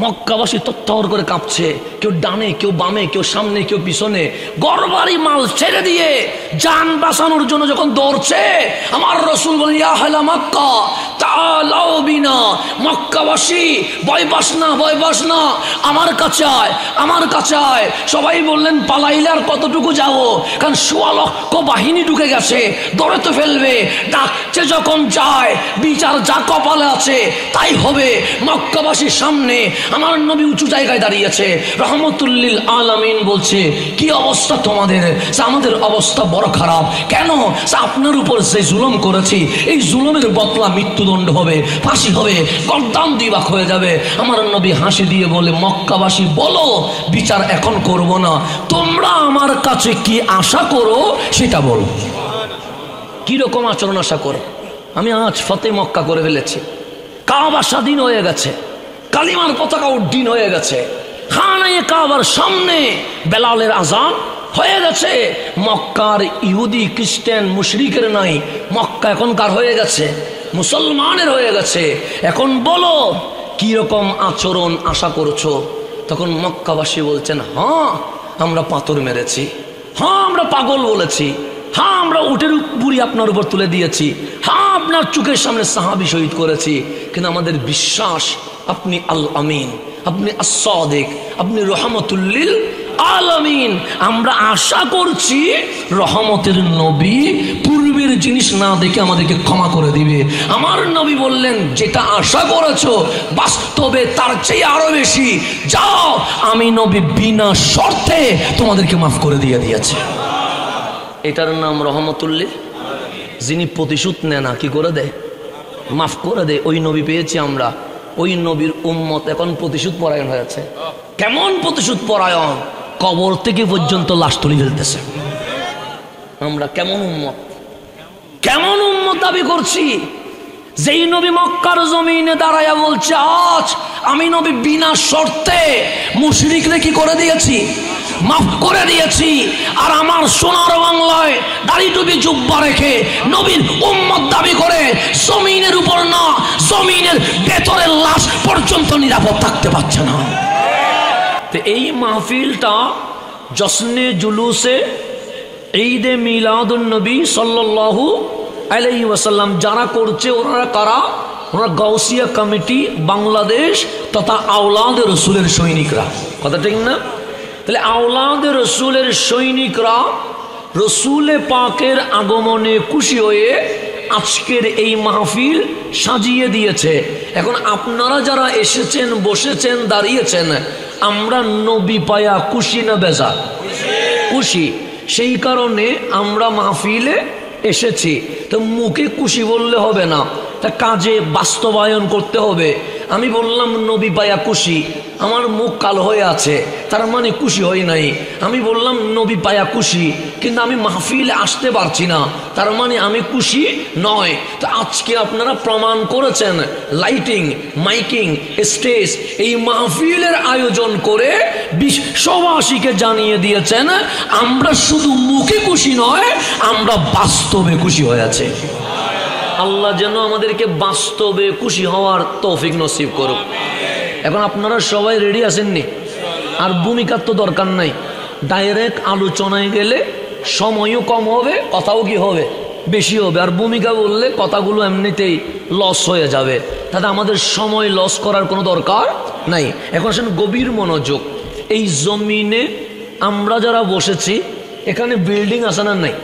মক্কাবাসী তত্তর করে কাঁপছে, কেউ ডানে, কেউ বামে, কেউ সামনে, কেউ পিছনে। ঘরবাড়ি মাল ছেড়ে দিয়ে জান বাঁচানোর জন্য যখন দৌড়ছে, আমার রাসূল বলেন, ইয়া আহলা মক্কা তাআলাউ বিনা, মক্কাবাসী ভয় পাস না, ভয় পাস না, আমার কাছে আয়, আমার কাছে আয়। সবাই বললেন, পালাইলে আর কতটুকু যাবো, কারণ ১৬ লক্ষ বাহিনী ঢুকে গেছে, দৌড়ে তো ফেলবে। ডাকছে যখন যায়, বিচার যা কপালে আছে তাই হবে। মক্কাবাসীর সামনে আমার নবী উঁচু জায়গায় দাঁড়িয়েছে, রহমতুল্লিল আলামিন বলছে, কি অবস্থা তোমাদের? আমাদের অবস্থা বড় খারাপ। কেন? আপনার উপর যে জুলুম করেছি, এই জুলুমের বদলা মৃত্যুদণ্ড হবে, ফাঁসি হবে, গর্দান দিবাক হয়ে যাবে। আমার নবী হাসি দিয়ে বলে, মক্কাবাসী বলো, বিচার এখন করব না, তোমরা আমার কাছে কি আশা করো সেটা বলো। কিরকম আচরণ আশা করো? আমি আজ ফতে মক্কা করে ফেলেছি, কাবা স্বাধীন হয়ে গেছে, কালিমার পতাকা উড্ডীন হয়ে গেছে, খানায়ে কাবার সামনে বেলালের আজান হয়ে গেছে। মক্কার ইহুদি খ্রিস্টান মুশরিকের নাই, মক্কা এখনকার হয়ে গেছে, মুসলমানের হয়ে গেছে। এখন বলো কি রকম আচরণ আশা করছো? তখন মক্কাবাসী বলছেন, হ্যাঁ আমরা পাথর মেরেছি, হ্যাঁ আমরা পাগল বলেছি, হ্যাঁ আমরা উটের বুড়ি আপনার উপর তুলে দিয়েছি, হ্যাঁ আপনার চোখের সামনে সাহাবী শহীদ করেছি, কিন্তু আমাদের বিশ্বাস আপনি আল আমিন, আপনি আস-সাদিক, আপনি রহমতুল্লিল আলামিন। আমরা আশা করছি রহমতের নবী পূর্বের জিনিস না দেখে আমাদেরকে ক্ষমা করে দিবে। আমার নবী বললেন, যেটা আশা করেছো বাস্তবে তার চেয়ে আরো বেশি, যাও আমি নবী বিনা শর্তে তোমাদেরকে মাফ করে দিয়েছে। এটার নাম রহমতুল্লিল। যিনি প্রতিশোধ নেয় না, কি করে দেয়? মাফ করে দেয়। ওই নবী পেয়েছি আমরা, ওই নবীর উম্মত এখন প্রতিশোধ পরায়ণ হয়েছে। কেমন প্রতিশোধ পরায়ণ? কবর থেকে পর্যন্ত লাশ তুলে ফেলতেছে। আমরা কেমন উম্মত, কেমন উম্মত দাবি করছি? যেই নবী মক্কার জমিনে দাঁড়ায়া বলছে, আজ আমি নবী বিনা শর্তে মুশরিকরে কি করে দিয়েছি? মাফ করে দিয়েছি। আর আমার সোনার বাংলায় দাড়ি টুপি জুব্বা রেখে নবীর উম্মত দাবি করে জমিনের উপর না, জমিনের ভেতরের লাশ পর্যন্ত নিরাপদ থাকতে পারছে না। তো এই মাহফিলটা জশ্নে জুলুসে ঈদে মিলাদুন নবী সাল্লাল্লাহু আলাইহি ওয়াসাল্লাম যারা করছে, ওনারা কারা? ওনারা গাউসিয়া কমিটি বাংলাদেশ তথা আওলাদ রসুলের সৈনিকরা। কথা ঠিক না? তাহলে আওলাদ রসুলের সৈনিকরা রসুলে পাকের আগমনে খুশি হয়ে আজকের এই মাহফিল সাজিয়ে দিয়েছে। এখন আপনারা যারা এসেছেন, বসেছেন, দাঁড়িয়েছেন, আমরা নবী পায়া খুশি না বেজার? খুশি। সেই কারণে আমরা মাহফিলে এসেছি। তো মুখে খুশি বললে হবে না, তা কাজে বাস্তবায়ন করতে হবে। আমি বললাম নবী পায়া খুশি, আমার মুখ কালো হয়ে আছে, তার মানে খুশি হই নাই। আমি বললাম নবী পায়া খুশি, কিন্তু আমি মাহফিলে আসতে পারছি না, তার মানে আমি খুশি নয়। তো আজকে আপনারা প্রমাণ করেছেন, লাইটিং, মাইকিং, স্টেজ, এই মাহফিলের আয়োজন করে বিশ্ববাসীকে জানিয়ে দিয়েছেন আমরা শুধু মুখে খুশি নয়, আমরা বাস্তবে খুশি হয়েছে। আল্লাহ যেন আমাদেরকে বাস্তবে খুশি হওয়ার তৌফিক নসিব করুক। এখন আপনারা সবাই রেডি আছেননি? আর ভূমিকার তো দরকার নাই, ডাইরেক্ট আলোচনায় গেলে সময়ও কম হবে, কথাও কি হবে? বেশি হবে। আর ভূমিকা বললে কথাগুলো এমনিতেই লস হয়ে যাবে, তাতে আমাদের সময় লস করার কোনো দরকার নাই। এখন আসেন গভীর মনোযোগ। এই জমিনে আমরা যারা বসেছি, এখানে বিল্ডিং আছে না নাই?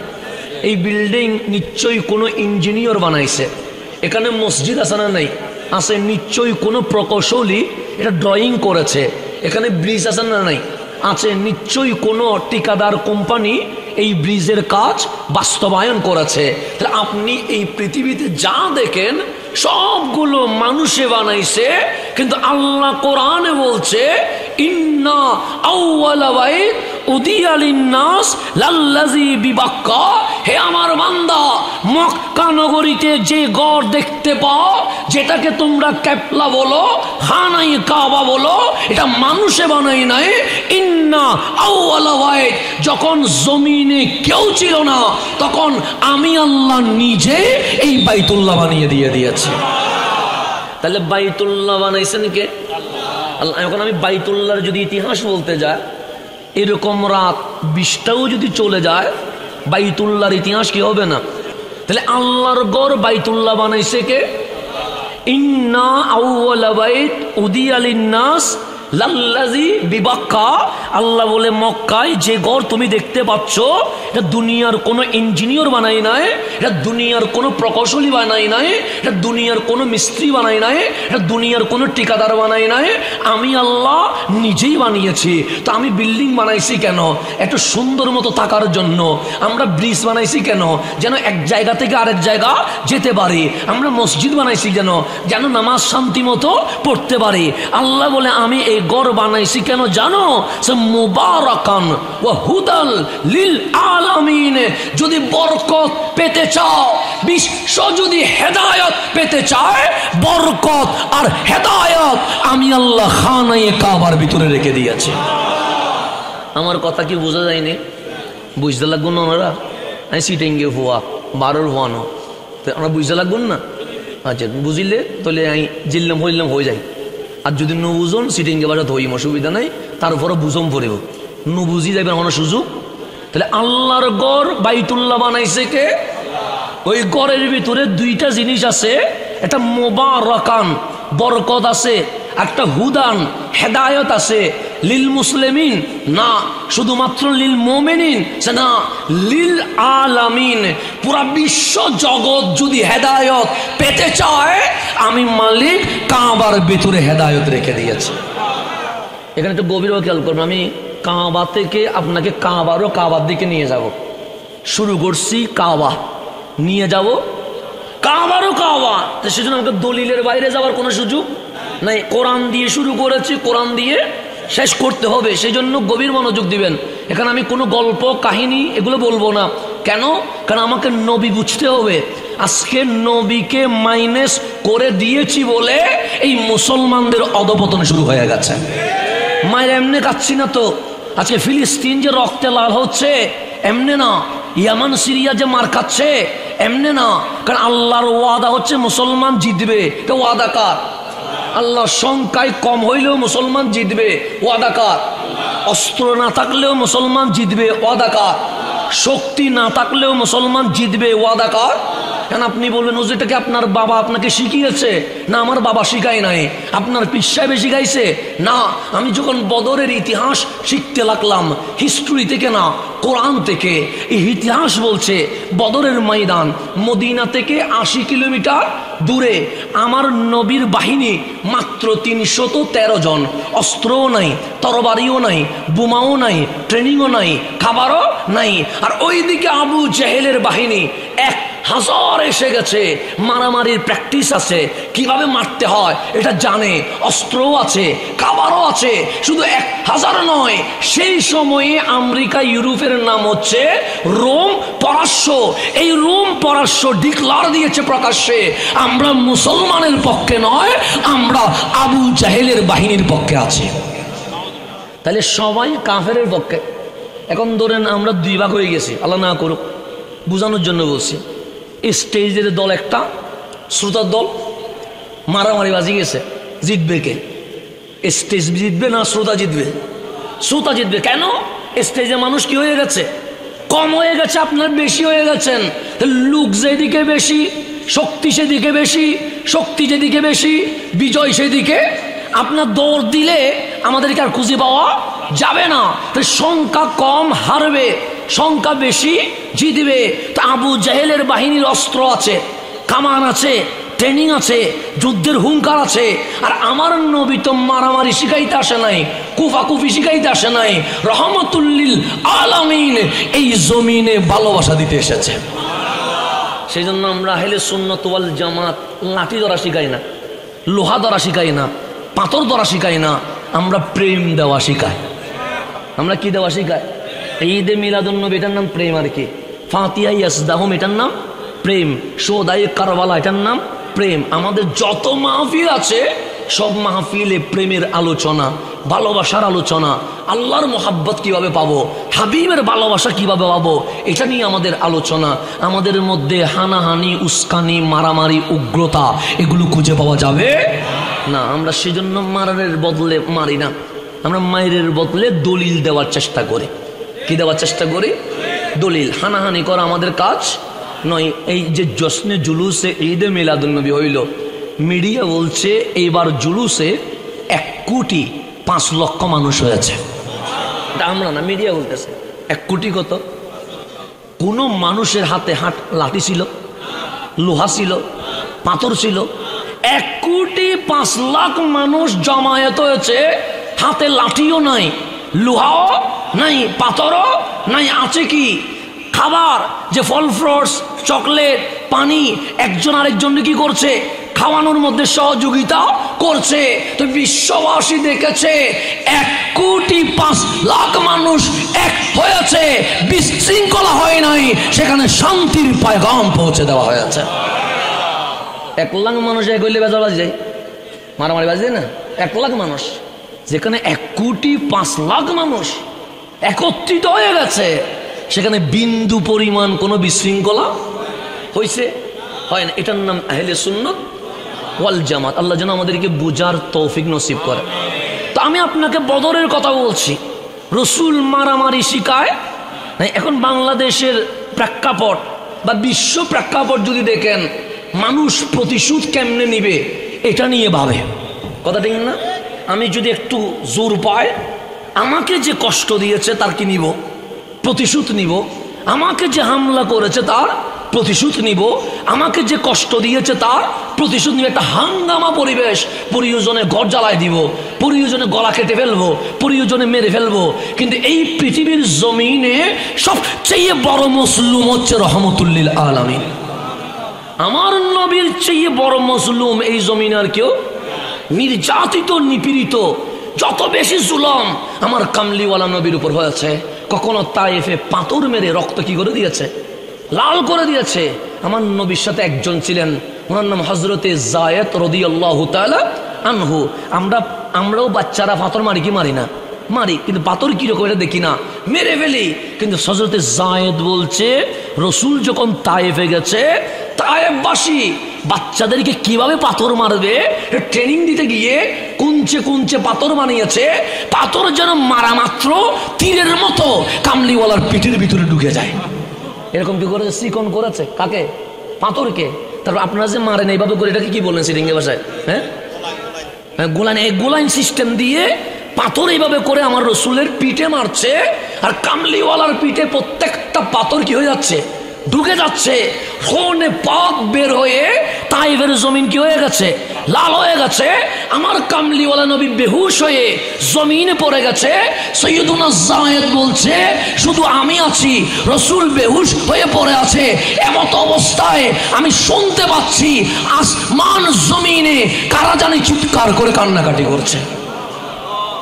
এই বিল্ডিং নিশ্চয়ই কোনো ইঞ্জিনিয়ার বানাইছে। এখানে মসজিদ আছে না নাই? আছে। নিশ্চয়ই কোনো প্রকৌশলী এটা ড্রয়িং করেছে। এখানে ব্রিজ আছে না নাই? আছে। নিশ্চয়ই কোনো ঠিকাদার কোম্পানি এই ব্রিজের কাজ বাস্তবায়ন করেছে। তাহলে আপনি এই পৃথিবীতে যা দেখেন সবগুলো মানুষে বানাইছে, কিন্তু আল্লাহ কোরআনে বলছে, ইন্না আউওয়ালা বাইত উদিয়া লিন্নাস লাল্লাযী বিবাক্কা। হে আমার বান্দা, মক্কা নগরীতে যে ঘর দেখতে পাও, যেটাকে তোমরা ক্যাবলা বলো, খানায়ে কাবা বলো, এটা মানুষে বানাই নাই। ইন্না আউওয়ালা বাইত, যখন জমিনে কেউ ছিল না, তখন আমি আল্লাহ নিজে এই বাইতুল্লাহ বানিয়ে দিয়েছি। তাহলে বাইতুল্লাহ বানাইছেন কে? আল্লাহ। এখন আমি বাইতুল্লাহর যদি ইতিহাস বলতে যাই, এরকম রাত 20টাও যদি চলে যায়, বাইতুল্লাহর ইতিহাস কি হবে না? তাহলে আল্লাহর ঘর বাইতুল্লাহ বানাইছে কে? ইন্না আউওয়ালা বাইত উদিয়া লিন-নাস লাল্লাযী বিবাক্কা। আল্লাহ বলে মক্কায় যে ঘর তুমি দেখতে পাচ্ছ, এটা দুনিয়ার কোনো ইঞ্জিনিয়ার বানাই নাই, এটা দুনিয়ার কোনো প্রকৌশলী বানাই নাই, এটা দুনিয়ার কোনো মিস্ত্রি বানাই নাই, এটা দুনিয়ার কোনো ঠিকাদার বানাই নাই, আমি আল্লাহ নিজেই বানিয়েছি। তো আমি বিল্ডিং বানাইছি কেন? একটু সুন্দর মতো থাকার জন্য। আমরা ব্রিজ বানাইছি কেন? যেন এক জায়গা থেকে আরেক জায়গা যেতে পারি। আমরা মসজিদ বানাইছি যেন নামাজ শান্তি মতো পড়তে পারি। আল্লাহ বলে আমি এই ঘর বানাইছি কেন জানো? সে মুবারাকান ওয়া হুদাল লিল আলামিন। যদি বরকত পেতে চাও, বিশ্ব যদি হেদায়েত পেতে চায়, বরকত আর হেদায়েত আমি আল্লাহ খানায়ে কাবার ভিতরে রেখে দিয়েছি। আমার কথা কি বোঝা যায়নি? বুঝতে লাগবে না ওনারা? আমি সিটেঙ্গে হওয়া 12 হওয়ানো তো আমরা বুঝতে লাগবেন না? আচ্ছা বুঝিলে তাহলে আমি জিল্লাম হইলাম হয়ে যাই। আর যদি ন বুঝুন সিটিংয়ে বাজাত হইম, অসুবিধা নাই। তারপরে বুঝম পড়িব, নু বুঝি যাবেন কোনো সুযোগ। তাহলে আল্লাহর ঘর বাইতুল্লাহ বানাইছে কে? ওই ঘরের ভিতরে 2টা জিনিস আছে। একটা মুবারাকান বরকত আছে, একটা হুদান হেদায়েত আছে। লিল মুসলিমিন না, শুধুমাত্র লিল মুমিনিন না, লিল আলামিন। পুরা বিশ্ব জগৎ যদি হেদায়েত পেতে চায়, আমি মালিক কাবার ভিতরে হেদায়েত রেখে দিয়েছি। এখানে একটু গভীরভাবে খেয়াল করবেন। আমি কাবা থেকে আপনাকে কাবার দিকে নিয়ে যাব। শুরু করছি কাবা, নিয়ে যাব কাবা। তো সেজন্য আমাকে দলিলের বাইরে যাওয়ার কোনো সুযোগ নাই। কোরআন দিয়ে শুরু করেছি, কোরআন দিয়ে শেষ করতে হবে। সেই জন্য গভীর মনোযোগ দিবেন। এখানে আমি কোনো গল্প কাহিনী এগুলো বলবো না। কেন? কারণ আমাকে নবী বুঝতে হবে। আজকে নবীকে মাইনাস করে দিয়েছি বলে এই মুসলমানদের অধপতন শুরু হয়ে গেছে। মায়ের এমনি কাচ্ছি না তো। আজকে ফিলিস্তিন যে রক্তে লাল হচ্ছে এমনি না, ইয়ামান সিরিয়া যে মার খাচ্ছে এমনি না। কারণ আল্লাহর ওয়াদা হচ্ছে মুসলমান জিতবে। তো ওয়াদা কার? আল্লাহর সংখ্যায় কম হইলেও মুসলমান জিতবে, ওয়াদা কার? অস্ত্র না থাকলেও মুসলমান জিতবে, ওয়াদা কার? শক্তি না থাকলেও মুসলমান জিতবে, ওয়াদা কার? কেন আপনি বলবেন ওজেটাকে আপনার বাবা আপনাকে শিখিয়েছে? না, আমার বাবা শিখায় নাই। আপনার পীর সাহেব শিখাইছে? না, আমি যখন বদরের ইতিহাস শিখতে লাগলাম, হিস্ট্রি থেকে না কোরআন থেকে। এই ইতিহাস বলছে বদরের ময়দান মদিনা থেকে 80 কিলোমিটার দূরে। আমার নবীর বাহিনী মাত্র 313 জন। অস্ত্রও নাই, তরবারিও নাই, বোমাও নাই, ট্রেনিংও নাই, খাবারও নাই। আর ওইদিকে আবু জেহেলের বাহিনী 1000 এসে গেছে। মারামারির প্র্যাকটিস আছে, কিভাবে মারতে হয় এটা জানে, অস্ত্রও আছে, খাবারও আছে। শুধু 1000 নয়, সেই সময়ে আমেরিকা ইউরোপের নাম হচ্ছে রোম পরাশ্য। এই রোম পরাশ্য ডিক্লার দিয়েছে প্রকাশ্যে, আমরা মুসলমানের পক্ষে নয়, আমরা আবু জাহেলের বাহিনীর পক্ষে আছি। তাহলে সবাই কাফেরের পক্ষে। এখন ধরেন আমরা 2 ভাগ হয়ে গেছি, আল্লাহ না করুক, বোঝানোর জন্য বলছি। স্টেজের দল একটা, শ্রোতার দল। মারামারি বাজি গেছে, জিতবে কে? স্টেজ জিতবে না শ্রোতা জিতবে? শ্রোতা জিতবে। কেন? স্টেজে মানুষ কি হয়ে গেছে? কম হয়ে গেছে, আপনার বেশি হয়ে গেছেন। লোক যেদিকে বেশি, শক্তি সেদিকে বেশি, শক্তি যেদিকে বেশি, বিজয় সেদিকে। আপনার দৌড় দিলে আমাদেরকে আর খুঁজে পাওয়া যাবে না। সংখ্যা কম হারবে, সংখ্যা বেশি জিতবে। তা আবু জাহেলের বাহিনীর অস্ত্র আছে, কামান আছে, ট্রেনিং আছে, যুদ্ধের হুঙ্কার আছে। আর আমার নবী তো মারামারি শিখাইতে আসে নাই, কুফাকুফি শিখাইতে আসে নাই, রহমতুল্লিল আলামিন এই জমিনে ভালোবাসা দিতে এসেছে। সেই জন্য আমরা আহলে সুন্নাত ওয়াল জামাত লাঠি ধরা শিখাই না, লোহা ধরা শিখাই না, পাথর ধরা শিখাই না, আমরা প্রেম দেওয়া শিখাই। আমরা কি দেওয়া শিখাই? ঈদে মিলাদুন্নবী এটার নাম প্রেম। আর কি ফাতিহা ইয়াসদাহুম এটার নাম প্রেম। শোদায়ে কারবালা এটার নাম প্রেম। আমাদের যত মাহফিল আছে সব মাহফিলে প্রেমের আলোচনা, ভালোবাসার আলোচনা। আল্লাহর মোহাব্বত কিভাবে পাবো, হাবিবের ভালোবাসা কিভাবে পাবো, এটা নিয়ে আমাদের আলোচনা। আমাদের মধ্যে হানাহানি, উস্কানি, মারামারি, উগ্রতা এগুলো খুঁজে পাওয়া যাবে না, আমরা সেজন্য মারারের বদলে মারি না, আমরা মায়ের বদলে দলিল দেওয়ার চেষ্টা করি। কি দেওয়ার চেষ্টা করি? দলিল। হানাহানি করা আমাদের কাজ নয়। এই যে জশ্নে জুলুসে ঈদে মিলাদুন্নবী হইল, মিডিয়া বলছে এইবার জুলুসে 1,05,00,000 মানুষ হয়েছে। এটা আমরা না, মিডিয়া বলতেছে। 1 কোটি কত? কোন মানুষের হাতে লাঠি ছিল, লোহা ছিল, পাথর ছিল? 1,05,00,000 মানুষ জমায়েত হয়েছে, হাতে লাঠিও নাই, লোহাও নাই, পাথরও নাই। আছে কি? খাবার, যে ফল ফ্রুটস, চকলেট, পানি, একজন আরেকজনকে কি করছে? খাওয়ানোর মধ্যে সহযোগিতা করছে। তো বিশ্ববাসী দেখেছে 1,05,00,000 মানুষ এক হয়েছে, বিশৃঙ্খলা হয় নাই, সেখানে শান্তির পয়গাম পৌঁছে দেওয়া হয়েছে। 1,00,000 মানুষ এক হইলে বেজার বাজি যায়, মারামারি বাজি যায় না? 1,00,000 মানুষ, যেখানে 1,05,00,000 মানুষ একত্রিত হয়ে গেছে, সেখানে বিন্দু পরিমাণ কোনো বিশৃঙ্খলা হয়েছে? হয় না। এটার নাম আহলে সুন্নাত ওয়াল জামাত। আল্লাহ যেন আমাদেরকে বুঝার তৌফিক নসিব করে। তো আমি আপনাকে বদরের কথা বলছি, রসুল মারামারি শিখায় না। এখন বাংলাদেশের প্রেক্ষাপট বা বিশ্ব প্রেক্ষাপট যদি দেখেন, মানুষ প্রতিশোধ কেমনে নিবে এটা নিয়ে ভাবে। কথা ঠিক না? আমি যদি একটু জোর পাই, আমাকে যে কষ্ট দিয়েছে তার কি নিব? প্রতিশোধ নিব। আমাকে যে হামলা করেছে তার প্রতিশোধ নিব। আমাকে যে কষ্ট দিয়েছে তার প্রতিশোধ নিব। একটা হাঙ্গামা পরিবেশ, প্রয়োজনে ঘর জ্বালায় দিব, প্রয়োজনে গলা কেটে ফেলবো, প্রয়োজনে মেরে ফেলবো। কিন্তু এই পৃথিবীর জমিনে সবচেয়ে বড় মজলুম হচ্ছে রহমতুল্লিল আলামিন। আমার নবীর চেয়ে বড় মজলুম এই জমিনে আর কেউ? নির্যাতিত, নিপীড়িত, যত বেশি জুলম আমার কামলিওয়ালা নবীর উপর হয়েছে। কখনো তায়েফে পাথর মেরে রক্ত কি করে দিয়েছে? লাল করে দিয়েছে। আমার নবীর সাথে একজন ছিলেন, ওনার নাম হযরতে যায়েদ রাদিয়াল্লাহু তাআলা আনহু। আমরাও বাচ্চারা পাথর মারি কি মারি না? মারি, কিন্তু পাথর কিরকম এটা দেখি না, মেরে ফেলি। কিন্তু হযরতে যায়েদ বলছে, রসুল যখন তায়েফে গেছে, তায়েফবাসী বাচ্চাদেরকে কিভাবে পাথর মারবে ট্রেনিং দিতে গিয়ে কুঞ্চে কুঞ্চে পাথর বানিয়েছে। পাথর যেন মারা মাত্র তীরের মতো কামলিওয়ালার পিঠের ভিতরে ঢুকে যায়। এরকম কি করেছে? চিকন করেছে। কাকে? পাথরকে। তারপর আপনারা যে মারেন এইভাবে করে, এটাকে কি বলেন সিরিঙ্গে ভাষায়? হ্যাঁ, গোলাইন। এই গোলাইন সিস্টেম দিয়ে পাথর এইভাবে করে আমার রসুলের পিঠে মারছে। আর কামলিওয়ালার পিঠে প্রত্যেকটা পাথর কি হয়ে যাচ্ছে? ঢুকে যাচ্ছে। ফোনে পাক বের হয়ে তাইফের জমিন কি হয়ে গেছে? লাল হয়ে গেছে। আমার কামলিওয়ালা নবী বেহুশ হয়ে জমিনে পড়ে গেছে। সৈয়দুনা যায়েদ বলছে, শুধু আমি আছি, রসুল বেহুশ হয়ে পড়ে আছে। এমত অবস্থায় আমি শুনতে পাচ্ছি আসমান জমিনে কারা জানি চিৎকার করে কান্নাকাটি করছে।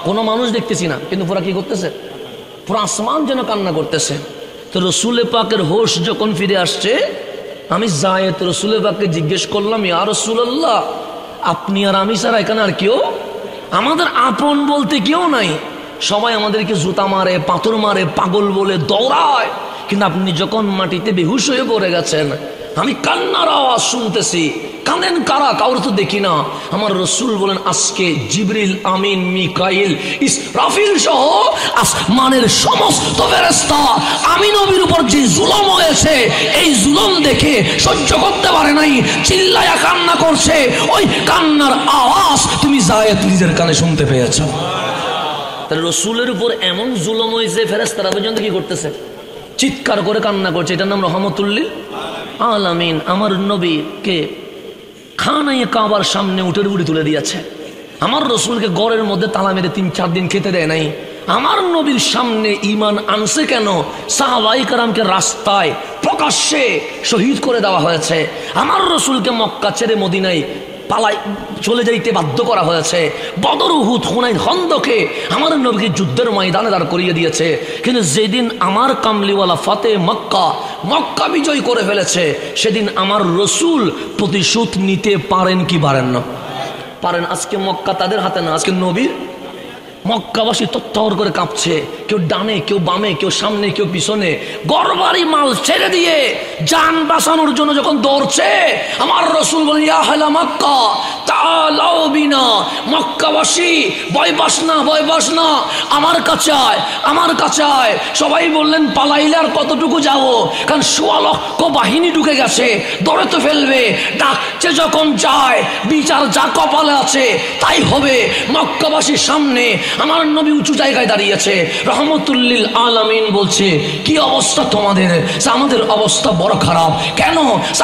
কোনো মানুষ দেখতেছি না, কিন্তু পুরা কি করতেছে? পুরো আসমান যেন কান্না করতেছে। তো রসুল পাকের হোশ যখন ফিরে আসছে, আমি যায়েদ রসুল পাককে জিজ্ঞেস করলাম, ইয়া রাসূলুল্লাহ, আপনি আর আমি ছাড়া এখানে আর কেউ? আমাদের আপন বলতে কেউ নাই। সবাই আমাদেরকে জুতা মারে, পাথর মারে, পাগল বলে দৌড়ায়। কিন্তু আপনি যখন মাটিতে বেহুশ হয়ে পড়ে গেছেন, আমি কান্নার আওয়াজ শুনতেছি। কাঁদেন কারা? কাউরে তো দেখি না। আমার রসুল বলেন, আজকে জিবরিল, আমিন, মিকাইল, ইসরাফিল সহ আসমানের সমস্ত ফেরেশতা আমি নবীর উপর যে জুলম হয়েছে, এই জুলম দেখে সহ্য করতে পারে নাই, চিল্লায়া কান্না করছে। ওই কান্নার আওয়াজ তুমি যায়েদ নিজের কানে শুনতে পেয়েছ। তাহলে রসুলের উপর এমন জুলম হয়েছে, ফেরেশতারা পর্যন্ত কি করতেছে? চিৎকার করে কান্না করছে। এটার নাম রহমতুল্লিল আলামিন। আমার নবীকে খানায়ে কাবার সামনে উটের বুড়ি তুলে দিয়েছে। আমার রসুলকে ঘরের মধ্যে তালা মেরে 3-4 দিন খেতে দেয় নাই। আমার নবীর সামনে ঈমান আনছে কেন? সাহাবায়ে কেরামকে রাস্তায় প্রকাশ্যে শহীদ করে দেওয়া হয়েছে। আমার রসুলকে মক্কা ছেড়ে মদিনায় পালাই চলে যাইতে বাধ্য করা হয়েছে। বদর, উহুদ, হুনাইন, খন্দকে আমার নবীকে যুদ্ধের ময়দানে দাঁড় করিয়ে দিয়েছে। কিন্তু যেদিন আমার কামলিওয়ালা ফাতে মক্কা বিজয় করে ফেলেছে, সেদিন আমার রসুল প্রতিশোধ নিতে পারেন কি পারেন না? পারেন। আজকে মক্কা তাদের হাতে না, আজকে নবীর। মক্কাবাসী তত্তর করে কাঁপছে। কেউ ডানে কেউ বামে কেউ সামনে কেউ পিছনে গড়বাড়ি মাল ছেড়ে দিয়ে জান বাঁচানোর জন্য যখন দৌড়ছে, আমার রসুল বলেন ইয়া আহলা মক্কা তাআলাউ বিনা, মক্কাবাসী ভয় পাস না, ভয় পাস না, আমার কাছে আয়, আমার কাছে আয়। সবাই বললেন পালাইলে আর কতটুকু যাব, কারণ ১৬ লক্ষ বাহিনী ঢুকে গেছে, দৌড়ে তো ফেলবে। ডাকছে যখন যায়, বিচার যা কপালে আছে তাই হবে। মক্কাবাসীর সামনে আমার নবী উঁচু জায়গায় দাঁড়িয়েছে, রহমতুল্লিল আলামিন বলছে কি অবস্থা তোমাদের? আমাদের অবস্থা বড় খারাপ। কেন?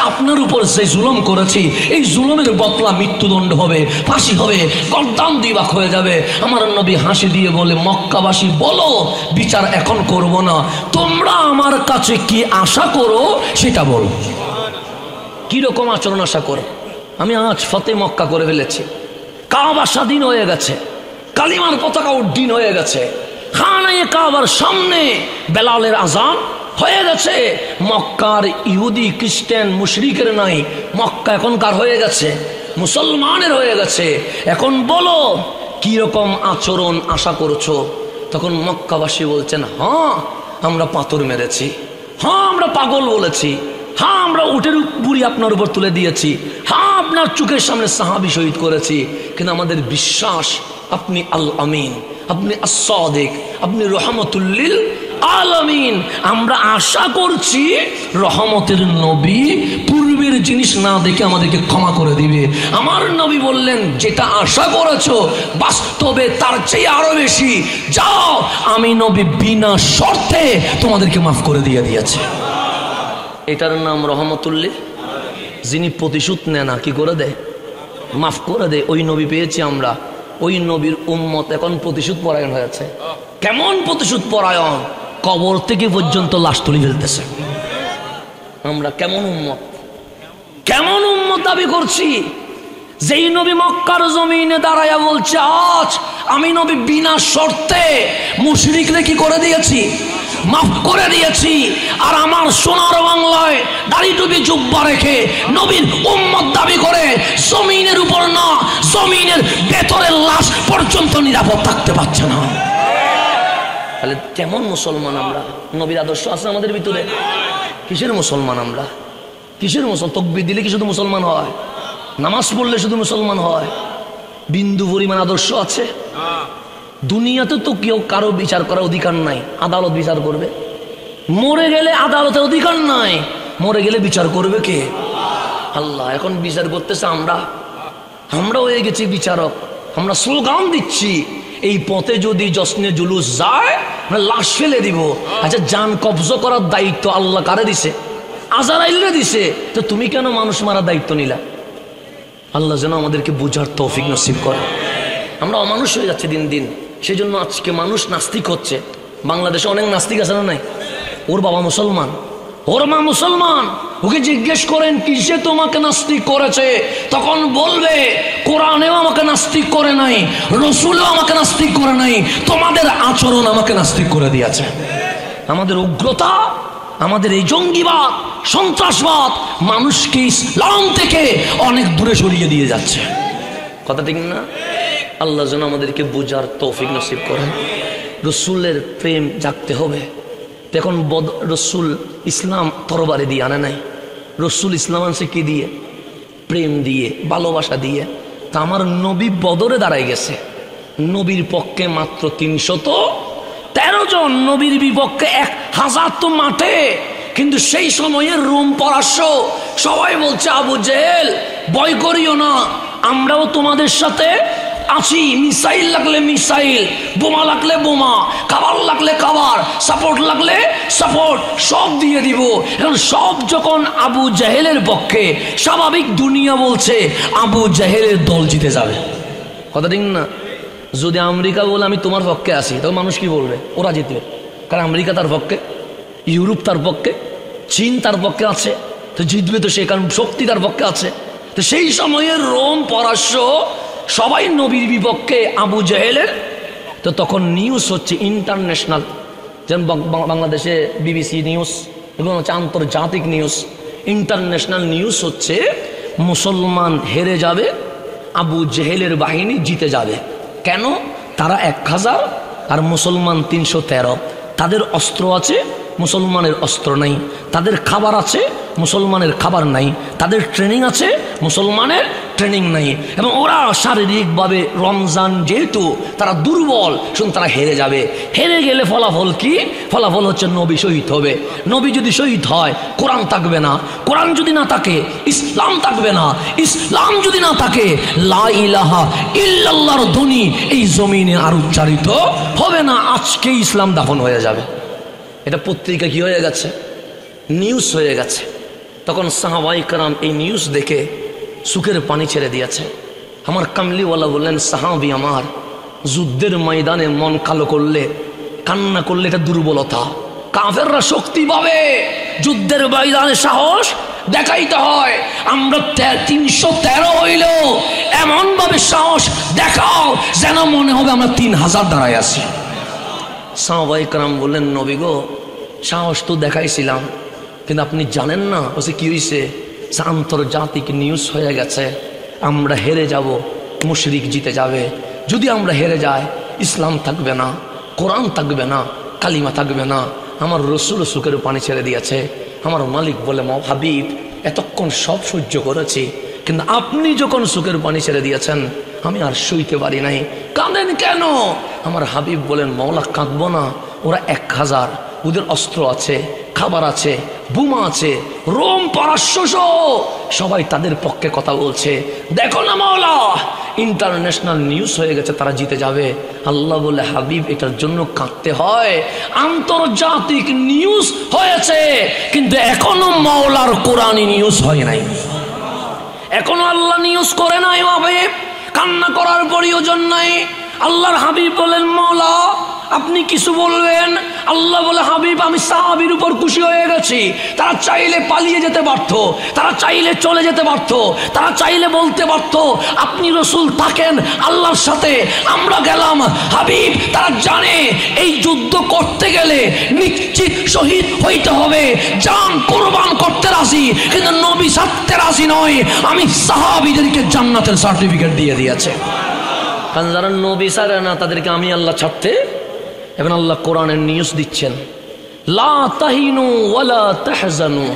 আপনার উপর যে জুলুম করেছি এই জুলুমের বদলা মৃত্যুদণ্ড হবে, ফাঁসি হবে, গর্দান 2 ভাগ হয়ে যাবে। আমার নবী হাসি দিয়ে বলে মক্কাবাসী বলো বিচার এখন করব না, তোমরা আমার কাছে কি আশা করো সেটা বলো। কিরকম আচরণ আশা করো? আমি আজ ফতে মক্কা করে ফেলেছি, কাবা স্বাধীন হয়ে গেছে, কালিমার পতাকা উড্ডীন হয়ে গেছে, খানায়ে কাবার সামনে বেলালের আজান হয়ে গেছে। মক্কার ইহুদি খ্রিস্টান মুশরিকের নাই, মক্কা এখন কার হয়ে গেছে? মুসলমানের হয়ে গেছে। এখন বলো কি রকম আচরণ আশা করছো? তখন মক্কাবাসী বলছেন হ্যাঁ আমরা পাথর মেরেছি, হ্যাঁ আমরা পাগল বলেছি, হ্যাঁ আমরা উটের বুড়ি আপনার উপর তুলে দিয়েছি, হ্যাঁ আপনার চোখের সামনে সাহাবী শহীদ করেছি, কিন্তু আমাদের বিশ্বাস আপনি আল আমিন, আপনি আস-সাদিক, আপনি রহমতুল্লিল আলামিন। আমরা আশা করছি রহমতের নবী পূর্বের জিনিস না দেখে আমাদেরকে ক্ষমা করে দিবে। আমার নবী বললেন যেটা আশা করেছো বাস্তবে তার চেয়ে আরো বেশি, যাও আমি নবী বিনা শর্তে তোমাদেরকে মাফ করে দিয়েছে। এটার নাম রহমতুল্লিল। যিনি প্রতিশোধ নেয় না, কি করে দেয়? মাফ করে দেয়। ওই নবী পেয়েছি আমরা, ওই নবীর উম্মত এখন প্রতিশোধ পরায়ণ হয়েছে। কেমন প্রতিশোধ পরায়ণ? কবর থেকে পর্যন্ত লাশ তুলে ফেলতেছে। আমরা কেমন উম্মত, কেমন উম্মত দাবি করছি? যেই নবী মক্কার জমিনে দাঁড়ায়া বলছে আজ আমি নবী বিনা শর্তে মুশরিকরে কি করে দিয়েছি? মাফ করে দিয়েছি। আর আমার সোনার বাংলায় দাড়ি টুপি জুব্বা রেখে নবীর উম্মত দাবি করে জমিনের উপর না জমিনের ভেতরের লাশ পর্যন্ত নিরাপদ থাকতে পারছে না। তাহলে কেমন মুসলমান আমরা? নবীর আদর্শ আছে আমাদের ভিতরে? কিসের মুসলমান আমরা? কিসের মুসলমান? তাকবীর দিলে কি শুধু মুসলমান হয়? নামাজ পড়লে শুধু মুসলমান হয়? বিন্দু পরিমাণ আদর্শ আছে? দুনিয়াতে তো কেউ কারো বিচার করার অধিকার নাই, আদালত বিচার করবে। মরে গেলে আদালতের অধিকার নাই, মরে গেলে বিচার করবে কে? আল্লাহ। এখন বিচার করতেছে আমরা হয়ে গেছি বিচারক। আমরা স্লোগান দিচ্ছি এই পথে যদি জশ্নে জুলুস যায় আমরা লাশ ফেলে দিব। আচ্ছা, জান কবজা করার দায়িত্ব আল্লাহ কারে দিছে? আজরাইলরে দিছে, তো তুমি কেন মানুষ মারার দায়িত্ব নিলা? আল্লাহ যেন আমাদেরকে বুঝার তৌফিক নসিব করে। আমরা অমানুষ হয়ে যাচ্ছে দিন দিন, সেই জন্য আজকে মানুষ নাস্তিক হচ্ছে। বাংলাদেশে অনেক নাস্তিক আছে না নাই? ওর বাবা মুসলমান, ওর মা মুসলমান, ওকে জিজ্ঞেস করেন কিসে তোমাকে নাস্তিক করেছে, তখন বলবে কোরআনেও আমাকে নাস্তিক করে নাই, রসুলেও আমাকে নাস্তিক করে নাই, তোমাদের আচরণ আমাকে নাস্তিক করে দিয়েছে। আমাদের উগ্রতা, আমাদের এই জঙ্গিবাদ, সন্ত্রাসবাদ মানুষকে ইসলাম থেকে অনেক দূরে সরিয়ে দিয়ে যাচ্ছে। কথা ঠিক না? আল্লাহ যেন আমাদেরকে বুঝার তৌফিক নসিব করেন। রসুলের প্রেম জাগতে হবে। এখন রসুল ইসলাম তরবারি দিয়ে আনে নাই, রসুল ইসলাম আনছে কি দিয়ে? প্রেম দিয়ে, ভালোবাসা দিয়ে। তা আমার নবী বদরে দাঁড়ায় গেছে, নবীর পক্ষে মাত্র 313 জন, নবীর বিপক্ষে 1000 তো মাঠে। কিন্তু সেই সময়ে রোম পরাশ্য সবাই বলছে আবু জেহেল ভয় করিও না, আমরাও তোমাদের সাথে আছি। মিসাইল লাগলে মিসাইল, বোমা লাগলে বোমা, খাবার লাগলে খাবার, সাপোর্ট লাগলে সাপোর্ট, সব দিয়ে দিব। এখন সব যখন আবু জাহেলের পক্ষে, স্বাভাবিক দুনিয়া বলছে আবু জাহেলের দল জিতে যাবে। কথা ঠিক না? যদি আমেরিকা বলে আমি তোমার পক্ষে আছি, তখন মানুষ কি বলবে? ওরা জিতবে, কারণ আমেরিকা তার পক্ষে, ইউরোপ তার পক্ষে, চীন তার পক্ষে আছে, তো জিতবে তো সে, কারণ শক্তি তার পক্ষে আছে। তো সেই সময়ে রোম পরাশ্য সবাই নবীর বিপক্ষে আবু জাহেলের। তো তখন নিউজ হচ্ছে ইন্টারন্যাশনাল, যেমন বাংলাদেশে বিবিসি নিউজ, এবং হচ্ছে আন্তর্জাতিক নিউজ। ইন্টারন্যাশনাল নিউজ হচ্ছে মুসলমান হেরে যাবে, আবু জাহেলের বাহিনী জিতে যাবে। কেন? তারা 1000 আর মুসলমান 313। তাদের অস্ত্র আছে, মুসলমানের অস্ত্র নাই। তাদের খাবার আছে, মুসলমানের খাবার নাই। তাদের ট্রেনিং আছে, মুসলমানের ট্রেনিং নাই। এবং ওরা শারীরিকভাবে রমজান যেহেতু তারা দুর্বল, শুধু তারা হেরে যাবে। হেরে গেলে ফলাফল কি? ফলাফল হচ্ছে নবী শহীদ হবে। নবী যদি শহীদ হয়, কোরআন থাকবে না। কোরআন যদি না থাকে, ইসলাম থাকবে না। ইসলাম যদি না থাকে, লা ইলাহা ইল্লাল্লাহর ধ্বনি এই জমিনে আর উচ্চারিত হবে না। আজকে ইসলাম দাফন হয়ে যাবে। এটা পত্রিকা কি হয়ে গেছে? নিউজ হয়ে গেছে। তখন সাহাবায়ে কেরাম এই নিউজ দেখে সুখের পানি ছেড়ে দিয়েছে। আমার কামলিওয়ালা বললেন, সাহাবী আমার, যুদ্ধের ময়দানে মন কালো করলে, কান্না করলে এটা দুর্বলতা। কাফেররা শক্তি পাবে, যুদ্ধের ময়দানে সাহস দেখাইতে হয়। আমরা 313 হইলেও এমন ভাবে সাহস দেখাও যেন মনে হবে আমরা 3000 দাঁড়ায় আছি। সাহাবায়ে কেরাম বললেন, নবী গো, সাহস তো দেখাইছিলাম, কিন্তু আপনি জানেন না ওসে কি হয়েছে? আন্তর্জাতিক নিউজ হয়ে গেছে, আমরা হেরে যাব, মুশরিক জিতে যাবে। যদি আমরা হেরে যাই, ইসলাম থাকবে না, কোরআন থাকবে না, কালিমা থাকবে না। আমার রসুল সুখের পানি ছেড়ে দিয়েছে। আমার মালিক বলে, হাবিব, এতক্ষণ সব সহ্য করেছি, কিন্তু আপনি যখন সুখের পানি ছেড়ে দিয়েছেন, আমি আর সইতে পারি নাই। কাঁদেন কেন? আমার হাবিব বলেন, মওলা কাঁদবো না, ওরা 1000, ওদের অস্ত্র আছে, খাবার আছে, বোমা আছে, রোম পারস্য সবাই তাদের পক্ষে কথা বলছে। দেখো না মাওলা, ইন্টারন্যাশনাল নিউজ হয়ে গেছে, তারা জিতে যাবে। আল্লাহ বলে, হাবিব, এটার জন্য কাঁদতে হয়? আন্তর্জাতিক নিউজ হয়েছে, কিন্তু এখনো মাওলার কোরআনী নিউজ হয় নাই, এখনো আল্লাহ নিউজ করে নাই। হাবিব, কান্না করার প্রয়োজন নাই। আল্লাহর হাবিব বলেন, মাওলা আপনি কিছু বলবেন? আল্লাহ বলে, হাবিব, আমি সাহাবীর উপর খুশি হয়ে গেছি। তারা চাইলে পালিয়ে যেতে পারত, তারা চাইলে চলে যেতে পারত, তারা চাইলে বলতে পারত আপনি রসুল থাকেন আল্লাহর সাথে, আমরা গেলাম। হাবিব, তারা জানে এই যুদ্ধ করতে গেলে নিশ্চিত শহীদ হইতে হবে, জান কোরবান করতে রাজি, কিন্তু নবী ছাড়তে রাজি নয়। আমি সাহাবীদেরকে জান্নাতের সার্টিফিকেট দিয়ে দিয়েছে। কারণ যারা নবী ছাড়ে না, তাদেরকে আমি আল্লাহ ছাড়তে। এবং আল্লাহ কোরআনের নিউজ দিচ্ছেন, লা তাহিনু ওয়ালা তাহজানু।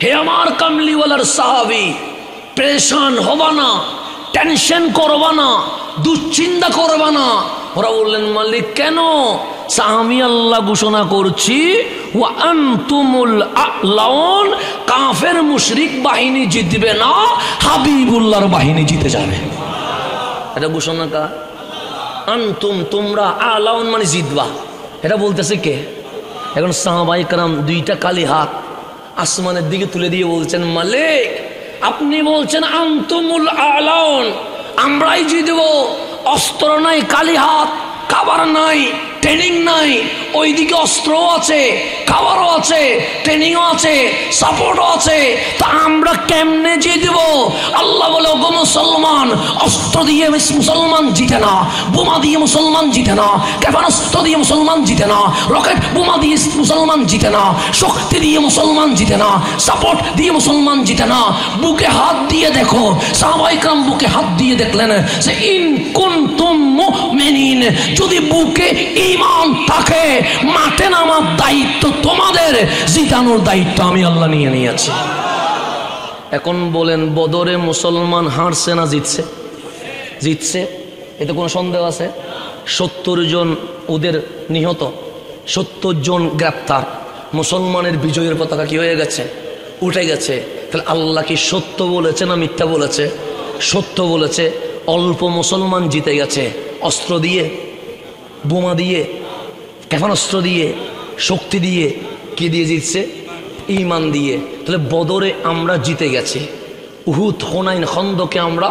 হে আমার কামলিওয়ালার সাহাবী, পেরেশান হবা না, টেনশন করবা না, দুশ্চিন্তা করবা না। ওরা বললেন, মালিক কেন? আমি আল্লাহ ঘোষণা করছি, ওয়া আনতুমুল আ'লাউন, কাফের মুশরিক বাহিনী জিতবে না, হাবিবুল্লাহর বাহিনী জিতে যাবে। এটা ঘোষণা কার? আনতুম, তোমরা, আলাউন মানে জিতবা। এটা বলতেছে কে? এখন সাহাবায়ে কেরাম দুইটা কালি হাত আসমানের দিকে তুলে দিয়ে বলছেন, মালিক, আপনি বলছেন আনতুমুল আলাউন, আমরাই জিতব। অস্ত্র নাই, কালি হাত, খাবার নাই, ট্রেনিং নাই। ওইদিকে অস্ত্রও আছে, খাবারও আছে, ট্রেনিংও আছে, সাপোর্টও আছে, তা আমরা কেমনে জিতব? আল্লাহ বলে, ওগো মুসলমান, অস্ত্র দিয়ে মুসলমান জিতে না, বোমা দিয়ে মুসলমান জিতে না, ক্ষেপণাস্ত্র দিয়ে মুসলমান জিতে না, রকেট বোমা দিয়ে মুসলমান জিতে না, শক্তি দিয়ে মুসলমান জিতে না, সাপোর্ট দিয়ে মুসলমান জিতে না। বুকে হাত দিয়ে দেখো। সাহাবায়ে কেরাম বুকে হাত দিয়ে দেখলেন যে, ইন কুনতুম মুমিনিন, যদি বুকে ঈমান থাকে, মাঠে নামার দায়িত্ব তোমাদের, জিতানোর দায়িত্ব আমি আল্লাহ নিয়ে নিয়েছি। এখন বলেন, বদরে মুসলমান হারছে না জিতছে? জিতছে, এতে কোনো সন্দেহ আছে? 70 জন ওদের নিহত, 70 জন গ্রেপ্তার। মুসলমানের বিজয়ের পতাকা কি হয়ে গেছে? উঠে গেছে। তাহলে আল্লাহ কি সত্য বলেছে না মিথ্যা বলেছে? সত্য বলেছে। অল্প মুসলমান জিতে গেছে, অস্ত্র দিয়ে, বোমা দিয়ে, ক্ষেপণাস্ত্র দিয়ে, শক্তি দিয়ে। কি দিয়ে জিতছে? ঈমান দিয়ে। তাহলে বদরে আমরা জিতে গেছি, উহুদ, হুনাইন, খন্দকে আমরা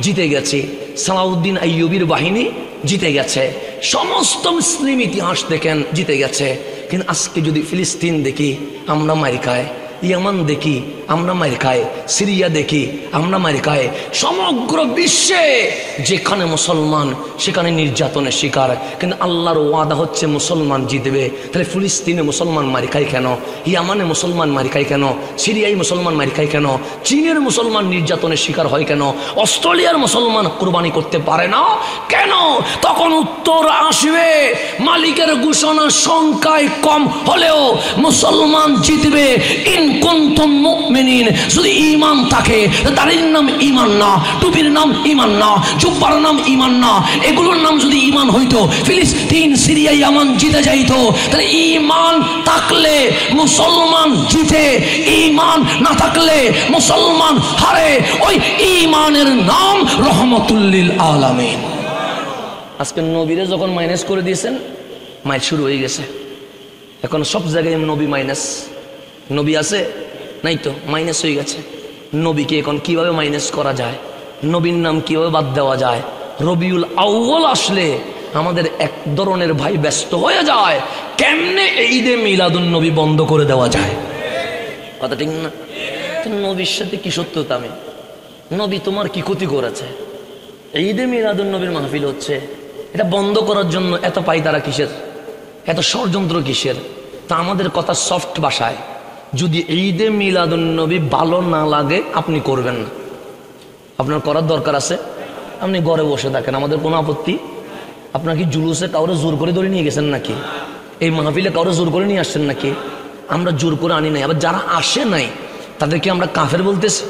জিতে গেছি, সালাউদ্দিন আইয়ুবীর বাহিনী জিতে গেছে, সমস্ত মুসলিম ইতিহাস দেখেন জিতে গেছে। কিন্তু আজকে যদি ফিলিস্তিন দেখি, আমরা মারি খাই, ইয়ামান দেখি আমরা মার খাই, সিরিয়া দেখি আমরা মার খাই। সমগ্র বিশ্বে যেখানে মুসলমান সেখানে নির্যাতনের শিকার, কিন্তু আল্লাহর ওয়াদা হচ্ছে মুসলমান জিতবে। তাহলে ফিলিস্তিনে মুসলমান মার খায় কেন? ইয়ামানে মুসলমান মার খায় কেন? সিরিয়ায় মুসলমান মার খায় কেন? চীনের মুসলমান নির্যাতনের শিকার হয় কেন? অস্ট্রেলিয়ার মুসলমান কুরবানি করতে পারে না কেন? তখন উত্তর আসবে, মালিকের ঘোষণা সংখ্যায় কম হলেও মুসলমান জিতবে। ইন কুনতুম মুমিনিন, যদি ঈমান থাকে, দাড়ির নাম ঈমান না, টুপির নাম ঈমান না, জুব্বার নাম ঈমান না, এগুলোর নাম যদি ঈমান হইতো ফিলিস্তিন সিরিয়া ইয়ামান জিতে যাইতো। তাহলে ঈমান থাকলে মুসলমান জিতে, ঈমান না থাকলে মুসলমান হারে। ওই ঈমানের নাম রহমতুল্লিল আলামিন। আজকে নবীরে যখন মাইনাস করে দিয়েছেন, মাইল শুরু হয়ে গেছে। এখন সব জায়গায় নবী মাইনাস। নবী আছে নাই তো মাইনাস হয়ে গেছে। নবীকে এখন কিভাবে মাইনাস করা যায়, নবীর নাম কিভাবে বাদ দেওয়া যায়। রবিউল আউয়াল আসলে আমাদের এক ধরনের ভাই ব্যস্ত হয়ে যায়, কেমনে ঈদে মিলাদুন নবী বন্ধ করে দেওয়া যায়। কথা ঠিক না? নবীর সাথে কি সত্যতা? আমি নবী তোমার কি ক্ষতি করেছে? ঈদে মিলাদুন নবীর মাহফিল হচ্ছে, এটা বন্ধ করার জন্য এত পায়তারা কিসের, এত ষড়যন্ত্র কিসের? তা আমাদের কথা সফট ভাষায়, যদি ঈদে মিলাদুন নবী ভালো না লাগে আপনি করবেন না। আপনার করার দরকার আছে, আপনি ঘরে বসে থাকেন, আমাদের কোনো আপত্তি। আপনার কি জুলুসে কাউরে জোর করে ধরে নিয়ে গেছেন নাকি? এই মাহফিলে কাউরে জোর করে নিয়ে আসছেন নাকি? আমরা জোর করে আনি নাই। আবার যারা আসে নাই তাদেরকে আমরা কাফের বলতেছি,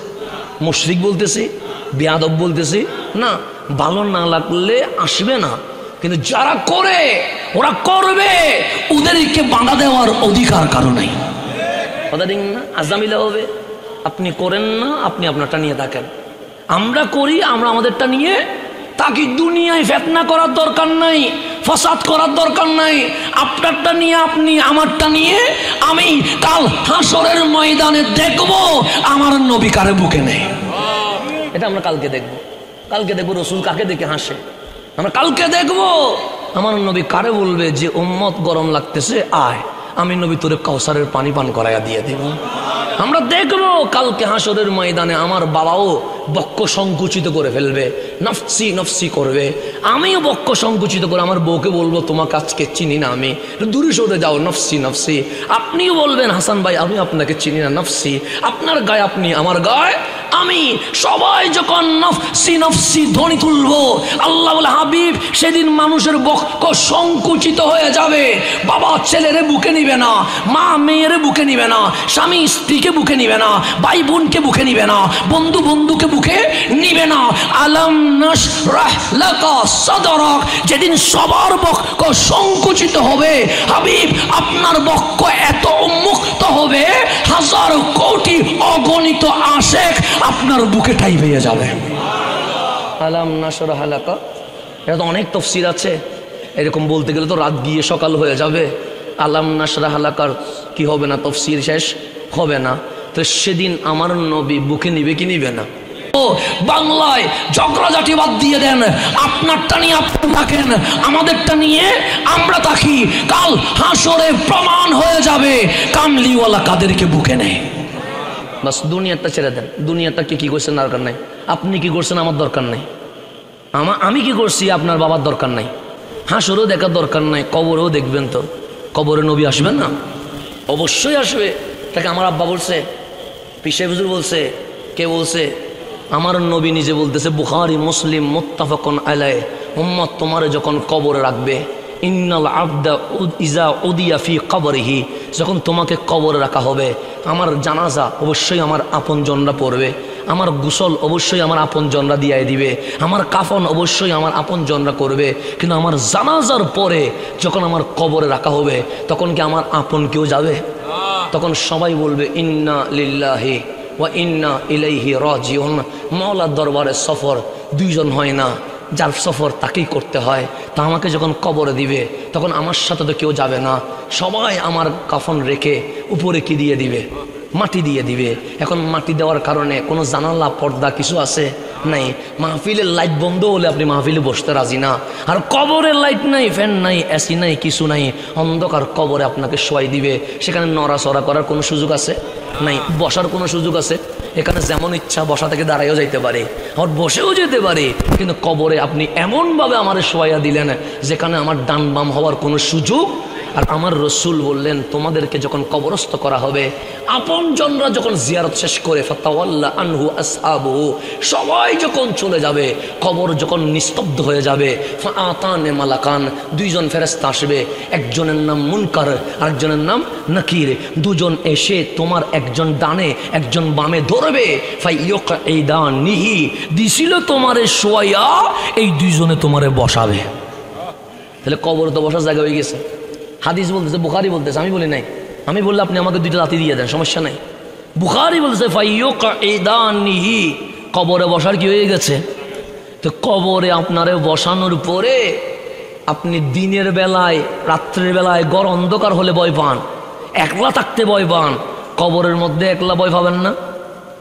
মুশরিক বলতেছি, বেয়াদব বলতেছি না। ভালো না লাগলে আসবে না, কিন্তু যারা করে ওরা করবে, ওদেরকে বাধা দেওয়ার অধিকার কারো নাই। কথা ঠিক না? আজামিলা হবে। আপনি করেন না, আপনি আপনারটা নিয়ে থাকেন। আমরা করি, আমরা আমাদেরটা নিয়ে তাকে দুনিয়ায় ফিতনা করার দরকার নাই, ফাসাদ করার দরকার নাই। আপনারটা নিয়ে আপনি, আমারটা নিয়ে আমি। কাল হাসরের ময়দানে দেখব আমার নবী কারে বুকে নেই। এটা আমরা কালকে দেখব। কালকে দেখবো রসুল কাকে দেখে হাসে। আমরা কালকে দেখব আমার নবী কারে বলবে যে উম্মত গরম লাগতেছে, আয় আমি নবী তোরে কাউসারের পানি পান করাইয়া দিয়ে দেব। আমরা দেখবো কালকে হাসরের ময়দানে আমার বাবাও বক্ষ সংকুচিত করে ফেলবে, নফসি নফসি করবে। আমিও বক্ষ সংকুচিত করে আমার বউকে বলবো তোমাকে আজকে চিনি না, আমি দূরে সরে যাও, নফসি নফসি। আপনিও বলবেন হাসান ভাই আমি আপনাকে চিনি না, নফসি। আপনার গায়ে আপনি, আমার গায়ে আমি। সবাই যখন নফসি নফসি ধ্বনি তুলবো, আল্লাহ বলে হাবিব সেদিন মানুষের বক্ষ সংকুচিত হয়ে যাবে। বাবা ছেলেরে বুকে নিবে না, মা মেয়েরে বুকে নিবে না, স্বামী স্ত্রীকে বুকে নিবে না, ভাই বোনকে বুকে নিবে না, বন্ধু বন্ধুকে বুকে নিবে না। আলাম নাশরাহ লাকা সাদরাক, যেদিন সবার বক্ষ সংকুচিত হবে হাবিব আপনার বক্ষ এত উন্মুক্ত হবে, হাজার কোটি অগণিত আশেক আপনার বুকে ঠাই পেয়ে যাবে। আলাম নাশরাহ লাকা, এটা তো অনেক তাফসীর আছে, এরকম বলতে গেলে তো রাত গিয়ে সকাল হয়ে যাবে। আলাম নাশরাহ লাকার কি হবে না, তাফসীর শেষ হবে না। তো সেদিন আমার নবী বুকে নিবে কি নিবে না? ও বাংলায় ঝগড়াঝাটি বাদ দিয়ে দেন, আপনারটা নিয়ে আপনি থাকেন, আমাদেরটা নিয়ে আমরা থাকি। কাল হাসরে প্রমাণ হয়ে যাবে কামলিওয়ালা কাদেরকে বুকে নেয়। বাস দুনিয়াটা ছেড়ে দেন, দুনিয়াটাকে কি করছেন দরকার নাই, আপনি কি করছেন আমার দরকার নাই, আমি কি করছি আপনার বাবার দরকার নাই, হাসরেও দেখার দরকার নাই, কবরেও দেখবেন তো। কবরে নবী আসবেন না? অবশ্যই আসবে। তাকে আমার আব্বা বলছে, পিসে হুজুর বলছে, কে বলছে? আমার নবী নিজে বলতেছে, বুখারী মুসলিম মুত্তাফাকুন আলাইহি, উম্মত তোমারে যখন কবরে রাখবে, ইন্নাল আবদা ইজা উদিয়া ফি কবরিহি, যখন তোমাকে কবরে রাখা হবে, আমার জানাজা অবশ্যই আমার আপনজনরা পড়বে, আমার গোসল অবশ্যই আমার আপনজনরা দিয়ে দিবে, আমার কাফন অবশ্যই আমার আপনজনরা করবে। কিন্তু আমার জানাজার পরে যখন আমার কবরে রাখা হবে, তখন কি আমার আপন কেউ যাবে? তখন সবাই বলবে ইন্না লিল্লাহি ওয়া ইন্না ইলাইহি রাজিউন। মাওলার দরবারে সফর দুইজন হয় না, যার সফর তাকেই করতে হয়। তা আমাকে যখন কবরে দিবে, তখন আমার সাথে তো কেউ যাবে না, সবাই আমার কাফন রেখে উপরে কি দিয়ে দিবে? মাটি দিয়ে দিবে। এখন মাটি দেওয়ার কারণে কোনো জানালা পর্দা কিছু আছে? নাই। মাহফিলের লাইট বন্ধ হলে আপনি মাহফিলে বসতে রাজি না। আর কবরের লাইট নাই, ফ্যান নাই, এসি নাই, কিছু নাই, অন্ধকার কবরে আপনাকে শোয়াই দিবে। সেখানে নড়াচড়া করার কোনো সুযোগ আছে? নাই। বসার কোনো সুযোগ আছে? এখানে যেমন ইচ্ছা বসা থেকে দাঁড়াইও যাইতে পারে, আর বসেও যেতে পারে, কিন্তু কবরে আপনি এমনভাবে আমার শোয়াইয়া দিলেন যেখানে আমার ডান বাম হওয়ার কোনো সুযোগ। আর আমার রসুল বললেন, তোমাদেরকে যখন কবরস্থ করা হবে, আপনজনরা যখন জিয়ারত শেষ করে ফাতাওয়াল্লা আনহু আসহাবুহু, সবাই যখন চলে যাবে, কবর যখন নিস্তব্ধ হয়ে যাবে, ফাআতানে মালাকান, দুইজন ফেরেশতা আসবে, একজনের নাম মুনকার আরেকজনের নাম নাকির। দুজন এসে তোমার একজন ডানে একজন বামে ধরবে, ফাইয়ুকঈদানিহি, দিছিল তোমারে শোয়া, এই দুইজনে তোমারে বসাবে। তাহলে কবর তো বসার জায়গা হয়ে গেছে। হাদিস বলতেছে, বুখারী বলতেছে, আমি বলি নাই। আমি বললে আপনি আমাকে দুইটা লাথি দিয়ে দেন, সমস্যা নাই। বুখারী বলতেছে ফাইয়ুকঈদানিহি, কবরে বসার কি হয়ে গেছে। তো কবরে আপনারে বসানোর পরে আপনি দিনের বেলায় রাত্রের বেলায় ঘর অন্ধকার হলে ভয় পান, একলা থাকতে ভয় পান, কবরের মধ্যে একলা ভয় পাবেন না?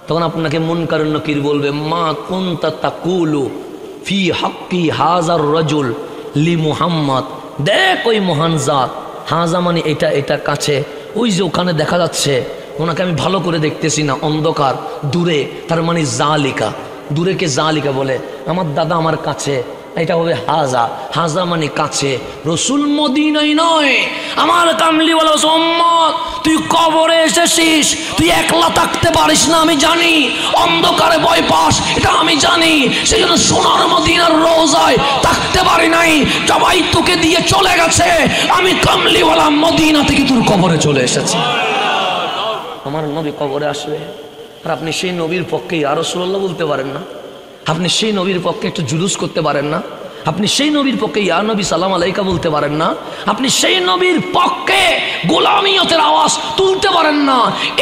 তখন আপনাকে মুনকার নাকির বলবে, মা কুনতা তাকুলু ফি হাক্কি হাজার রাজুল লি মুহাম্মদ, দেখ ওই মহান জাত, হাজা মানে এটা, এটা কাছে, ওই যে ওখানে দেখা যাচ্ছে, ওনাকে আমি ভালো করে দেখতেছি না, অন্ধকার দূরে, তার মানে জালিকা, দূরেকে জালিকা বলে, আমার দাদা আমার কাছে, এটা হবে হাজা, হাজা মানে কাছে। রসুল মদিনায় নয়, আমার কামলিওয়ালা উম্মত, তুই কবরে এসেছিস, তুই একলা থাকতে পারিস না, আমি জানি, অন্ধকারে ভয় পাস, এটা আমি জানি, সেই জন্য সোনার মদিনার রোজায় থাকতে পারি নাই, সবাই তোকে দিয়ে চলে গেছে, আমি কামলিওয়ালা মদিনা থেকে তোর কবরে চলে এসেছি। আমার নবী কবরে আসবে, আর আপনি সেই নবীর পক্ষে ইয়া রাসূলুল্লাহ বলতে পারেন না? আপনি সেই নবীর পক্ষে একটু জুলুস করতে পারেন না? আপনি সেই নবীর পক্ষে ইয়া নবী সালাম আলাইকা বলতে পারেন না? আপনি সেই নবীর পক্ষে গোলামিয়তের আওয়াজ তুলতে পারেন না?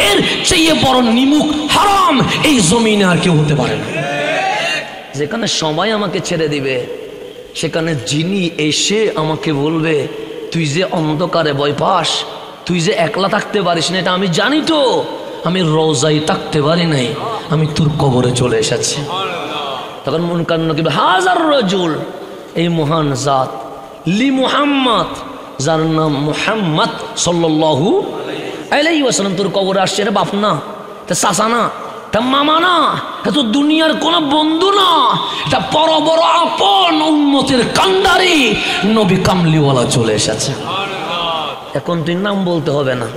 এর চেয়ে বড় নিমুখ হারাম এই জমিনে আর কেউ হতে পারে না। যেখানে সবাই আমাকে ছেড়ে দিবে, সেখানে যিনি এসে আমাকে বলবে, তুই যে অন্ধকারে ভয় পাস, তুই যে একলা থাকতে পারিস না, এটা আমি জানি, তো আমি রোজায় থাকতে পারি নাই, আমি তোর কবরে চলে এসেছি। তখন মুনকার নাকির হাজার রাজুল, এই মহান জাত লি মুহাম্মদ, যার নাম মুহাম্মদ সাল্লাল্লাহু আলাইহি ওয়াসাল্লাম, তোর কবরে আসছে। এটা বাপ না, এটা চাচা না, এটা মামা না, এটা তো দুনিয়ার কোন বন্ধু না, এটা বড় বড় আপন উম্মতের কান্ডারি নবী কামলিওয়ালা চলে এসেছে। এখন তুই নাম বলতে হবে না,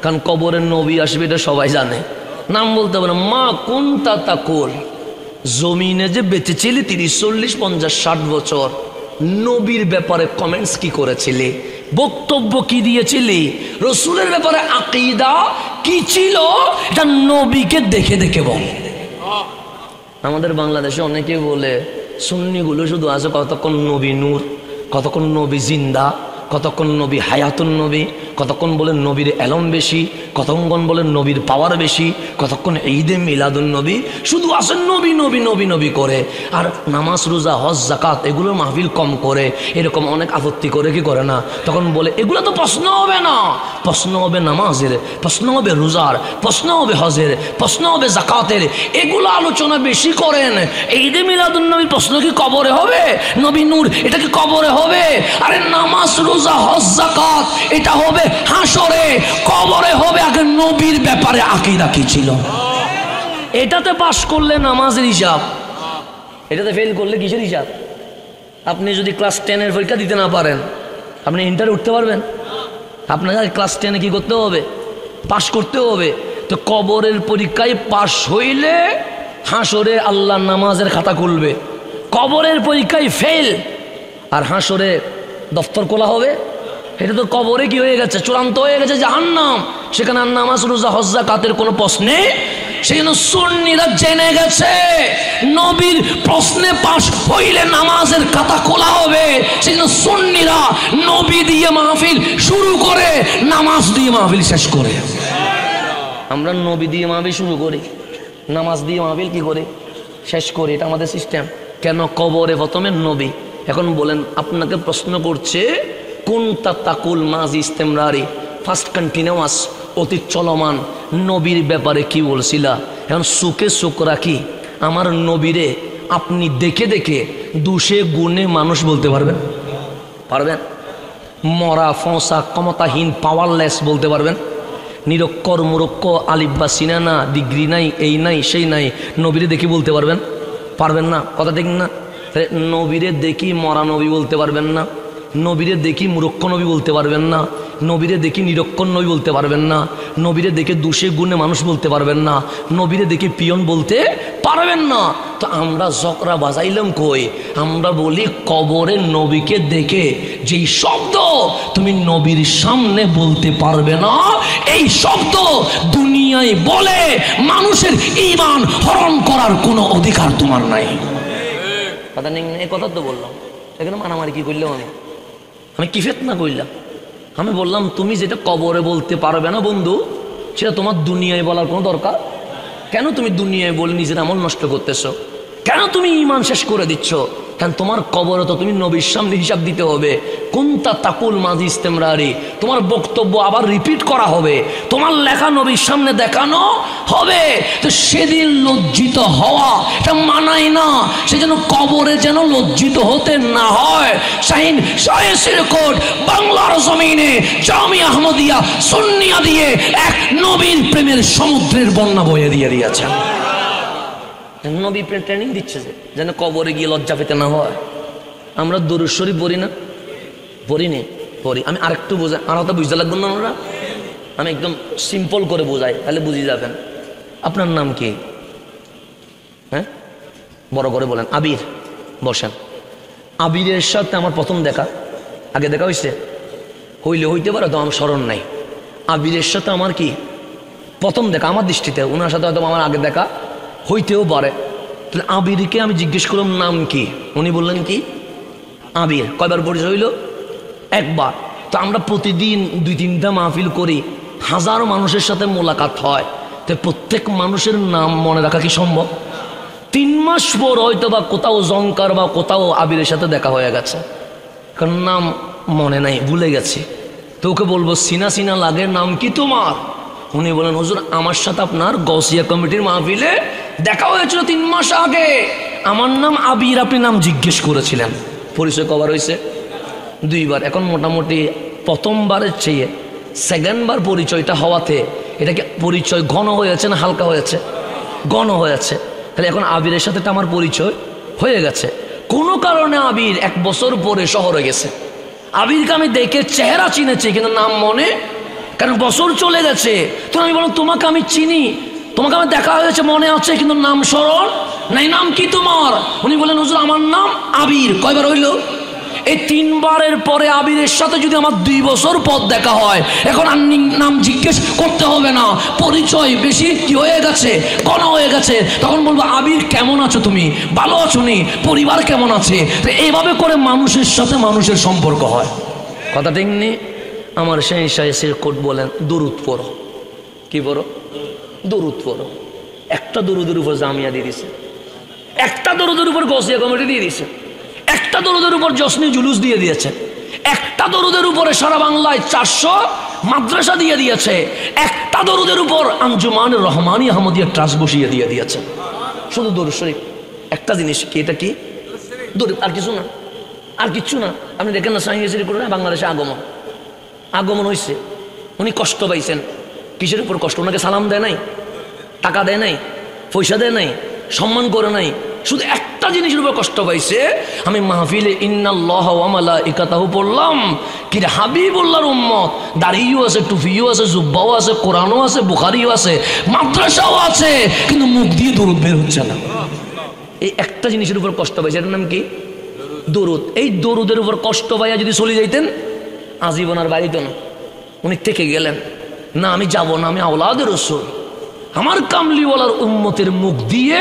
কারণ কবরের নবী আসবে এটা সবাই জানে, নাম বলতে হবে না। মা কুনতা তাকুল, জমিনে যে বেঁচেছিলি 30, 40, 50, 60 বছর, নবীর ব্যাপারে কমেন্টস কি করেছিলি, বক্তব্য কি দিয়েছিলি, রসুলের ব্যাপারে আকীদা কি ছিল, এটা নবীকে দেখে দেখে বল। আমাদের বাংলাদেশে অনেকে বলে সুন্নিগুলো শুধু আছে কতক্ষণ নবী নূর, কতক্ষণ নবী জিন্দা, কতক্ষণ নবী হায়াতুন নবী, কতক্ষণ বলেন নবীর এলম বেশি, কতক্ষণ বলেন নবীর পাওয়ার বেশি, কতক্ষণ ঈদে মিলাদুন নবী, শুধু আসেন নবী নবী নবী নবী করে, আর নামাজ রোজা হজ জাকাত এগুলো মাহফিল কম করে, এরকম অনেক আপত্তি করে কি করে না? তখন বলে এগুলো তো প্রশ্ন হবে না, প্রশ্ন হবে নামাজের, প্রশ্ন হবে রোজার, প্রশ্ন হবে হজের, প্রশ্ন হবে জাকাতের, এগুলো আলোচনা বেশি করেন। ঈদে মিলাদুন নবীর প্রশ্ন কি কবরে হবে? নবী নূর এটা কি কবরে হবে? আরে নামাজ রোজা হজ জাকাত এটা হবে হাসরে, কবরে হবে আগে নবীর ব্যাপারে আকীদা কি ছিল। এটাতে পাশ করলে নামাজের হিসাব, এটাতে ফেল করলে কিসের হিসাব? আপনি যদি ক্লাস 10-এর পরীক্ষা দিতে না পারেন, আপনি ইন্টারে উঠতে পারবেন? আপনাকে ক্লাস 10-এ কি করতে হবে? পাশ করতে হবে। তো কবরের পরীক্ষায় পাশ হইলে হাসরে আল্লাহ নামাজের খাতা খুলবে, কবরের পরীক্ষায় ফেল আর হাসরে দফতর খোলা হবে। এটা তো কবরে কি হয়ে গেছে, চূড়ান্ত হয়ে গেছে জাহান্নাম, সেখানে আর নামাজ রোজা হজ যাকাতের কোনো প্রশ্নে। সেই জন্য সুন্নিরা জেনে গেছে নবীর প্রশ্নে পাশ হইলে নামাজের খাতা খোলা হবে, সেই জন্য সুন্নিরা নবী দিয়ে মাহফিল শুরু করে, নামাজ দিয়ে মাহফিল শেষ করে। আমরা নবী দিয়ে মাহফিল শুরু করি, নামাজ দিয়ে মাহফিল কি করে শেষ করি, এটা আমাদের সিস্টেম। কেন? কবরে প্রথমে নবী। এখন বলেন, আপনাকে প্রশ্ন করছে কুনতা তাকুল মাজি ইস্তেমরারি, ফার্স্ট কন্টিনিউয়াস, অতীত চলমান, নবীর ব্যাপারে কি বলছিলা? এখন সুখে সুখ রাখি আমার নবীরে আপনি দেখে দেখে 200 গুণে মানুষ বলতে পারবেন? পারবেন? মরা ফসা ক্ষমতাহীন পাওয়ারলেস বলতে পারবেন? নিরক্ষর মুরক্ষ আলিফ বা সিনা না, ডিগ্রি নাই, এই নাই সেই নাই, নবীরে দেখি বলতে পারবেন? পারবেন না, কথা ঠিক না? নবীরে দেখি মরা নবী বলতে পারবেন না, নবীরে দেখি মুরক্ষ নবী বলতে পারবেন না, নবীরে দেখি নিরক্ষর নবী বলতে পারবেন না, নবীরে দেখে দুষে গুণে মানুষ বলতে পারবেন না, নবীরে দেখে পিয়ন বলতে পারবেন না। তো আমরা জকরা বাজাইলাম কই? আমরা বলি কবরে নবীকে দেখে যেই শব্দ তুমি নবীর সামনে বলতে পারবে না, এই শব্দ দুনিয়ায় বলে মানুষের ঈমান হরণ করার কোনো অধিকার তোমার নাই। কথা নেই, এই কথা তো বললাম, এখানে মারামারি কি করলাম? আমি কি ফিতনা করলাম? আমি বললাম তুমি যেটা কবরে বলতে পারবে না বন্ধু, সেটা তোমার দুনিয়ায় বলার কোনো দরকার কেন? তুমি দুনিয়ায় বলে নিজের আমল নষ্ট করতেছো কেন? তুমি ঈমান শেষ করে দিচ্ছ কেন? তোমার কবরে তো তুমি নবীর সামনে হিসাব দিতে হবে। কোনটা তাকুল মাজি ইস্তেমরারি, তোমার বক্তব্য আবার রিপিট করা হবে, তোমার লেখা নবীর সামনে দেখানো হবে। তো সেদিন লজ্জিত হওয়া এটা মানায় না, সেজন্য কবরে যেন লজ্জিত হতে না হয়। শাহিন শাহের কোট বাংলার জমিনে জামিয়া আহমদিয়া সুন্নিয়া দিয়ে এক নবীর প্রেমের সমুদ্রের বন্যা বয়ে দিয়ে দিয়েছেন। নবী ট্রেনিং দিচ্ছে যে যেন কবরে গিয়ে লজ্জা পেতে না হয়। আমরা দরুদ শরীফ পড়ি না? পড়িনি? পড়ি। আমি আরেকটু বোঝাই, আর হয়তো বুঝতে লাগবেন না আমরা, আমি একদম সিম্পল করে বোঝাই, তাহলে বুঝে যাবেন। আপনার নাম কি? হ্যাঁ, বড় করে বলেন। আবির। বসেন। আবিরের সাথে আমার প্রথম দেখা, আগে দেখা হয়েছে? হইতে পারে, তো আমার স্মরণ নাই। আবিরের সাথে আমার কি প্রথম দেখা আমার দৃষ্টিতে, ওনার সাথে হয়তো আমার আগে দেখা হইতেও পারে। তাহলে আবিরকে আমি জিজ্ঞেস করলাম নাম কি, উনি বললেন কি আবির। কয়বার পরিচয় হইল? একবার। তো আমরা প্রতিদিন 2-3টা মাহফিল করি, হাজারো মানুষের সাথে মোলাকাত হয়, তো প্রত্যেক মানুষের নাম মনে রাখা কি সম্ভব? 3 মাস পর হয়তো বা কোথাও জঙ্কার বা কোথাও আবিরের সাথে দেখা হয়ে গেছে, কারণ নাম মনে নাই, ভুলে গেছি। তো ওকে বলবো সিনা সিনা লাগে, নাম কি তোমার? উনি বলেন হুজুর আমার সাথে আপনার গৌসিয়া কমিটির মাহফিলে দেখা হয়েছিল 3 মাস আগে, আমার নাম আবির, আপনি নাম জিজ্ঞেস করেছিলেন। পরিচয় কবার হয়েছে? 2বার। এখন মোটামুটি প্রথমবারের চেয়ে সেকেন্ডবার পরিচয়টা হওয়াতে এটাকে পরিচয় ঘন হয়েছে না হালকা হয়েছে? ঘন হয়েছে। তাহলে এখন আবিরের সাথে আমার পরিচয় হয়ে গেছে। কোনো কারণে আবির 1 বছর পরে শহরে গেছে, আবিরকে আমি দেখে চেহারা চিনেছি কিন্তু নাম মনে, কারণ বছর চলে গেছে। তো আমি বললাম তোমাকে আমি চিনি, তোমাকে আমার দেখা হয়েছে মনে আছে, কিন্তু নাম স্মরণ নাই। নাম কি তোমার? উনি বলেন হুজুর আমার নাম আবির। কয়বার হইল? এই 3 বারের পরে আবিরের সাথে যদি আমার 2 বছর পর দেখা হয়, এখন আর নাম জিজ্ঞেস করতে হবে না, পরিচয় বেশি কি হয়ে গেছে, ঘন হয়ে গেছে। তখন বলবো আবির কেমন আছো তুমি, ভালো আছো নি, পরিবার কেমন আছে? তো এইভাবে করে মানুষের সাথে মানুষের সম্পর্ক হয়। কথা ঠিক নেই? আমার সেই শাহের কোট বলেন দরুদ পড়ো। কি পড়ো? দরুদ পড়ো। একটা দরুদের উপর জামিয়া দিয়ে দিছে, একটা দরুদের উপর গৌসিয়া কমিটি দিয়ে দিছে, একটা দরুদের উপর জসনি জুলুস দিয়ে দিয়েছে, একটা দরুদের উপরে সারা বাংলায় 400 মাদ্রাসা দিয়ে দিয়েছে, একটা দরুদের উপর আঞ্জুমান রহমানী আহমদিয়া ট্রাস্ট বসিয়ে দিয়ে দিয়েছে। শুধু দরুদ শরীফ একটা জিনিস কি, এটা কি দরুদ, আর কিছু না, আর কিচ্ছু না। আপনি দেখেন না সাইয়ের করে বাংলাদেশে আগমন হয়েছে, উনি কষ্ট পাইছেন। কিসের উপর কষ্ট? ওনাকে সালাম দেয় নাই, টাকা দেয় নাই, পয়সা দেয় নাই, সম্মান করে নাই, শুধু একটা জিনিসের উপর কষ্ট পাইছে। আমি মাহফিলে ইন্নাল্লাহ ওয়া মালাইকাতাহু পড়লাম, কি রে হাবিবুল্লাহর উম্মত, দাড়িও আছে, টুপিও আছে, জুব্বাও আছে, কোরআনও আছে, বুখারিও আছে, মাদ্রাসাও আছে, কিন্তু মুখ দিয়ে দরুদ বের হচ্ছে না। এই একটা জিনিসের উপর কষ্ট পাইছে, এটার নাম কি? দরুদ। এই দরুদের উপর কষ্ট পাইয়া যদি চলে যাইতেন আজীবন আর বাড়িতে না। উনি থেকে গেলেন না, আমি যাব না, আমি আওলাদের রাসূল, আমার কামলিওয়ালার উম্মতের মুখ দিয়ে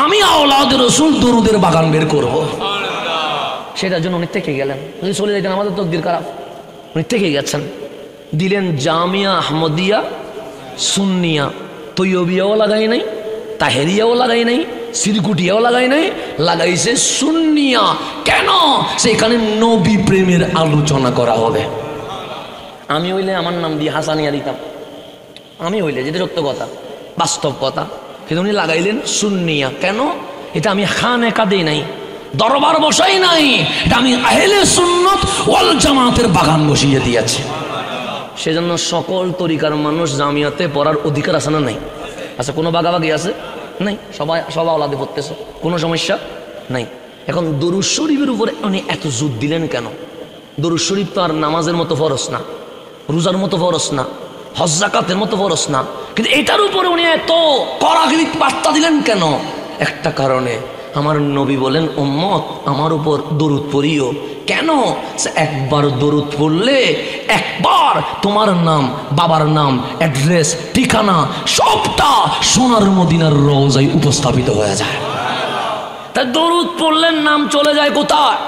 আমি আওলাদের রাসূল দরুদের বাগান বের করব। সেটার জন্য উনি থেকে গেলেন। যদি চলে যাইতেন আমাদের তকদির খারাপ। উনি থেকে গেছেন, দিলেন জামিয়া আহমদিয়া সুন্নিয়া। তৈয়বিয়াও লাগাই নাই, তাহেরিয়াও লাগাই নাই, সিরকুটিয়াও লাগাই নাই, লাগাইছে সুন্নিয়া। কেন? সেখানে নবী প্রেমের আলোচনা করা হবে। আমি হইলে আমার নাম দিয়ে হাসানিয়া দিতাম, আমি হইলে, যেটা সত্য কথা, বাস্তব কথা। কিন্তু উনি লাগাইলেন সুন্নিয়া। কেন? এটা আমি খানেকা দেই নাই, দরবার বসাই নাই, এটা আমি আহলে সুন্নাত ওয়াল জামাতের বাগান বসিয়ে দিয়েছি। সেজন্য সকল তরিকার মানুষ জামিয়াতে পড়ার অধিকার আছে না নাই? আচ্ছা, কোনো বাগাবাগি আছে? নাই, সবাই আলাদা পড়তেছে, কোনো সমস্যা নাই। এখন দরুদ শরীফের উপরে উনি এত জোর দিলেন কেন? দরুদ শরীফ তো আর নামাজের মতো ফরজ না, রোজার মতো ফরজ না, হজ যাকাতের মতো ফরজ না, কিন্তু এটার উপরে উনি এত কড়াকড়ি বার্তা দিলেন কেন? একটা কারণে, আমার নবী বলেন, উম্মত আমার উপর দরুদ পড়িও। কেন? একবার দরুদ পড়লে একবার তোমার নাম, বাবার নাম, অ্যাড্রেস, ঠিকানা সবটা সোনার মদিনার রওজায় উপস্থাপিত হয়ে যায়। তাই দরুদ পড়লেন নাম চলে যায় কোথায়?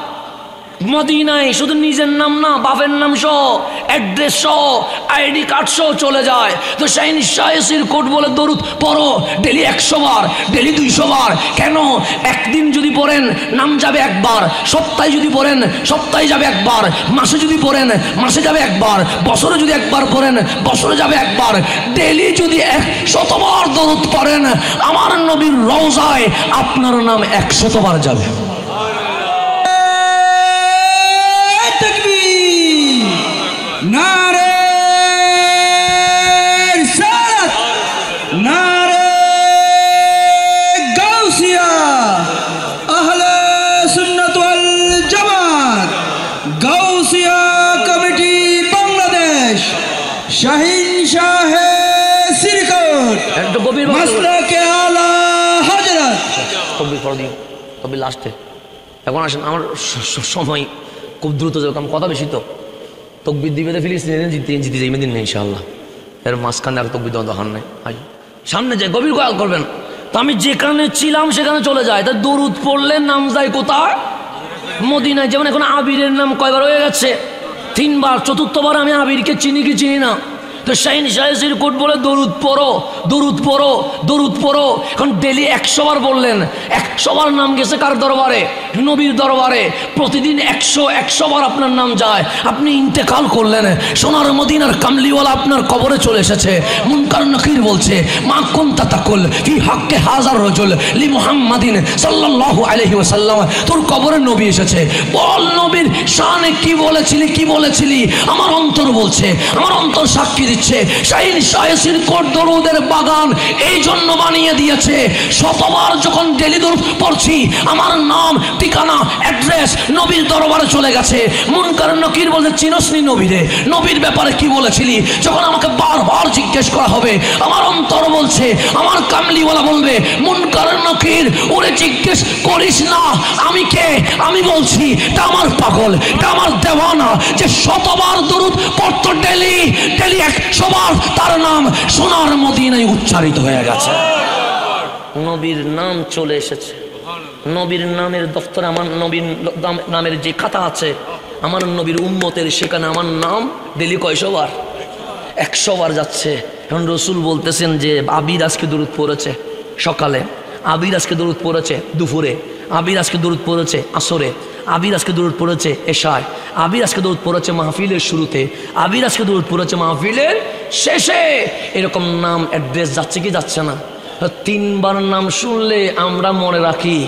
মদিনায়। শুধু নিজের নাম না, বাপের নাম সহ, অ্যাড্রেস সহ, আইডি কার্ড সহ চলে যায়। তো শাহিন শাহেসির কোড বলে দরুদ পড়ো ডেলি 100 বার, ডেলি 200 বার। কেন? একদিন যদি পড়েন নাম যাবে একবার, সপ্তাহে যদি পড়েন সপ্তাহে যাবে একবার, মাসে যদি পড়েন মাসে যাবে একবার, বছরে যদি একবার পড়েন বছরে যাবে একবার। ডেলি যদি 100 বার দরুদ পড়েন, আমার নবীর রওজায় আপনার নাম 100 বার যাবে। নারে রিসালাত, নারে গাউসিয়া, আহলে সুন্নাত ওয়াল জামাত, গাউসিয়া কমিটি বাংলাদেশ, শাহিন শাহে সিরকট, মাসলাকে আলা হযরত। তবে লাস্টে এখন আসেন, আমার সময় খুব দ্রুত যাবে, কথা বেশি তো। তকবির দিবে তো ফিলিস্তিনে জিতে যাই দিন নেই ইনশাআল্লাহ। এর মাঝখানে আর তকবির দেওয়া দরকার নেই। সামনে যায়, গভীর খেয়াল করবেন। তো আমি যেখানে ছিলাম সেখানে চলে যায়। তা দরুদ পড়লে নাম যায় কোথায়? মদিনায়। যেমন এখন আবিরের নাম কয়বার হয়ে গেছে? 3 বার। চতুর্থবার আমি আবিরকে চিনি কি চিনি না? তো শাহিন শাহেসির কোট বলে দরুদ পড়ো, দরুদ পড়ো, দরুদ পড়ো। এখন ডেলি 100 বার বললেন, 100 বার নাম গেছে কার দরবারে? নবীর দরবারে। প্রতিদিন 100 বার আপনার নাম যায়। আপনি ইন্তেকাল করলেন, সোনার মদিনার কামলিওয়ালা আপনার কবরে চলে এসেছে। মুনকার নাকির বলছে, মা কুনতা তাকুল ফি হাক্কে হাজার রাজুল লি মুহাম্মাদিন সাল্লাল্লাহু আলাইহি ওয়াসাল্লাম। তোর কবরে নবী এসেছে, বল নবীর শানে কি বলেছিলি, কি বলেছিলি? আমার অন্তর বলছে, আমার অন্তর সাক্ষী দিচ্ছে। শাহিন শাহেসির কোট দরুদের বাগান এই জন্য বানিয়ে দিয়েছে। 100 বার যখন ডেলি দরুদ পড়ছি, আমার নাম, ঠিকানা, অ্যাড্রেস নবীর দরবারে চলে গেছে। মুনকার নাকির বলছে, চিনসনি নবীরে, নবীর ব্যাপারে কি বলেছিলি? যখন আমাকে বারবার জিজ্ঞেস করা হবে, আমার অন্তর বলছে, আমার কামলিওয়ালা বলবে, মুনকার নাকির ওরে জিজ্ঞেস করিস না আমি কে। আমি বলছি, তা আমার পাগল, তা আমার দেওয়ানা, যে 100 বার দরুদ পড়তো ডেলি 100 বার তার নাম সোনার মদিনায় উচ্চারিত হয়ে গেছে। নবীর নাম চলে এসেছে। নবীর নামের দফতর, আমার নবীর নামের যে খাতা আছে, আমার নবীর উম্মতের, সেখানে আমার নাম ডেলি কয়শো বার? 100 বার যাচ্ছে। এখন রসুল বলতেছেন যে আবির আজকে দরুদ পড়েছে সকালে, আবির আজকে দরুদ পড়েছে দুপুরে, আবির আজকে দরুদ পড়েছে আসরে, আবির আজকে দরুদ পড়েছে এশায়, আবির আজকে দরুদ পড়েছে মাহফিলের শুরুতে, আবির আজকে দরুদ পড়েছে মাহফিলের শেষে। এরকম নাম অ্যাড্রেস যাচ্ছে কি যাচ্ছে না? 3 বার নাম শুনলে আমরা মনে রাখি,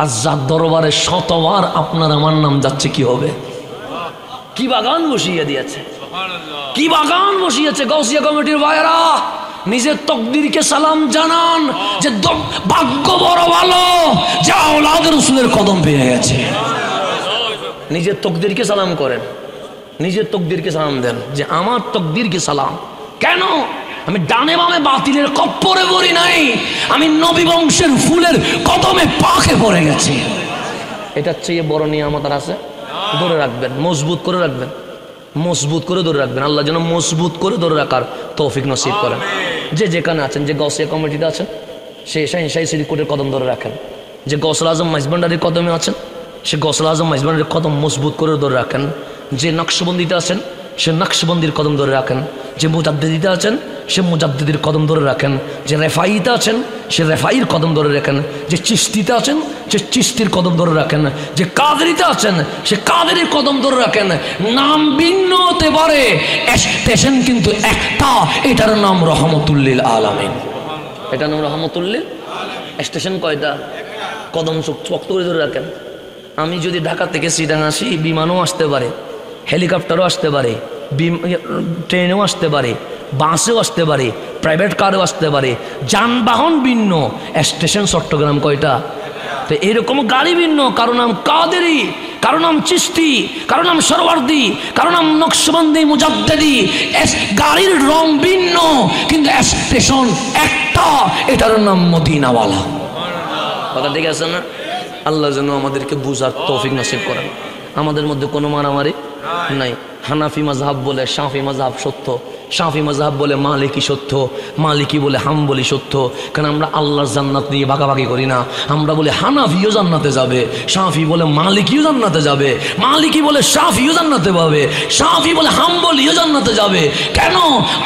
আর যার দরবারে 100 বার আপনার আমার নাম যাচ্ছে, কি হবে? কি বাগান বসিয়ে দিয়েছে, কি বাগান বসিয়েছে গাউসিয়া কমিটির ভাইয়েরা। নিজের তকদিরকে সালাম জানান যে ভাগ্য বড় ভালো যে আওলাদ রাসূলের কদম পেয়ে গেছে। নিজের তকদিরকে সালাম করেন, নিজের তকদিরকে সালাম দেন যে আমার তকদিরকে সালাম। কেন? আমি ডানে বামে বাতিলের কপ্পরে পড়ি নাই, আমি নবী বংশের ফুলের কদমে পাকে পড়ে গেছি। এটার চেয়ে বড় নিয়ামত আর আছে? ধরে রাখবেন, মজবুত করে রাখবেন, মজবুত করে ধরে রাখবেন। আল্লাহ যেন মজবুত করে ধরে রাখার তৌফিক নসিব করেন। যে যেখানে আছেন, যে গাউসিয়া কমিটিতে আছেন, সে শাহিন শাহী সিরিকোটের কদম ধরে রাখেন। যে গৌসুল আজম মাইজভান্ডারির কদমে আছেন, সে গৌসুল আজম মাইজভান্ডারির কদম মজবুত করে ধরে রাখেন। যে নকশবন্দিতে আছেন, সে নকশবন্দির কদম ধরে রাখেন। যে মুজাদ্দিদিতে আছেন, সে মুজাদ্দিদির কদম ধরে রাখেন। যে রেফাইতে আছেন, সে রেফাইর কদম ধরে রাখেন। যে চিস্তিতে আছেন, সে চিস্তির কদম ধরে রাখেন। যে কাদেরিতে আছেন, সে কাদেরির কদম ধরে রাখেন। নাম ভিন্ন হতে পারে, স্টেশন কিন্তু একটা, এটার নাম রহমতুল্লিল আলামিন। এটার নাম রহমতুল্লিল। স্টেশন কয়টা? কদম শক্ত করে ধরে রাখেন। আমি যদি ঢাকা থেকে চিটাং আসি, বিমানও আসতে পারে, হেলিকপ্টারও আসতে পারে, ট্রেনেও আসতে পারে, বাসেও আসতে পারে, প্রাইভেট কারেও আসতে পারে, যানবাহন ভিন্ন, স্টেশন চট্টগ্রাম কয়টা? তো এরকম গাড়ি ভিন্ন, কারো নাম কাদেরি, কারো নাম চিস্তি, কারো নাম সরওয়ার্দি, কারো নাম নকশবন্দি মুজাদ্দেদি। গাড়ির রং ভিন্ন কিন্তু স্টেশন একটা, এটার নাম মদিনাওয়ালা। কথা ঠিক আছে না? আল্লাহ যেন আমাদেরকে বুঝার তৌফিক নসিব করেন। আমাদের মধ্যে কোনো মারামারি নাই। হানাফি মাযহাব বলে শাফি মাযহাব সত্য, শাফি মাযহাব বলে মালিকি সত্য, মালিকি বলে হাম্বলি সত্য। কারণ আমরা আল্লাহর জান্নাত নিয়ে ভাগাভাগি করি না। আমরা বলে হানাফিও জান্নাতে যাবে, শাফি বলে মালিকিও জান্নাতে যাবে, মালিকি বলে শাফিও জান্নাতে যাবে, শাফি বলে হাম্বলিও জান্নাতে যাবে। কেন?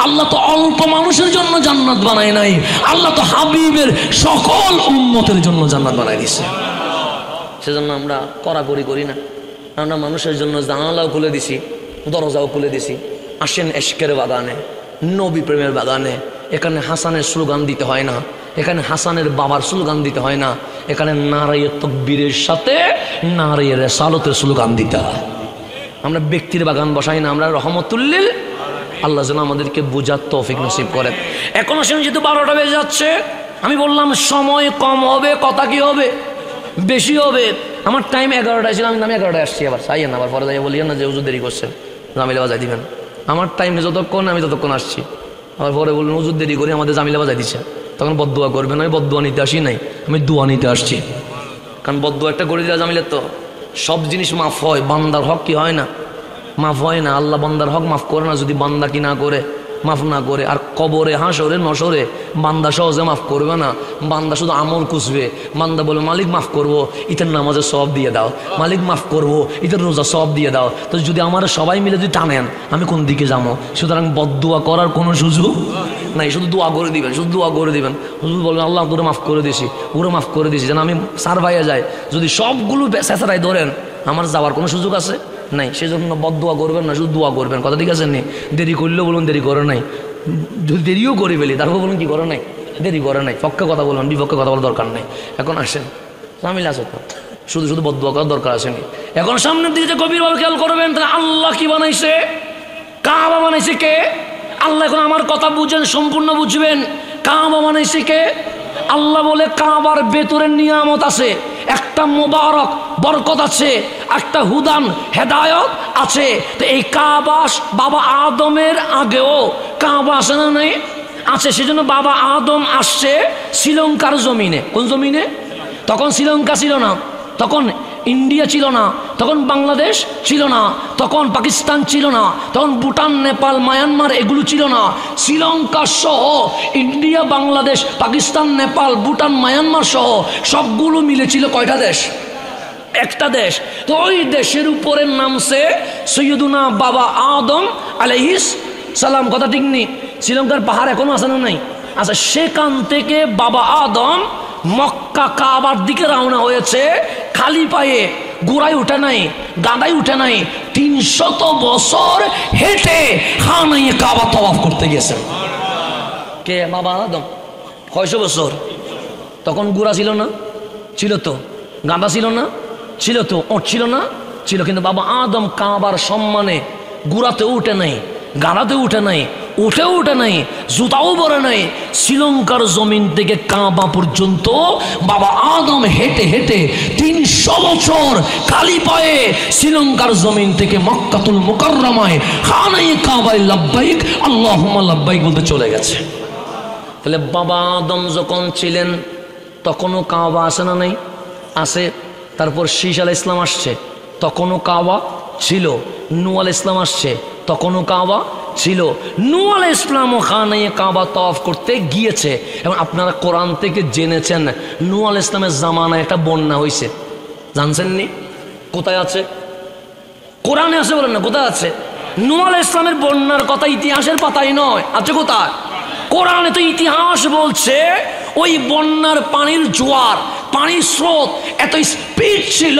আল্লাহ তো অল্প মানুষের জন্য জান্নাত বানায় নাই, আল্লাহ তো হাবিবের সকল উম্মতের জন্য জান্নাত বানায় দিছে। সেজন্য আমরা কড়াকড়ি করি না। আমরা মানুষের জন্য জানালাও খুলে দিছি, দরজাও খুলে দিছি। আসেন এশকের বাগানে, নবী প্রেমের বাগানে। এখানে হাসানের স্লোগান দিতে হয় না, এখানে হাসানের বাবার স্লোগান দিতে হয় না, এখানে নারায়ে তাকবীরের সাথে নারায়ে রিসালাতের স্লোগান দিতে হয়। আমরা ব্যক্তির বাগান বসাই না, আমরা রহমতুল্লিল। আল্লাহ যেন আমাদেরকে বুঝার তৌফিক নসিব করেন। এখন আসেন, যেহেতু 12টা বেজে যাচ্ছে, আমি বললাম সময় কম হবে, কথা কি হবে? বেশি হবে। আমার টাইম 11টায় ছিল, আমি 11টায় আসছি। আবার চাইয়েন না, আবার পরে যাই বলিয়েন না যে হুজুর দেরি করছেন, জামিলা বাজাই দিবেন। আমার টাইম যতক্ষণ আমি ততক্ষণ আসছি। আবার পরে বললেন হুজুর দেরি করে আমাদের জামিলা বাজাই দিচ্ছে, তখন বদদুয়া করবেন। আমি বদদুয়া নিতে আসি নাই, আমি দোয়া নিতে আসছি। কারণ বদদুয়া একটা করে দিলে জামিলের তো সব জিনিস মাফ হয়, বান্দার হক কি হয় না? মাফ হয় না। আল্লাহ বান্দার হক মাফ করে না যদি বান্দা কি না করে, মাফ না করে। আর কবরে হাসরে নসরে বান্দা সহজে মাফ করবে না। বান্দা শুধু আমল খুঁজবে। বান্দা বলবে মালিক মাফ করবো, ইতের নামাজের সওয়াব দিয়ে দাও, মালিক মাফ করবো, ইতের রোজা সওয়াব দিয়ে দাও। তো যদি আমার সবাই মিলে যদি টানেন, আমি কোন দিকে যাবো? সুতরাং বদদুয়া করার কোনো সুযোগ নাই, শুধু দোয়া করে দিবেন, শুধু দোয়া করে দিবেন। হুজুর বলবেন আল্লাহ তোরে মাফ করে দিছি, ওরে মাফ করে দিছি, যেন আমি সার ভাইয়া যায়। যদি সবগুলো চেঁচারাই ধরেন, আমার যাওয়ার কোনো সুযোগ আছে নাই। সেজন্য বদদুয়া করবেন না, শুধু দোয়া করবেন। কথা ঠিক আছে নি? দেরি করলেও বলুন দেরি করে নাই, যদি দেরিও করে ফেলি তারপর বলুন কি করে নাই, দেরি করে নাই। পক্ষে কথা বলুন, বিপক্ষে কথা বলার দরকার নেই। এখন আসেন, জামিল আছে তো, শুধু শুধু বদদুয়া করার দরকার আসেনি। এখন সামনের দিকে গভীরভাবে খেয়াল করবেন, তাহলে আল্লাহ কি বানাইছে? কাবা বানাইছে কে? আল্লাহ। এখন আমার কথা বুঝেন, সম্পূর্ণ বুঝবেন। কাবা বানাইছে কে? আল্লাহ বলে কাবার ভেতরের নিয়ামত আছে, একটা মোবারক বরকত আছে, একটা হুদান হেদায়ত আছে। তো এই কাবা বাবা আদমের আগেও কাবা আছে না নাই? আছে। সেজন্য বাবা আদম আসছে শ্রীলঙ্কার জমিনে। কোন জমিনে? তখন শ্রীলঙ্কা ছিল না, তখন ইন্ডিয়া ছিল না, তখন বাংলাদেশ ছিল না, তখন পাকিস্তান ছিল না, তখন ভুটান, নেপাল, মায়ানমার এগুলো ছিল না। শ্রীলঙ্কা সহ ইন্ডিয়া, বাংলাদেশ, পাকিস্তান, নেপাল, ভুটান, মায়ানমার সহ সবগুলো মিলে ছিল কয়টা দেশ? একটা দেশ। তো ওই দেশের উপরে নামছে সৈয়দুনা বাবা আদম আলাইহিস সালাম। কথা ঠিক নেই? শ্রীলঙ্কার পাহাড় এখনো আছে না নাই? আচ্ছা, সেখান থেকে বাবা আদম মক্কা কাবার দিকে রওনা হয়েছে খালি পায়ে, গোড়ায় উঠে নাই, গাদায় উঠে নাই। 300 বছর হেঁটে খানায় কাবা তওয়াফ করতে গেছে। কে? বাবা আদম। কয়শো বছর? তখন গোড়া ছিল না? ছিল তো। গাদা ছিল না? ছিল তো। ওট ছিল না? ছিল। কিন্তু বাবা আদম কাবার সম্মানে গোড়াতেও উঠে নাই, গাদাতেও উঠে নাই, উঠে নাই, জুতাও পরে নাই। শ্রীলঙ্কার জমিন থেকে কাবা পর্যন্ত বাবা আদম হেঁটে হেঁটে 300 বছর খালি পায়ে শ্রীলঙ্কার জমিন থেকে মক্কাতুল মুকাররমায় খানায়ে কাবায় লাব্বাইক আল্লাহুম্মা লাব্বাইক বলতে চলে গেছে। তাহলে বাবা আদম যখন ছিলেন তখনও কাবা আছে না নাই? আছে। তারপর শীস আলাইহিস সালাম আসছে, তখনও কাবা ছিল। নূহ আলাইহিস সালাম আসছে, তখনও কাবা ছিল। নূহ আলাইহিস সালামও খানায়ে কাবা তওয়াফ করতে গিয়েছে। এবং আপনারা কোরআন থেকে জেনেছেন নূহ আলাইহিস সালামের জামানায় একটা বন্যা হয়েছে, জানছেন নি? কোথায় আছে? কোরআনে আছে, বলেন না কোথায় আছে? নূহ আলাইহিস সালামের বন্যার কথা ইতিহাসের পাতায় নয়, আছে কোথায়? কোরআনে তো ইতিহাস বলছে ওই বন্যার পানির জোয়ার, পানির স্রোত এত স্পিড ছিল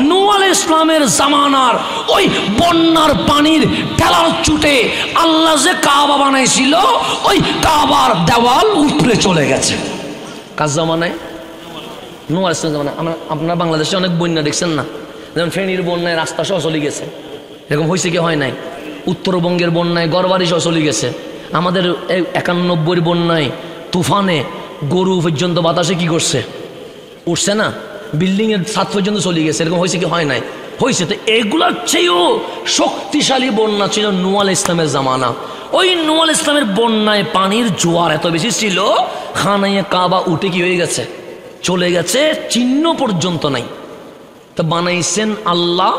নূহ আলাইহিস সালামের জামানার। ওই বন্যার পানির ঠেলার চুটে আল্লাহ যে কাবা বানাইছিল ওই কাবার দেওয়াল উপরে চলে গেছে। কার জামানায়? নূহ আলাইহিস সালামের জামানায়। আপনারা বাংলাদেশে অনেক বন্যা দেখছেন না? যেমন ফেনীর বন্যায় রাস্তা সহ চলে গেছে, এরকম হয়েছে কি হয় নাই? উত্তরবঙ্গের বন্যায় ঘরবাড়ি সহ চলে গেছে, আমাদের 91 বন্যায় তুফানে গরু পর্যন্ত বাতাসে কি করছে, উঠছে না, বিল্ডিংয়ের ছাদ পর্যন্ত চলে গেছে। এরকম হয়েছে কি হয় নাই? হয়েছে। তো এগুলোর চেয়েও শক্তিশালী বন্যা ছিল নূহ আলাইহিস সালামের জামানা। ওই নূহ আলাইহিস সালামের বন্যায় পানির জোয়ার এত বেশি ছিল, খানায়ে কাবা উঠে কি হয়ে গেছে, চলে গেছে, চিহ্ন পর্যন্ত নাই। তো বানাইছেন আল্লাহ,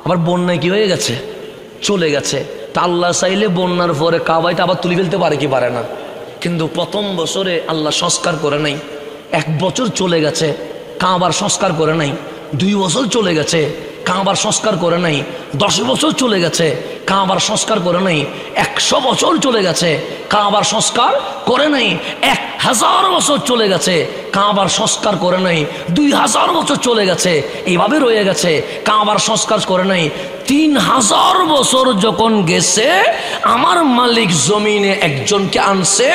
আবার বন্যায় কি হয়ে গেছে, চলে গেছে। তা আল্লাহ চাইলে বন্যার পরে কাবাইটা আবার তুলে ফেলতে পারে কি পারে না? কিন্তু প্রথম বছরে আল্লাহ সংস্কার করে নাই। 1 বছর চলে গেছে, কাবার সংস্কার করে নাই। 2 বছর চলে গেছে, কাবার সংস্কার করে নাই। 10 বছর চলে গেছে, কাবার সংস্কার করে নাই। 100 বছর চলে গেছে, কাবার সংস্কার করে নাই। 1000 বছর চলে গেছে, কাবার সংস্কার করে নাই। 2000 বছর চলে গেছে, এইভাবে রয়ে গেছে, কাবার সংস্কার করে নাই। 3000 বছর যখন গেছে, আমার মালিক জমিনে একজনকে আনছে,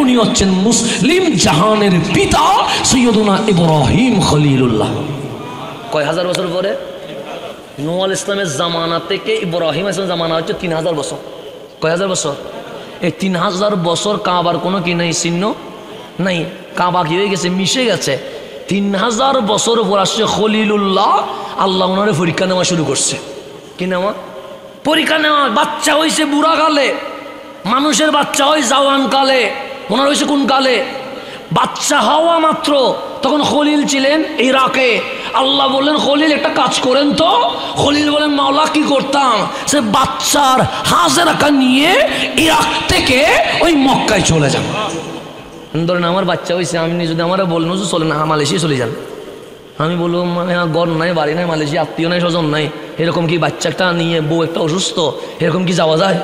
উনি হচ্ছেন মুসলিম জাহানের পিতা সৈয়দুনা ইব্রাহিম খলিলুল্লাহ। কয় হাজার বছর পরে? নূহ আলাইহিস সালামের জামানা থেকে ইব্রাহিম আলাইহিস সালামের জামানা হচ্ছে 3000 বছর। কয় হাজার বছর? এই 3000 বছর কাবার কোনো কি নাই, চিহ্ন নাই। কাবা কি হয়ে গেছে, মিশে গেছে। 3000 বছর পর আসছে খলিলুল্লাহ, আল্লাহ ওনারে পরীক্ষা নেওয়া শুরু করছে। কি নেওয়া? পরীক্ষা নেওয়া। বাচ্চা হয়েছে বুড়া কালে, মানুষের বাচ্চা হয় জওয়ান কালে, ওনার হয়েছে কোন কালে? বাচ্চা হওয়া মাত্র তখন খলিল ছিলেন ইরাকে। আল্লাহ বললেন খলিল একটা কাজ করেন তো। খলিল বলেন মাওলা কি করতাম? সে বাচ্চার হাজেরাকে নিয়ে ইরাক থেকে ওই মক্কায় চলে যান। ধরেন আমার বাচ্চা হয়েছে, আমি যদি আমার বলুন চলে না মালয়েশিয়া চলে যান, আমি বলবো ঘর নাই, বাড়ি নাই, মালয়েশিয়া আত্মীয় নাই, স্বজন নাই, এরকম কি বাচ্চাটা নিয়ে, বউ একটা অসুস্থ, এরকম কি যাওয়া যায়?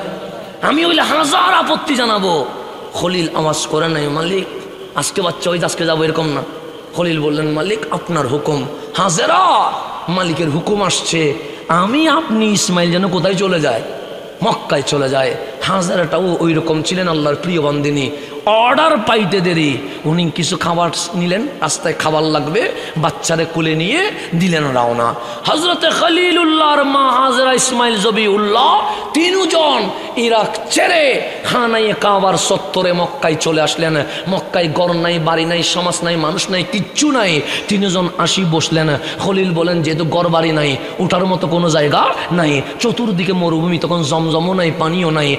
আমি বলি হাজার আপত্তি জানাবো। খলিল আওয়াজ করে নাই, মালিক আজকে বাচ্চা হয়েছে আজকে যাবো, এরকম না। খলিল বললেন মালিক আপনার হুকুম। হাজেরা, মালিকের হুকুম আসছে, আমি আপনি ইসমাইল যেন কোথায় চলে যায়, মক্কায় চলে যায়। হাজেরাটাও ওই রকম ছিলেন, আল্লাহর প্রিয় বান্দিনী। অর্ডার পাইতে দেরি, উনি কিছু খাবার নিলেন, রাস্তায় খাবার লাগবে, বাচ্চারে কোলে নিয়ে দিলেন রওনা। হজরতে খলিলুল্লাহর মা হাজেরা, ইসমাইল জবিউল্লাহ, 3 জন ইরাক ছেড়ে খানায়ে কাবার চত্বরে মক্কায় চলে আসলেন। মক্কায় ঘর নাই, বাড়ি নাই, সমাজ নাই, মানুষ নাই, কিচ্ছু নাই। 3 জন আসি বসলেন। খলিল বলেন যেহেতু ঘর বাড়ি নাই, ওঠার মতো কোনো জায়গা নাই, চতুর্দিকে মরুভূমি, তখন জমজমও নাই, পানিও নাই।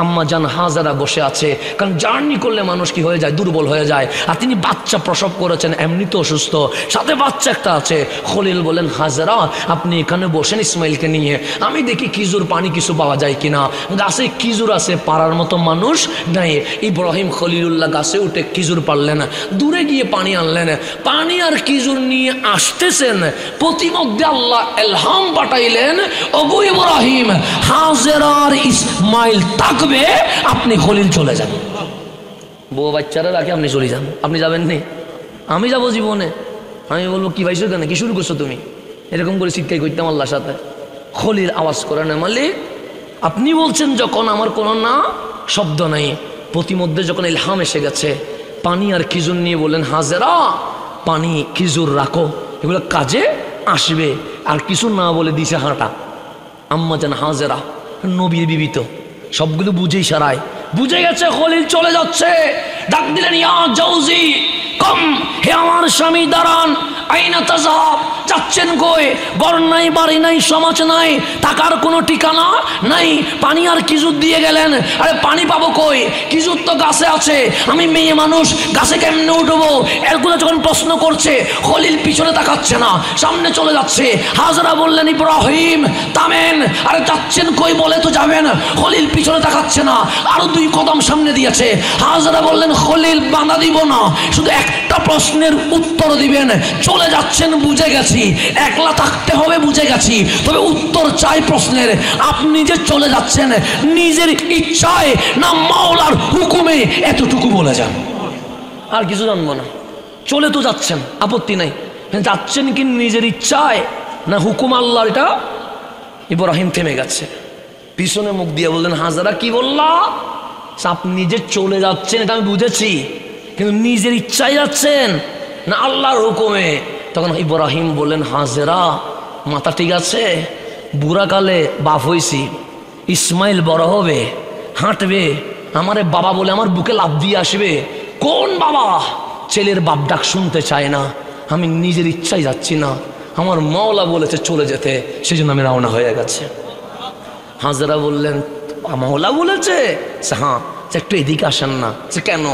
আম্মা জান হাজেরা বসে আছে, কারণ জার্নি করলে মানুষ কি হয়ে যায়, দুর্বল হয়ে যায়। আর তিনি বাচ্চা প্রসব করেছেন, এমনি তো অসুস্থ, সাথে বাচ্চা একটা আছে। খলিল বলেন হাজেরা আপনি এখানে বসেন ইসমাইলকে নিয়ে, আমি দেখি খিজুর পানি কিছু পাওয়া যায় কিনা। গাছে খিজুর আছে, পাড়ার মতো মানুষ নাই। ইব্রাহিম খলিলুল্লাহ গাছে উঠে খিজুর পারলেন, দূরে গিয়ে পানি আনলেন, পানি আর খিজুর নিয়ে আসতেছেন। প্রতিমধ্যে আল্লাহ এলহাম পাঠাইলেন, ওগো ইব্রাহিম, হাজেরার ইসমাইল থাকবে, আপনি খলিল চলে যান। বউ বাচ্চারা রাখে আপনি চলে যান। আপনি যাবেন নি? আমি যাবো জীবনে। আমি বলবো কি ভাইছো কেন, কি শুরু করছো তুমি? এরকম করে চিৎকার করতাম আল্লাহর সাথে। খলিল আওয়াজ করে না, মালিক আপনি বলছেন যখন, আমার কোনো না শব্দ নাই। প্রতিমধ্যে যখন ইলহাম এসে গেছে, পানি আর খিজুর নিয়ে বললেন হাজেরা পানি খিজুর রাখো, এগুলো কাজে আসবে। আর কিছু না বলে দিছে হাঁটা। আম্মা জান হাজেরা নবীর বিবিত, সবগুলো বুঝেই সারায়, বুঝে গেছে খলিল চলে যাচ্ছে। ডাক দিলেন ইয়া জাউজি কম, হে আমার স্বামী দাঁড়ান। আইনা তাযাব, যাচ্ছেন কই? ঘর নাই, বাড়ি নাই, সমাজ নাই, টাকার কোনো ঠিকানা নাই। পানি আর খিজুর দিয়ে গেলেন, আরে পানি পাবো কই? খিজুর তো গাছে আছে, আমি মেয়ে মানুষ, গাছে কেমনে উঠবো? এরগুলো যখন প্রশ্ন করছে, খলিল পিছনে তাকাচ্ছে না, সামনে চলে যাচ্ছে। হাজেরা বললেন ইব্রাহিম থামেন। আরে যাচ্ছেন কই বলে তো যাবেন। খলিল পিছনে তাকাচ্ছে না, আরো 2 কদম সামনে দিয়েছে। হাজেরা বললেন খলিল বাধা দিব না, শুধু একটা প্রশ্নের উত্তর দিবেন। চলে যাচ্ছেন বুঝে গেছি, একলা থাকতে হবে বুঝে গেছি, তবে উত্তর চাই প্রশ্নের। আপনি যে চলে যাচ্ছেন নিজের ইচ্ছায় না মাওলার হুকুমে, এতটুকু বলে যান, আর কিছু জানবো না। চলে তো যাচ্ছেন, আপত্তি নাই, যাচ্ছেন কি নিজের ইচ্ছায় না হুকুম আল্লাহর? এটা ইব্রাহিম থেমে গেছে, পিছনে মুখ দিয়ে বললেন হাজেরা কি বললা? আপনি যে চলে যাচ্ছেন এটা আমি বুঝেছি, কিন্তু নিজের ইচ্ছায় যাচ্ছেন না আল্লাহর হুকুমে? তখন ইব্রাহিম বললেন হাজেরা মাথা ঠিক আছে, বুড়াকালে বাপ হইছি, ইসমাইল বড় হবে, হাঁটবে, আমারে বাবা বলে আমার বুকে লাফ দিয়ে আসবে। কোন বাবা ছেলের বাপ ডাক শুনতে চায় না? আমি নিজের ইচ্ছায় যাচ্ছি না, আমার মাওলা বলেছে চলে যেতে, সেই জন্য আমি রওনা হয়ে গেছে। হাজরা বললেন মাওলা বলেছে? হ্যাঁ। একটু এদিকে আসেন না। কেন?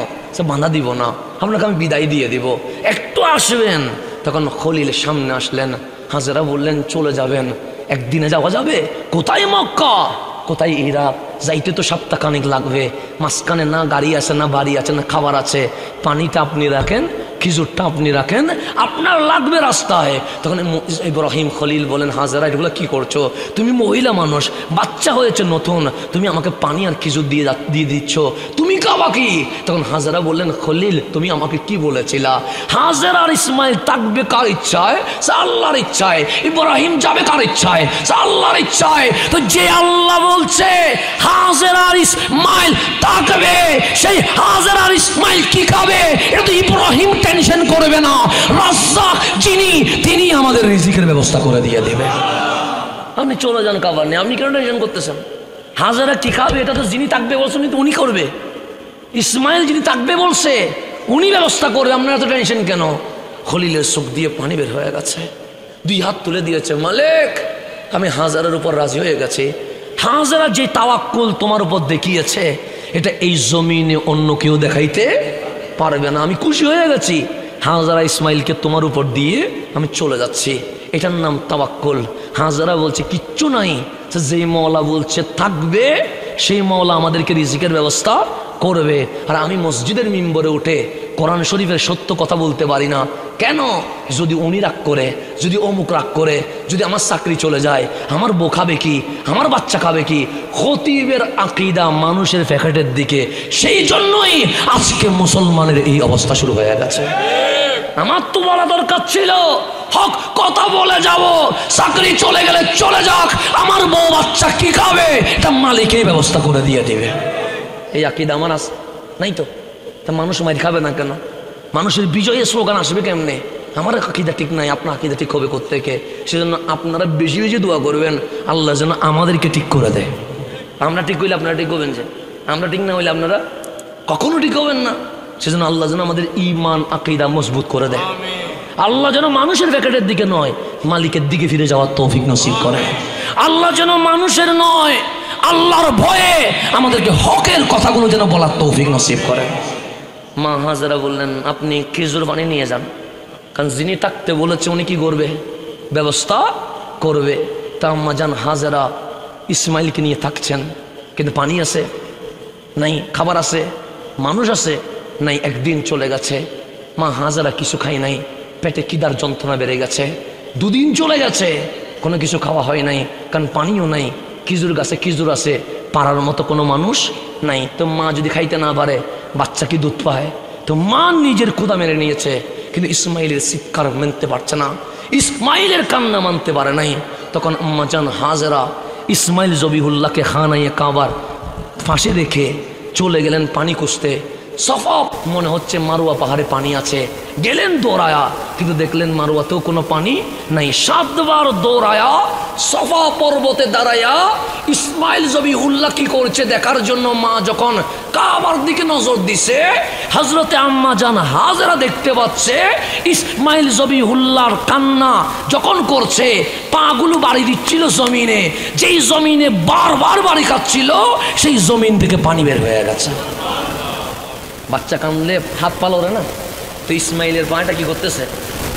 বাধা দিব না, আপনাকে আমি বিদায় দিয়ে দিব, একটু আসবেন। তখন খলিল সামনে আসলেন। হাজরা বললেন চলে যাবেন, একদিনে যাওয়া যাবে? কোথায় মক্কা, কোথায় ইরাক, যাইতে তো সপ্তাহখানেক লাগবে। মাঝখানে না গাড়ি আছে, না বাড়ি আছে, না খাবার আছে। পানিটা আপনি রাখেন, খিজুরটা আপনি রাখেন, আপনার লাগবে রাস্তায়। তখন ইব্রাহিম খলিল বলেন হাজরা এগুলো কি করছো? তুমি মহিলা মানুষ, বাচ্চা হয়েছে নতুন, তুমি আমাকে পানি আর খিজুর দিয়ে দিচ্ছ, তুমি খাবা কি? তখন হাজরা বললেন খলিল তুমি আমাকে কি বলেছিলা? হাজরা আর ইসমাইল থাকবে কার ইচ্ছায়? আল্লাহর ইচ্ছায়। ইব্রাহিম যাবে কার ইচ্ছায়? আল্লাহর ইচ্ছায়। তো যে আল্লাহ বলছে হাজরা আর ইসমাইল থাকবে, সেই হাজরা আর ইসমাইল কি খাবে? এটা তো ইব্রাহিম টেনশন করবে না, রাজ্জাক যিনি তিনি আমাদের রিজিকের ব্যবস্থা করে দিয়ে দেবে। আপনি চলে যান, খাবার নেই, আপনি কেন টেনশন করতেছেন? হাজারা কি খাবে এটা তো যিনি থাকবে বলছেন উনি করবে। ইসমাইল যিনি থাকবে বলছে উনি ব্যবস্থা করবে, আপনারা এত টেনশন কেন? খলিলের চোখ দিয়ে পানি বের হয়ে গেছে, দুই হাত তুলে দিয়েছে, মালিক আমি হাজারের উপর রাজি হয়ে গেছি। হাজারা যে তাওয়াক্কুল তোমার উপর দেখিয়েছে এটা এই জমিনে অন্য কেউ দেখাইতে পারবে না। আমি খুশি হয়ে গেছি, হাজরা ইসমাইলকে তোমার উপর দিয়ে আমি চলে যাচ্ছি, এটার নাম তাওয়াক্কুল। হাজরা বলছে কিচ্ছু নাই, যে মওলা বলছে থাকবে সেই মওলা আমাদেরকে রিজিকের ব্যবস্থা করবে। আর আমি মসজিদের মিম্বরে উঠে কোরআন শরীফের সত্য কথা বলতে পারি না কেন? যদি উনি রাগ করে, যদি অমুক রাগ করে, যদি আমার চাকরি চলে যায়, আমার বউ খাবে কি, আমার বাচ্চা খাবে কি? খতিবের আকীদা মানুষের প্যাকেটের দিকে, সেই জন্যই আজকে মুসলমানের এই অবস্থা শুরু হয়ে গেছে। আমার তো বলা দরকার ছিল হক কথা বলে যাব, চাকরি চলে গেলে চলে যাক, আমার বউ বাচ্চা কি খাবে এটা মালিকই ব্যবস্থা করে দিয়ে দেবে। এই আকীদা আমার আছে নাই তো, তা মানুষ মাইর খাবে না কেন? মানুষের বিজয়ের স্লোগান আসবে কেমনে? আমার আকীদা ঠিক নাই, আপনার আকীদা ঠিক হবে কোত্থেকে? সেজন্য আপনারা বেশি বেশি দোয়া করবেন আল্লাহ যেন আমাদেরকে ঠিক করে দেয়। আমরা ঠিক হইলে আপনারা ঠিক হবেন, যে আমরা ঠিক না হইলে আপনারা কখনো ঠিক হবেন না। সেজন্য আল্লাহ যেন আমাদের ঈমান আকীদা মজবুত করে দেয়। আল্লাহ যেন মানুষের প্যাকেটের দিকে নয় মালিকের দিকে ফিরে যাওয়ার তৌফিক নসিব করে। আল্লাহ যেন মানুষের নয় আল্লাহর ভয়ে আমাদেরকে হকের কথাগুলো যেন বলার তৌফিক নসিব করে। মা হাজরা বললেন আপনি খেজুর পানি নিয়ে যান, কারণ যিনি থাকতে বলেছে উনি কি করবে? ব্যবস্থা করবে। তা আম্মা জান হাজরা ইসমাইলকে নিয়ে থাকছেন, কিন্তু পানি আছে নাই, খাবার আছে, মানুষ আছে নাই। একদিন চলে গেছে, মা হাজরা কিছু খাই নাই, পেটে খিদার যন্ত্রণা বেড়ে গেছে। দুদিন চলে গেছে, কোনো কিছু খাওয়া হয় নাই, কারণ পানিও নাই। খেজুর গাছে খেজুর আছে, পাড়ার মতো কোনো মানুষ নাই। তো মা যদি খাইতে না পারে বাচ্চা কি দুধ পায়? তো মা নিজের ক্ষুধা মেরে নিয়েছে, কিন্তু ইসমাইলের চিৎকার মানতে পারছে না, ইসমাইলের কান্না মানতে পারে নাই। তখন আম্মা জান হাজরা ইসমাইল জবিহুল্লাহকে খানায়ে কাবার ফাঁসে রেখে চলে গেলেন পানি খুঁজতে। সফা মনে হচ্ছে মারুয়া পাহাড়ে পানি আছে, গেলেন দৌড়ায়া, কিন্তু দেখলেন মারুয়াতেও কোনো পানি নাই। 7 বার দৌড়ায়া সফা পর্বতে দাঁড়ায়া ইসমাইল জবিহুল্লাহ কি করছে দেখার জন্য মা যখন কাবার দিকে নজর দিছে, হযরতে আম্মা জান হাজরা দেখতে পাচ্ছে ইসমাইল জবিহুল্লাহর কান্না যখন করছে, পাগুলো বাড়ি দিচ্ছিল জমিনে, যেই জমিনে বারবার বাড়ি খাচ্ছিল সেই জমিন থেকে পানি বের হয়ে গেছে। বাচ্চা কামলে হাত পা লড়ে না, তো ইসমাইলের পাটা কি করতেছে?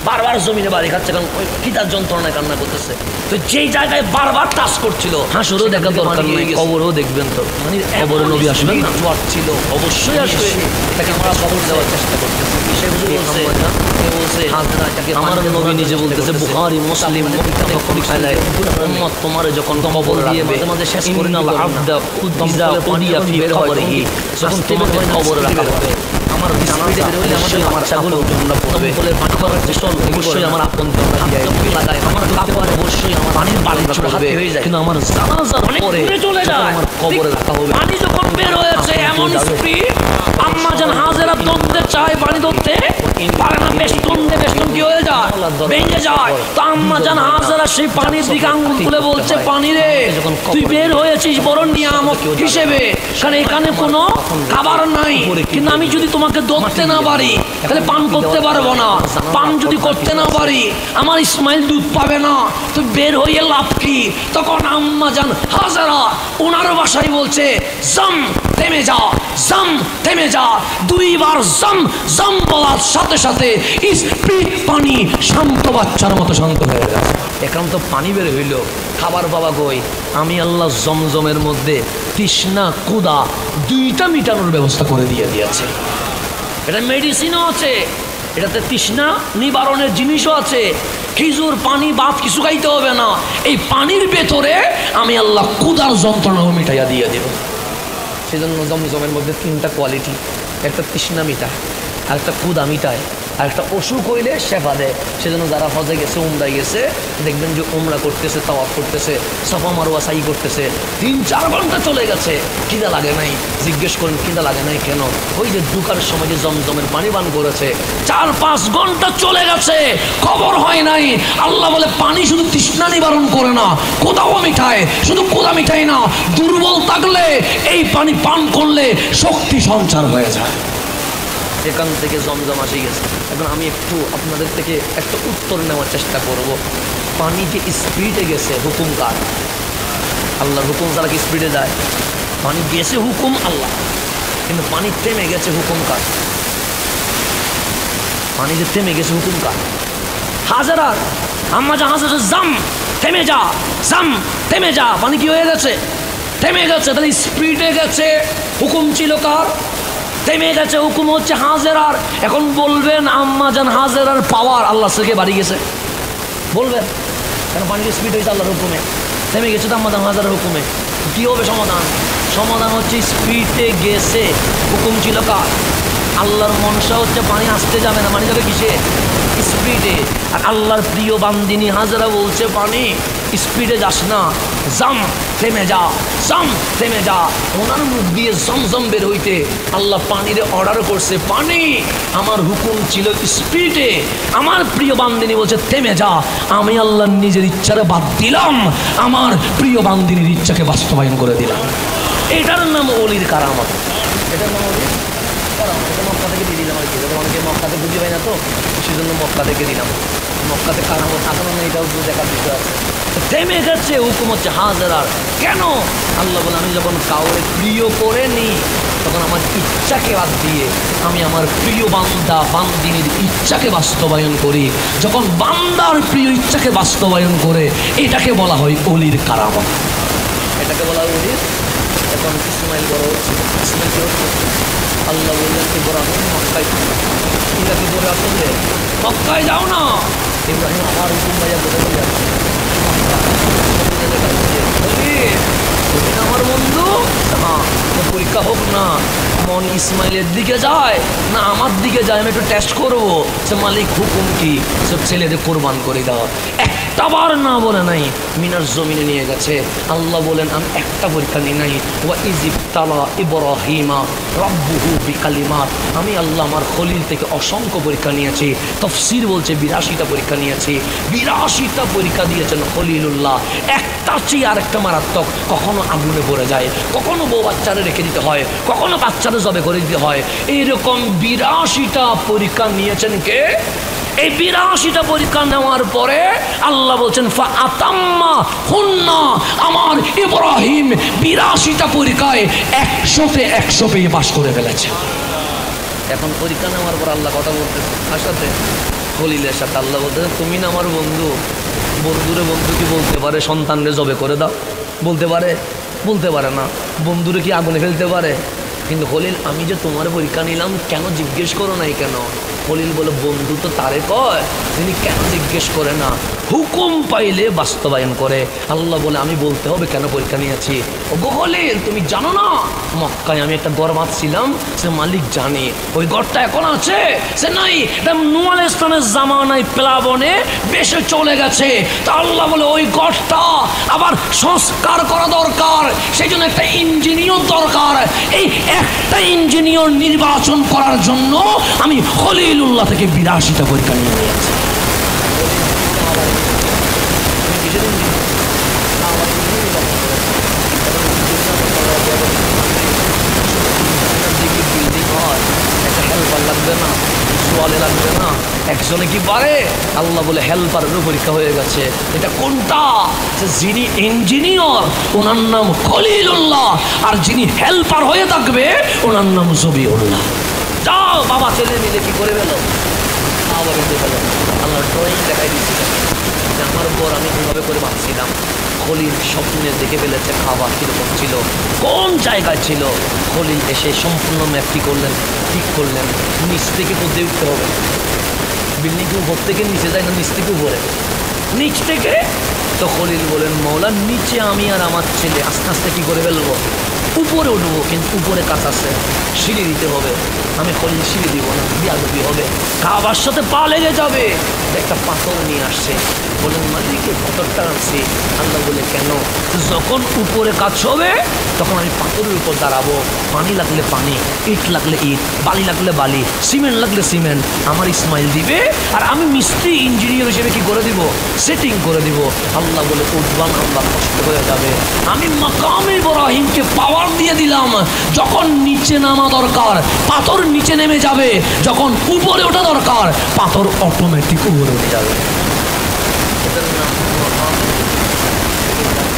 বারবার জমিনে বাড়ি খাচ্ছে, কারণ ওই খিদার যন্ত্রণায় কান্না করতেছে। তো যেই জায়গায় বারবার টাচ করছিল, হাসরও দেখার দরকার নেই, কবরও দেখবেন। তো মানে কবরে নবী আসবেন না, জ্বর ছিল অবশ্যই আসবে, তাকে আমরা কবর দেওয়ার চেষ্টা করতেছি। আমার নবী নিজে বলতেছে বুখারী মুসলিম উম্মত তোমার যখন কবর দিয়ে মাঝে মাঝে শেষ করে না আবদা উদ্দিজা উদিয়া ফি কবরিহি, যখন তোমাকে কবরে রাখা হবে আমার জানাজা হলে আমাদের বাচ্চাগুলো তোমরা পড়বে, পানি করার চেষ্টা অবশ্যই আমার আপন তোমরা দিয়ে লাগায়, আমার কাপড় অবশ্যই আমার পানির বাড়ি হাতে হয়ে যায়, কিন্তু আমার জানাজার পরে চলে যায় আমার কবরে রাখা হবে। পানি যখন বের হয়েছে এমন স্পিড আম্মা জান হাজেরা ধরতে চায়, পানি ধরতে পারে না, বেষ্টন কি হয়ে যায়, ভেঙে যায়। তো আম্মা জান হাজেরা সেই পানির দিকে আঙ্গুল তুলে বলছে, পানি রে তুই বের হয়েছিস বড় নিয়ামত হিসেবে, কারণ এখানে কোনো খাবার নাই, কিন্তু আমি যদি তোমাকে ধরতে না পারি তাহলে পান করতে পারবো না, পান যদি করতে না পারি আমার ইসমাইল দুধ পাবে না, তুই বের হয়ে লাভ কি? তখন আম্মা জান হাজেরা ওনার ভাষায় বলছে, জাম থেমে যা, জাম থেমে যা। দুইবার জাম জাম বলার সাথে সাথে স্পিড পানি শান্ত বাচ্চার মতো শান্ত হয়ে গেছে। এখন তো পানি বের হইল, খাবার বাবা কই? আমি আল্লাহ জমজমের মধ্যে তৃষ্ণা ক্ষুধা দুইটা মিটানোর ব্যবস্থা করে দিয়েছে। এটা মেডিসিনও আছে, এটাতে তৃষ্ণা নিবারণের জিনিসও আছে। খেজুর পানি ভাত কিছু খাইতে হবে না, এই পানির ভেতরে আমি আল্লাহ ক্ষুধার যন্ত্রণাও মিটাইয়া দিয়ে দেব। সেজন্য জমজমের মধ্যে তিনটা কোয়ালিটি, একটা তৃষ্ণা মিটায়, আরেকটা ক্ষুধা মিটায়, আর একটা অসুখ হইলে শেফা দেয়। সেজন্য যারা হজে গেছে, উমরায় গেছে, দেখবেন যে উমরা করতেছে, তাওয়াফ করতেছে, সাফা মারওয়া সাই করতেছে, 3-4 ঘন্টা চলে গেছে, খিদা লাগে নাই। জিজ্ঞেস করেন খিদা লাগে নাই কেন? ওই যে ঢুকার সময় যে জমজমের পানি পান করেছে, 4-5 ঘন্টা চলে গেছে, খবর হয় নাই। আল্লাহ বলে পানি শুধু তৃষ্ণা নিবারণ করে না, ক্ষুধাও মিটায়। শুধু ক্ষুধা মিটায় না, দুর্বল থাকলে এই পানি পান করলে শক্তি সঞ্চার হয়ে যায়। এখান থেকে জমজম আসে গেছে। এখন আমি একটু আপনাদের থেকে একটা উত্তর নেওয়ার চেষ্টা করব। পানি যে স্পিডে গেছে, হুকুম কার? আল্লাহর হুকুম ছাড়া কি স্পিডে যায়? পানি গেছে হুকুম আল্লাহ, কিন্তু পানি থেমে গেছে হুকুম কার? পানি যে থেমে গেছে হুকুম কার? হাজারা আম্মা জান হাজারা জাম থেমে যা, জাম থেমে যা। পানি কি হয়ে গেছে? থেমে গেছে। তাহলে স্পিডে গেছে, হুকুম ছিল কার? থেমে গেছে, হুকুম হচ্ছে হাজেরার। এখন বলবেন আম্মা জান হাজেরার পাওয়ার আল্লাহ থেকে বাড়ি গেছে, বলবেন কেন? পানি স্পিড হয়েছে আল্লাহর হুকুমে, থেমে গেছে তো আম্মা জান হাজেরার হুকুমে। কী হবে সমাধান? সমাধান হচ্ছে স্পিডে গেছে, হুকুম ছিল কার? আল্লাহর মনসা হচ্ছে পানি আসতে যাবে না, পানি যাবে কিসে? স্পিডে। আর আল্লাহর প্রিয় বান্দিনী হাজেরা বলছে পানি স্পিডে যাস না, জাম থেমে যা, জাম থেমে যা। ওনার মুখ দিয়ে জমজম বের হইতে আল্লাহ পানিরে অর্ডার করছে, পানি আমার হুকুম ছিল স্পিডে, আমার প্রিয় বান্দিনী বলছে থেমে যা। আমি আল্লাহর নিজের ইচ্ছারে বাদ দিলাম, আমার প্রিয় বান্দিনীর ইচ্ছাকে বাস্তবায়ন করে দিলাম। এটার নাম অলির কারামত, এটার নাম অলির কারামত। এটা মক্কা থেকে দিয়ে দিলাম আর কি, অনেকে মক্কাতে বুঝে পাই না, তো সেজন্য মক্কা থেকে দিলাম। মক্কাতে কারামত থাকানো না, এটাও দেখার বিষয় আছে। থেমে গেছে, হুকুম হচ্ছে হাজেরার। কেন? আল্লাহ বলে আমি যখন কাউরে প্রিয় করে নিই তখন আমার ইচ্ছাকে বাদ দিয়ে আমি আমার প্রিয় বান্দা বান্দিনীর ইচ্ছাকে বাস্তবায়ন করি। যখন বান্দার প্রিয় ইচ্ছাকে বাস্তবায়ন করে, এটাকে বলা হয় অলির কারামত, এটাকে বলা হয় অলির। এখন ইসমাইল বড় হচ্ছে, ইসমাইল কি হচ্ছে? আল্লাহ বললেন ইব্রাহিম মক্কায় থাকবে, ইরাকে বলে আসলে মক্কায় যাও না। ইব্রাহিম আমার হুকুম ভাইয়া বলে যাচ্ছে আমার বন্ধু, হ্যাঁ পরীক্ষা হোক না, মন ইসমাইলের দিকে যায় না আমার দিকে যায়, আমি একটু টেস্ট করবো সে মালিক হুকুম কি, সব ছেলেদের কোরবান করে দাও। একটাবার না বলে নাই, মিনার জমিনে নিয়ে গেছে। আল্লাহ বলেন আমি একটা পরীক্ষা নিই নাই, ওয়া ইজিবতালা ইব্রাহিমা রাব্বুহু বিকালিমাত। আমি আল্লাহ আমার খলিল থেকে অসংখ্য পরীক্ষা নিয়েছি। তাফসীর বলছে 82টা পরীক্ষা নিয়েছি, 82টা পরীক্ষা দিয়েছেন খলিলুল্লাহ। একটা চেয়ে আরেকটা মারাত্মক। কখনো আগুনে পড়ে যায়, কখনো বউ বাচ্চারে রেখে দিতে হয়, কখনো বাচ্চারে জবে করে দিতে হয়। এইরকম 82টা পরীক্ষা নিয়েছেন কে? এই 82টা পরীক্ষা নেওয়ার পরে আল্লাহ বলছেন ফা আতাম্মা হুন্না, আমার ইব্রাহিম 82টা পরীক্ষায় 100তে 100 পেয়ে পাশ করে ফেলেছে। এখন পরীক্ষা নেওয়ার পর আল্লাহ কথা বলতেছে কার সাথে? খলিলের সাথে। আল্লাহ বলতেছে তুমি না আমার বন্ধু, বন্ধুরে বন্ধু কি বলতে পারে সন্তানরে জবে করে দাও? বলতে পারে? বলতে পারে না। বন্ধুরে কি আগুনে ফেলতে পারে? কিন্তু খলিল আমি যে তোমার পরীক্ষা নিলাম কেন জিজ্ঞেস করো নাই কেন? খলিল বলে বন্ধু তো তারে কয় তিনি কেন জিজ্ঞেস করে না, হুকুম পাইলে বাস্তবায়ন করে। আল্লাহ বলে আমি বলতে হবে কেন পরীক্ষা নিয়েছি। ও গো খলিল, তুমি জানো না মক্কায় আমি একটা গড় বাঁধছিলাম, সে মালিক জানে। ওই গড়টা এখন আছে সে নাই, এটা নূহ আলাইহিস সালামের জামানায় প্লাবনে বেশে চলে গেছে। তা আল্লাহ বলে ওই গড়টা আবার সংস্কার করা দরকার, সেই জন্য একটা ইঞ্জিনিয়র দরকার। এই একটা ইঞ্জিনিয়র নির্বাচন করার জন্য আমি খলিলুল্লাহ থেকে 82টা পরীক্ষা নিয়ে নিয়েছি। বিল্ডিং হয় একটা হেল্পার লাগবে না, সোয়ালে লাগবে না, একজনে কি পারে? আল্লাহ বলে হেল্পারেরও পরীক্ষা হয়ে গেছে। এটা কোনটা? যিনি ইঞ্জিনিয়র ওনার নাম খলিলুল্লাহ, আর যিনি হেল্পার হয়ে থাকবে ওনার নাম জবিউল্লাহ। যাও বাবা ছেলে মিলে কি করে গেল, আবার উঠে গেল। আল্লাহ ড্রয়িং দেখাই দিচ্ছিলেন যে আমার পর আমি কীভাবে করে ভাবছিলাম। খলিল স্বপ্নে দেখে ফেলেছে খাবার কীরকম ছিল, কোন জায়গায় ছিল। খলিল এসে সম্পূর্ণ ম্যাপটি করলেন, ঠিক করলেন নিচ থেকে পদ্মে উঠতে হবে। বিল্ডিংকে উপর থেকে নিচে যায় না, নিচ থেকে উপরে, নিচ থেকে। তো খলিল বলেন মৌলা নিচে আমি আর আমার ছেলে আস্তে আস্তে কী করে ফেলবো, উপরে উঠবো, কিন্তু উপরে কাজ আছে, সিঁড়ি দিতে হবে। আমি খলিল সিঁড়ি দিব না, বিয়াদবি হবে, খাবার সাথে পা লেগে যাবে। একটা পাথর নিয়ে আসছে, বলেন মালিক এই পাথরটা আনছি। আল্লাহ বলে কেন? যখন উপরে কাজ হবে তখন আমি পাথরের উপর দাঁড়াবো, পানি লাগলে পানি, ইট লাগলে ইট, বালি লাগলে বালি, সিমেন্ট লাগলে সিমেন্ট আমার ইসমাইল দিবে, আর আমি মিস্ত্রি ইঞ্জিনিয়ার হিসেবে কি করে দিব, সেটিং করে দিব। আল্লাহ বলে উঠবান আল্লাহ কষ্ট হয়ে যাবে। আমি মাকামে ইব্রাহিমকে পাওয়ার দিয়ে দিলাম, যখন নিচে নামা দরকার পাথর নিচে নেমে যাবে, যখন উপরে ওঠা দরকার পাথর অটোমেটিক উপরে উঠে যাবে।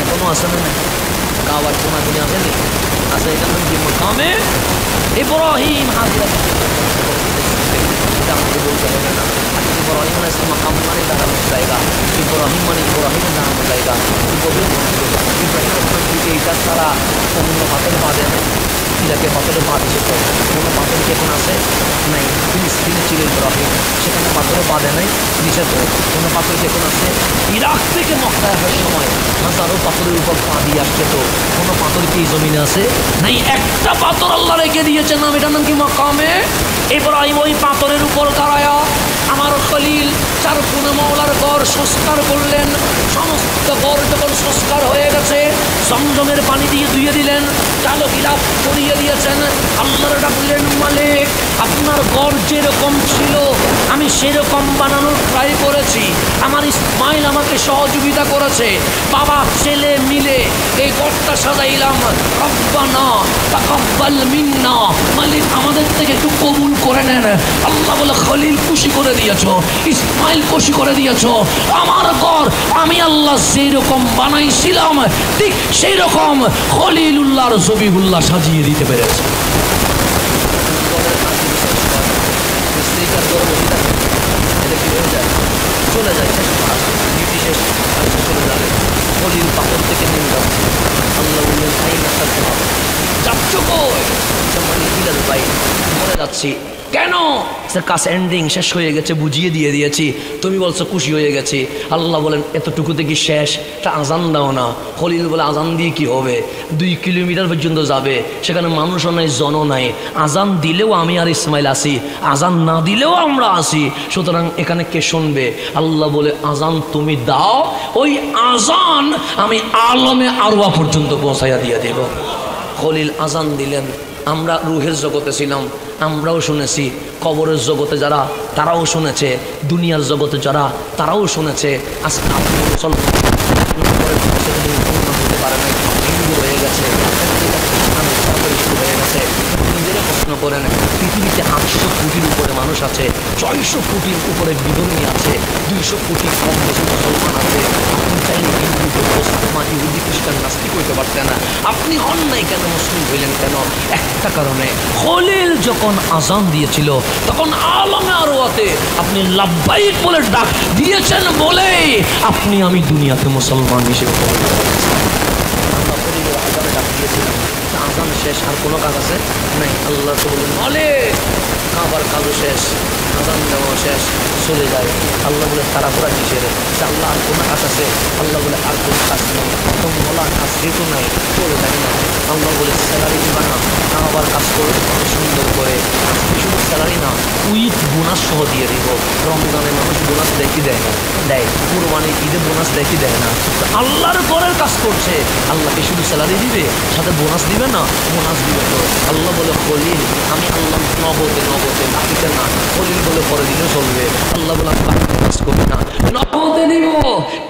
এখনো আসে না কাবার কোনা কোনি আসেনি, আসে এটার নাম কি মাকামে ইব্রাহিম। হাজিরা এটা আমাকে বলতে হবে না। ইব্রাহিম আলাইহিস সালাম মাকাম মানে দাঁড়ানোর জায়গা, ইব্রাহিম মানে ইব্রাহিমের দাঁড়ানোর জায়গা। ইব্রাহিম এইটা ছাড়া অন্য পাথর পা দেয় না, ইরাকে পাথরে পা দিয়েছে, কোনো পাথর কি এখন আছে নাই। ফিলিস্তিনে ছিল ইব্রাহিম, সেখানে পাথরে পা দেয় নাই, নিষেধ। কোনো পাথর কি এখন আছে? ইরাক থেকে মক্কায় আসার সময় হাজারো পাথরের উপর পা দিয়ে আসছে, তো কোনো পাথর কি এই জমিনে আছে নাই। একটা পাথর আল্লাহ রেখে দিয়েছে, নাম এটার নাম কি মাকামে ইব্রাহিম। ওই পাথরের উপর দাঁড়ায়া আমার খলিল চারকুনা মাওলার গড় সংস্কার করলেন। সমস্ত গড় যখন সংস্কার হয়ে গেছে জমজমের পানি দিয়ে ধুয়ে দিলেন, কালো গিলাফ পরিয়ে দিয়েছেন। আল্লাহর ডাকলেন মালিক আপনার গড় যেরকম ছিল আমি সেরকম বানানোর ট্রাই করেছি, আমার ইসমাইল আমাকে সহযোগিতা করেছে, বাবা ছেলে মিলে এই গড়টা সাজাইলাম। রব্বানা তাকাব্বাল মিন্না, মালিক আমাদের থেকে একটু কবুল করে নেন। আল্লাহ বলে খলিল খুশি করে দিয়েছ, ইসমাইল খুশি করে দিয়েছ, আমার ঘর আমি আল্লাহ যেরকম বানাইছিলাম ঠিক সেই রকম খলিলুল্লাহর জবিউল্লাহ সাজিয়ে দিতে পেরেছে। চলে যায় ডিউটি শেষ, চলে যাবে। খলিল পাথর থেকে নেমে যাচ্ছে। আল্লাহ বললেন যাচ্ছ কই? ভাই মরে যাচ্ছি। কেন? কাজ এন্ডিং শেষ হয়ে গেছে, বুঝিয়ে দিয়ে দিয়েছি, তুমি বলছো খুশি হয়ে গেছি। আল্লাহ বলেন এতটুকুতে কি শেষ? তা আজান দাও না। খলিল বলে আজান দিয়ে কি হবে? 2 কিলোমিটার পর্যন্ত যাবে, সেখানে মানুষও নাই, জনও নাই। আজান দিলেও আমি আর ইসমাইল আসি, আজান না দিলেও আমরা আসি, সুতরাং এখানে কে শুনবে? আল্লাহ বলে আজান তুমি দাও, ওই আজান আমি আলমে আরওয়া পর্যন্ত পৌঁছাইয়া দিয়ে দেব। খলিল আজান দিলেন। আমরা রুহের জগতে ছিলাম, আমরাও শুনেছি। কবরের জগতে যারা তারাও শুনেছে, দুনিয়ার জগতে যারা তারাও শুনেছে। আজকে আপনি মুসলমান হতে পারে নাই, হিন্দু হয়ে গেছে, হয়ে গেছে। নিজেরা প্রশ্ন করেন, পৃথিবীতে 800 কোটির উপরে মানুষ আছে, 600 কোটির উপরে বিধর্মী আছে, 200 কোটি কম বেশি মুসলমান আছে। আপনি চাইলে হিন্দু মুসলমান ইহুদি খ্রিস্টান নাস্তিক হইতে পারতেন না। আপনি হন নাই কেন? মুসলিম হইলেন কেন? একটা কারণে, খলিল যখন আজান দিয়েছিল তখন আলমে আরওয়াতে আপনি লাব্বাইক বলে ডাক দিয়েছেন বলে আপনি আমি দুনিয়াতে মুসলমান হিসেবে আজানে ডাক দিয়েছিলাম, আজান শেষ, আর কোনো কাজ আছে নাই। আল্লাহ তো বললেন বলে কাবার কাজও শেষ, আজান দেওয়া শেষ, চলে যায়। আল্লাহ বলে তারা পুরা কিসের? আল্লাহ আর কোনো কাজ আছে? আল্লাহ বলে আর কোনো কাজ নেই, তো বলা কাজ যেহেতু নাই চলে যায় না। আল্লাহ বলে স্যালারি দিবা না, আবার কাজ করে সুন্দর করে, আজকে শুধু স্যালারি না উইথ বোনাস সহ দিয়ে দিব। রমজানে মানুষ বোনাস দেখি দেয় না, দেয় কুরবানি ঈদে বোনাস দেখি দেয় না। তো আল্লাহর পরের কাজ করছে, আল্লাহকে শুধু স্যালারি দিবে সাথে বোনাস দিবে না? বোনাস দিবে তো। আল্লাহ বলে খলিল আমি আল্লাহ নগদে নগদে বাকিতে না, খলিল বলে পরে দিলেও চলবে। আল্লাহ বলে আমি বাকিতে কাজ করি না, নগদে দিব।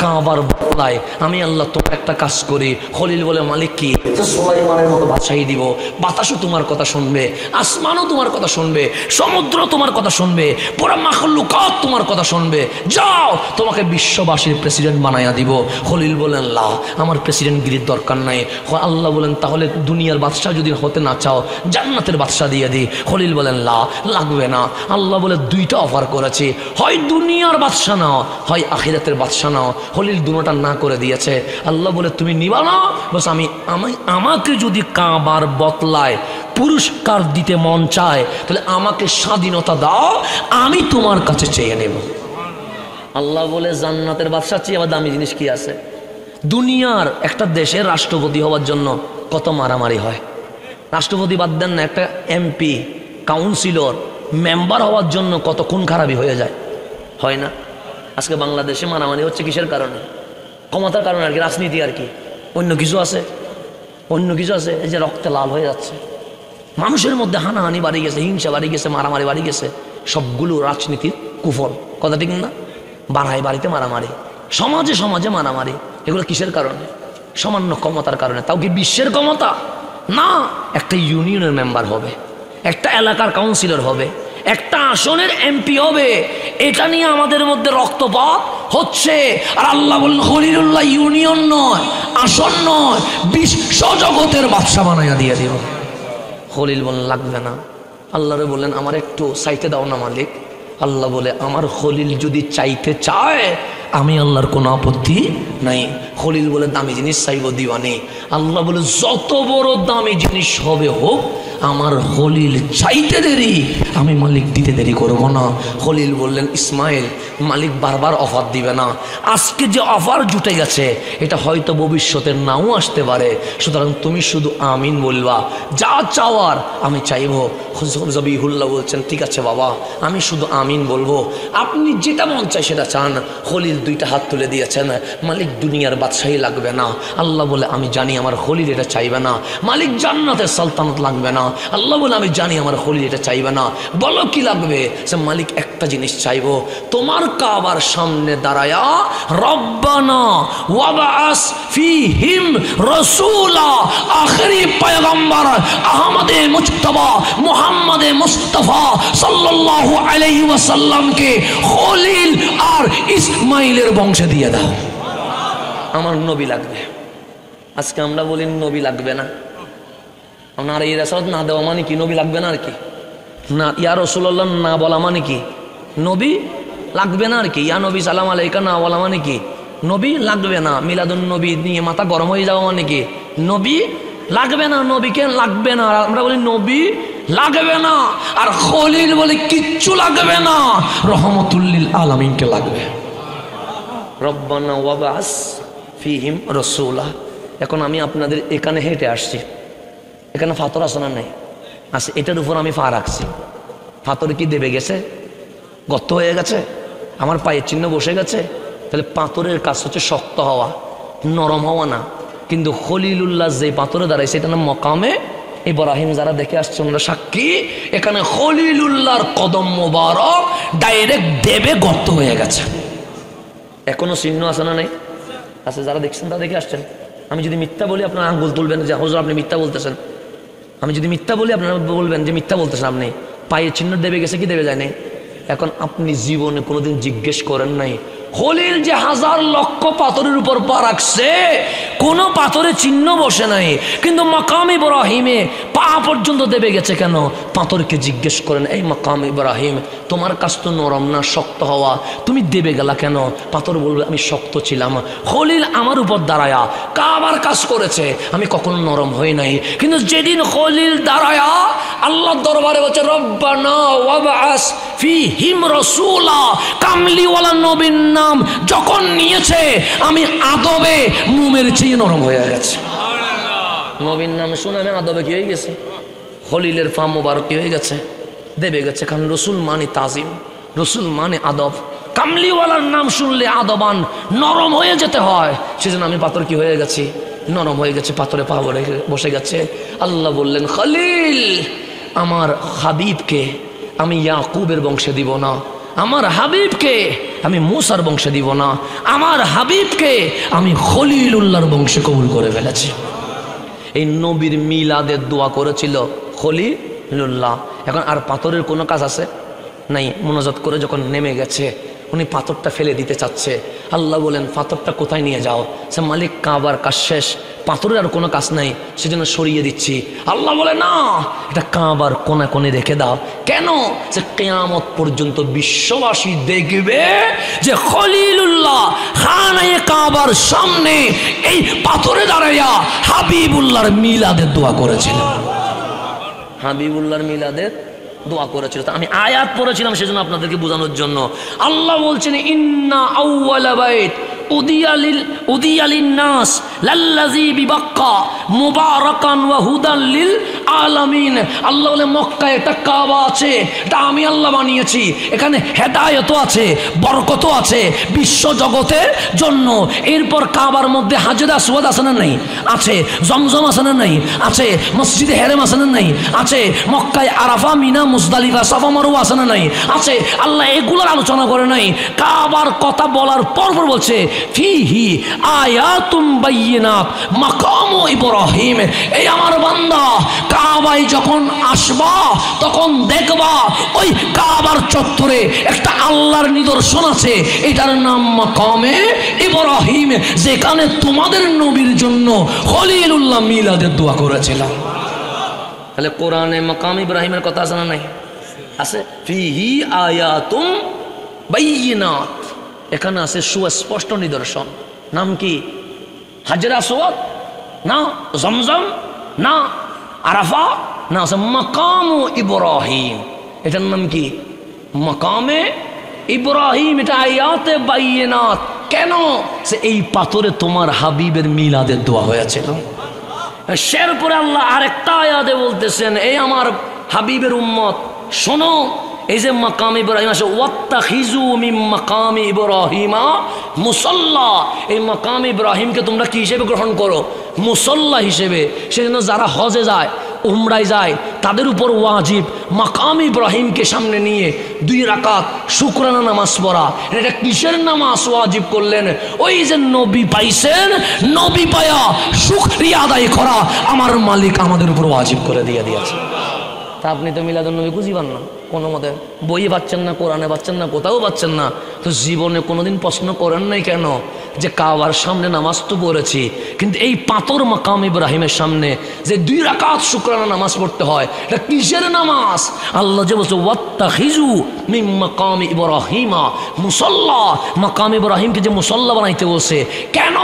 কাবার বলায় আমি আল্লাহ তোমার একটা কাজ করি। খলিল বলে মালিক কি? সুলাইমানের মতো বাদশাহী দিব, বাতাসও তোমার কথা শুনবে, আসমানও তোমার কথা শুনবে, সমুদ্র তোমার কথা শুনবে, পুরা মাখলুকাত তোমার কথা শুনবে। যাও তোমাকে বিশ্ববাসীর প্রেসিডেন্ট বানাইয়া দিব। খলিল বলেন লা আমার প্রেসিডেন্টগিরির দরকার নাই। আল্লাহ বলেন তাহলে দুনিয়ার বাদশাহ যদি হতে না চাও জান্নাতের বাদশাহ দিয়ে দিই। খলিল বলেন লা লাগবে না। আল্লাহ বলে দুইটা অফার করেছি, হয় দুনিয়ার বাদশাহ নাও, হয় আখিরাতের বাদশাহ নাও। খলিল দুটোটা না করে দিয়েছে। আল্লাহ বলে তুমি নিবা না? বস আমাকে যদি কাবার বদলায় পুরস্কার দিতে মন চায় তাহলে আমাকে স্বাধীনতা দাও, আমি তোমার কাছে চেয়ে নেব। আল্লাহ বলে জান্নাতের বাদশা চেয়ে আবার দামি জিনিস কি আছে? দুনিয়ার একটা দেশের রাষ্ট্রপতি হওয়ার জন্য কত মারামারি হয়। রাষ্ট্রপতি বাদ দেন না, একটা এমপি কাউন্সিলর মেম্বার হওয়ার জন্য কত খুন খারাপি হয়ে যায়, হয় না? আজকে বাংলাদেশে মারামারি হচ্ছে কিসের কারণে? ক্ষমতার কারণে আর কি, রাজনীতি আর কি, অন্য কিছু আছে? অন্য কিছু আছে? এই যে রক্তে লাল হয়ে যাচ্ছে, মানুষের মধ্যে হানাহানি বাড়ি গেছে, হিংসা বাড়ি গেছে, মারামারি বাড়ি গেছে, সবগুলো রাজনীতির কুফল। কথা ঠিক না? বাড়ায় বাড়িতে মারামারি, সমাজে সমাজে মারামারি, এগুলো কিসের কারণে? সামান্য ক্ষমতার কারণে। তাও কি বিশ্বের ক্ষমতা না? একটা ইউনিয়নের মেম্বার হবে, একটা এলাকার কাউন্সিলর হবে, একটা আসনের এমপি হবে, এটা নিয়ে আমাদের মধ্যে রক্তপাত হচ্ছে। আর আল্লাহ বললেন খলিলুল্লাহ ইউনিয়ন নয়, আসন নয়, বিশ্ব জগতের বাদশা বানাইয়া দিয়ে দিব। খলিল বললেন লাগবে না। আল্লাহরে বললেন আমার একটু চাইতে দাও না মালিক। আল্লাহ বলে আমার খলিল যদি চাইতে চায় আমি আল্লাহর কোনো আপত্তি নাই। খলিল বলে দামি জিনিস চাইব, দিওয়ানি। আল্লাহ বলে যত বড় দামি জিনিস হবে হোক, আমার খলিল চাইতে দেরি, আমি মালিক দিতে দেরি করবো না। খলিল বললেন ইসমাইল মালিক বারবার অফার দিবে না, আজকে যে অফার জুটে গেছে এটা হয়তো ভবিষ্যতের নাও আসতে পারে, সুতরাং তুমি শুধু আমিন বলবা, যা চাওয়ার আমি চাইব। জবিহুল্লাহ বলছেন ঠিক আছে বাবা আমি শুধু আমিন বলবো, আপনি যেটা মন চায় সেটা চান। খলিল দুইটা হাত তুলে দিয়েছেন, মালিক দুনিয়ার বাদশাহী লাগবে না। আল্লাহ বলে আমি জানি আমার খলিল এটা চাইবে না। মালিক জান্নাতের সালতানাত লাগবে না। আল্লাহ বলে আমি জানি আমার খলিল এটা চাইবে না। বলো কি লাগবে? সে মালিক একটা জিনিস চাইবো, তোমার কাবার সামনে দাঁড়ায়া রব্বানা ওয়াবাস ফিহিম রাসূলা, আখেরি পয়গম্বর আহমদে মুজতবা মুহাম্মদে মুস্তাফা সাল্লাল্লাহু আলাইহি ওয়াসাল্লামকে খলিল আর ইসমাইলের বংশে দিয়ে দাও। আমার নবী লাগবে। আজকে আমরা বলি নবী লাগবে না, আপনার এই রাসূল না দেওয়া মানে কি নবী লাগবে না? আর কি না, ইয়া রাসূলুল্লাহ না বলা মানে কি নবী লাগবে না? আর কি ইয়া নবী সালাম আলাইকা না বলা মানে কি নবী লাগবে না? মিলাদুন নবী নিয়ে মাথা গরম হয়ে যাওয়া মানে কি নবী লাগবে না? নবীকে লাগবে না, আমরা বলি নবী লাগবে না। আর খলিল বলে কিচ্ছু লাগবে না, রহমতুল লিল আলামিনকে লাগবে। রব্বানা ওয়াবাস ফিহিম রাসূলা। এখন আমি আপনাদের এখানে হেঁটে আসছি, এখানে ফাতর আছে না নাই? আছে। এটার উপর আমি পা রাখছি, ফাতর কি দেবে গেছে? গর্ত হয়ে গেছে, আমার পায়ের চিহ্ন বসে গেছে। তাহলে পাথরের কাজ হচ্ছে শক্ত হওয়া, নরম হওয়া না। কিন্তু খলিলুল্লাহ যে পাথরে দাঁড়াইছে এটা না মকামে ইব্রাহিম, যারা দেখে আসছে ওনারা সাক্ষী, এখানে খলিলুল্লাহর কদম মোবারক ডাইরেক্ট দেবে গর্ত হয়ে গেছে। এখনো চিহ্ন আছে না নাই? আছে। যারা দেখছেন তারা দেখে আসছেন। আমি যদি মিথ্যা বলি আপনারা আঙ্গুল তুলবেন যে হুজুর আপনি মিথ্যা বলতেছেন। আমি যদি মিথ্যা বলি আপনারা বলবেন যে মিথ্যা বলতেছেন আপনি। পায়ের চিহ্ন দেবে গেছে কি দেবে যায় নাই? এখন আপনি জীবনে কোনোদিন জিজ্ঞেস করেন নাই খলিল যে হাজার লক্ষ পাথরের উপর পা রাখছে, কোনো পাথরে চিহ্ন বসে নাই, কিন্তু মাকাম ইব্রাহিমে পা পর্যন্ত দেবে গেছে কেন? পাথরকে জিজ্ঞেস করেন, এই মাকাম ইব্রাহিম, তোমার কাছ তো নরম না শক্ত হওয়া, তুমি দেবে গেলা কেন? পাথর বলবে, আমি শক্ত ছিলাম, খলিল আমার উপর দাঁড়ায়া কাবার কাজ করেছে, আমি কখনো নরম হই নাই। কিন্তু যেদিন খলিল দাঁড়ায়া আল্লাহর দরবারে বলছে, রব্বানা ওয়াবআস ফীহিম রাসূলা, কামলিওয়ালা নবীর নাম যখন নিয়েছে, আমি আদবে মোমের চেয়ে নরম হয়ে গেছে। নবীর নাম শুনে আমি আদবে কি হয়ে গেছে? খলিলের পা মোবারক কি হয়ে গেছে? দেবে গেছে। কারণ রসুল মানে তাজিম, রসুল মানে আদব। কামলিওয়ালার নাম শুনলে আদবান নরম হয়ে যেতে হয়। সেজন্য আমি পাথর কি হয়ে গেছি? নরম হয়ে গেছে, পাথরে পা বসে গেছে। আল্লাহ বললেন, খলিল, আমার হাবিবকে আমি ইয়াকুবের বংশে দিব না, আমার হাবিবকে আমি মুসার বংশে দিব না, আমার হাবিবকে আমি খলিলুল্লাহর বংশে কবুল করে ফেলেছি। এই নবীর মিলাদের দোয়া করেছিল খলিলুল্লাহ। এখন আর পাথরের কোনো কাজ আছে নাই। মোনাজাত করে যখন নেমে গেছে, উনি পাথরটা ফেলে দিতে চাচ্ছে। আল্লাহ বলেন, পাথরটা কোথায় নিয়ে যাও? সে মালিক, কাবার কাজ শেষ, পাথরের আর কোনো কাজ নাই, সেজন্য সরিয়ে দিচ্ছি। আল্লাহ বলে, না, এটা কাবার কোণে কোণে রেখে দাও। কেন? যে কিয়ামত পর্যন্ত বিশ্ববাসী দেখবে যে খলিলুল্লাহ খানায়ে কাবার সামনে এই পাথরে দাঁড়াইয়া হাবিবুল্লাহর মিলাদের দোয়া করেছিল। হাবিবুল্লাহর মিলাদের দোয়া করেছিল। আমি আয়াত পড়েছিলাম সেজন্য আপনাদেরকে বোঝানোর জন্য। আল্লাহ বলছেন, ইন্না আউওয়ালা বাইত উদিয়া লিন-নাস লাল্লাযী বিবাক্কা মুবারাকান ওয়া হুদাল লিল আলামিন। আল্লাহ বলে, মক্কায় একটা কাবা আছে, এটা আমি আল্লাহ বানিয়েছি, এখানে হেদায়েতও আছে, বরকতও আছে বিশ্ব জগতের জন্য। এরপর কাবার মধ্যে হাজর আসওয়াদ আছে না নাই? আছে। জমজম আছে না নাই? আছে। মসজিদে হেরেম আছে না নাই? আছে। মক্কায় আরাফা, মিনা, মুজদালিফা, সাফা, মারওয়া আছে না নাই? আছে। আল্লাহ এগুলোর আলোচনা করে নাই। কাবার কথা বলার পর বলছে, ফিহি আয়াতুম বাইয়িনাত মাকামু ইব্রাহিম। এই আমার বান্দা, কাবায় যখন আসবা তখন দেখবা ওই কাবার চত্বরে একটা আল্লাহর নিদর্শন আছে, এটার নাম মাকামে ইব্রাহিম, যেখানে তোমাদের নবীর জন্য খলিলুল্লাহ মিলাদের দোয়া করেছিলাম। তাহলে কোরআনে মাকাম ইব্রাহিমের কথা আছে না নাই? আছে। ফিহি আয়াতুম বাইয়িনাত, এখানে আছে সুস্পষ্ট নিদর্শন। নাম কি? হাজর আসওয়াদ না, জমজম না, আরাফা না, আছে মাকামু ইব্রাহিম। এটার নাম কি? মাকামে ইব্রাহিম। এটা আয়াতে বাইয়িনাত। কেন? সে এই পাথরে তোমার হাবিবের মিলাদের দোয়া হয়েছিল। শের পরে আল্লাহ আরেকটা আয়াতে বলতেছেন, এই আমার হাবিবের উম্মত শোনো, এই যে মাকাম ইব্রাহিম আছে, ওয়াত্তাখিজু মিন মাকাম ইব্রাহিমা মুসাল্লা, এই মাকাম ইব্রাহিমকে তোমরা কি হিসেবে গ্রহণ করো? মুসাল্লা হিসেবে। সেজন্য যারা হজে যায়, উমরায় যায়, তাদের উপর ওয়াজিব মাকাম ইব্রাহিমকে সামনে নিয়ে 2 রাকাত শুকরানা নামাজ পড়া। এটা কিসের নামাজ ওয়াজিব করলেন? ওই যে নবী পাইছেন, নবী পায়া শুকরিয়া আদায় করা আমার মালিক আমাদের উপর ওয়াজিব করে দিয়েছে। তা আপনি তো মিলাদুন নবী বুঝিবেন না, কোনো মতে বইয়ে পাচ্ছেন না, কোরআনে পাচ্ছেন না, কোথাও পাচ্ছেন না। তো জীবনে কোনোদিন প্রশ্ন করেন নাই কেন যে কাবার সামনে নামাজ তো পড়েছি, কিন্তু এই পাথর মাকাম ইব্রাহিমের সামনে যে 2 রাকাত শুকরানা নামাজ পড়তে হয়, এটা কিসের নামাজ? আল্লাহ যে বলছে, ওয়াত্তাখিজু মিন মাকাম ইব্রাহিমা মুসাল্লা, মাকাম ইব্রাহিমকে যে মুসাল্লা বানাইতে বলছে কেন?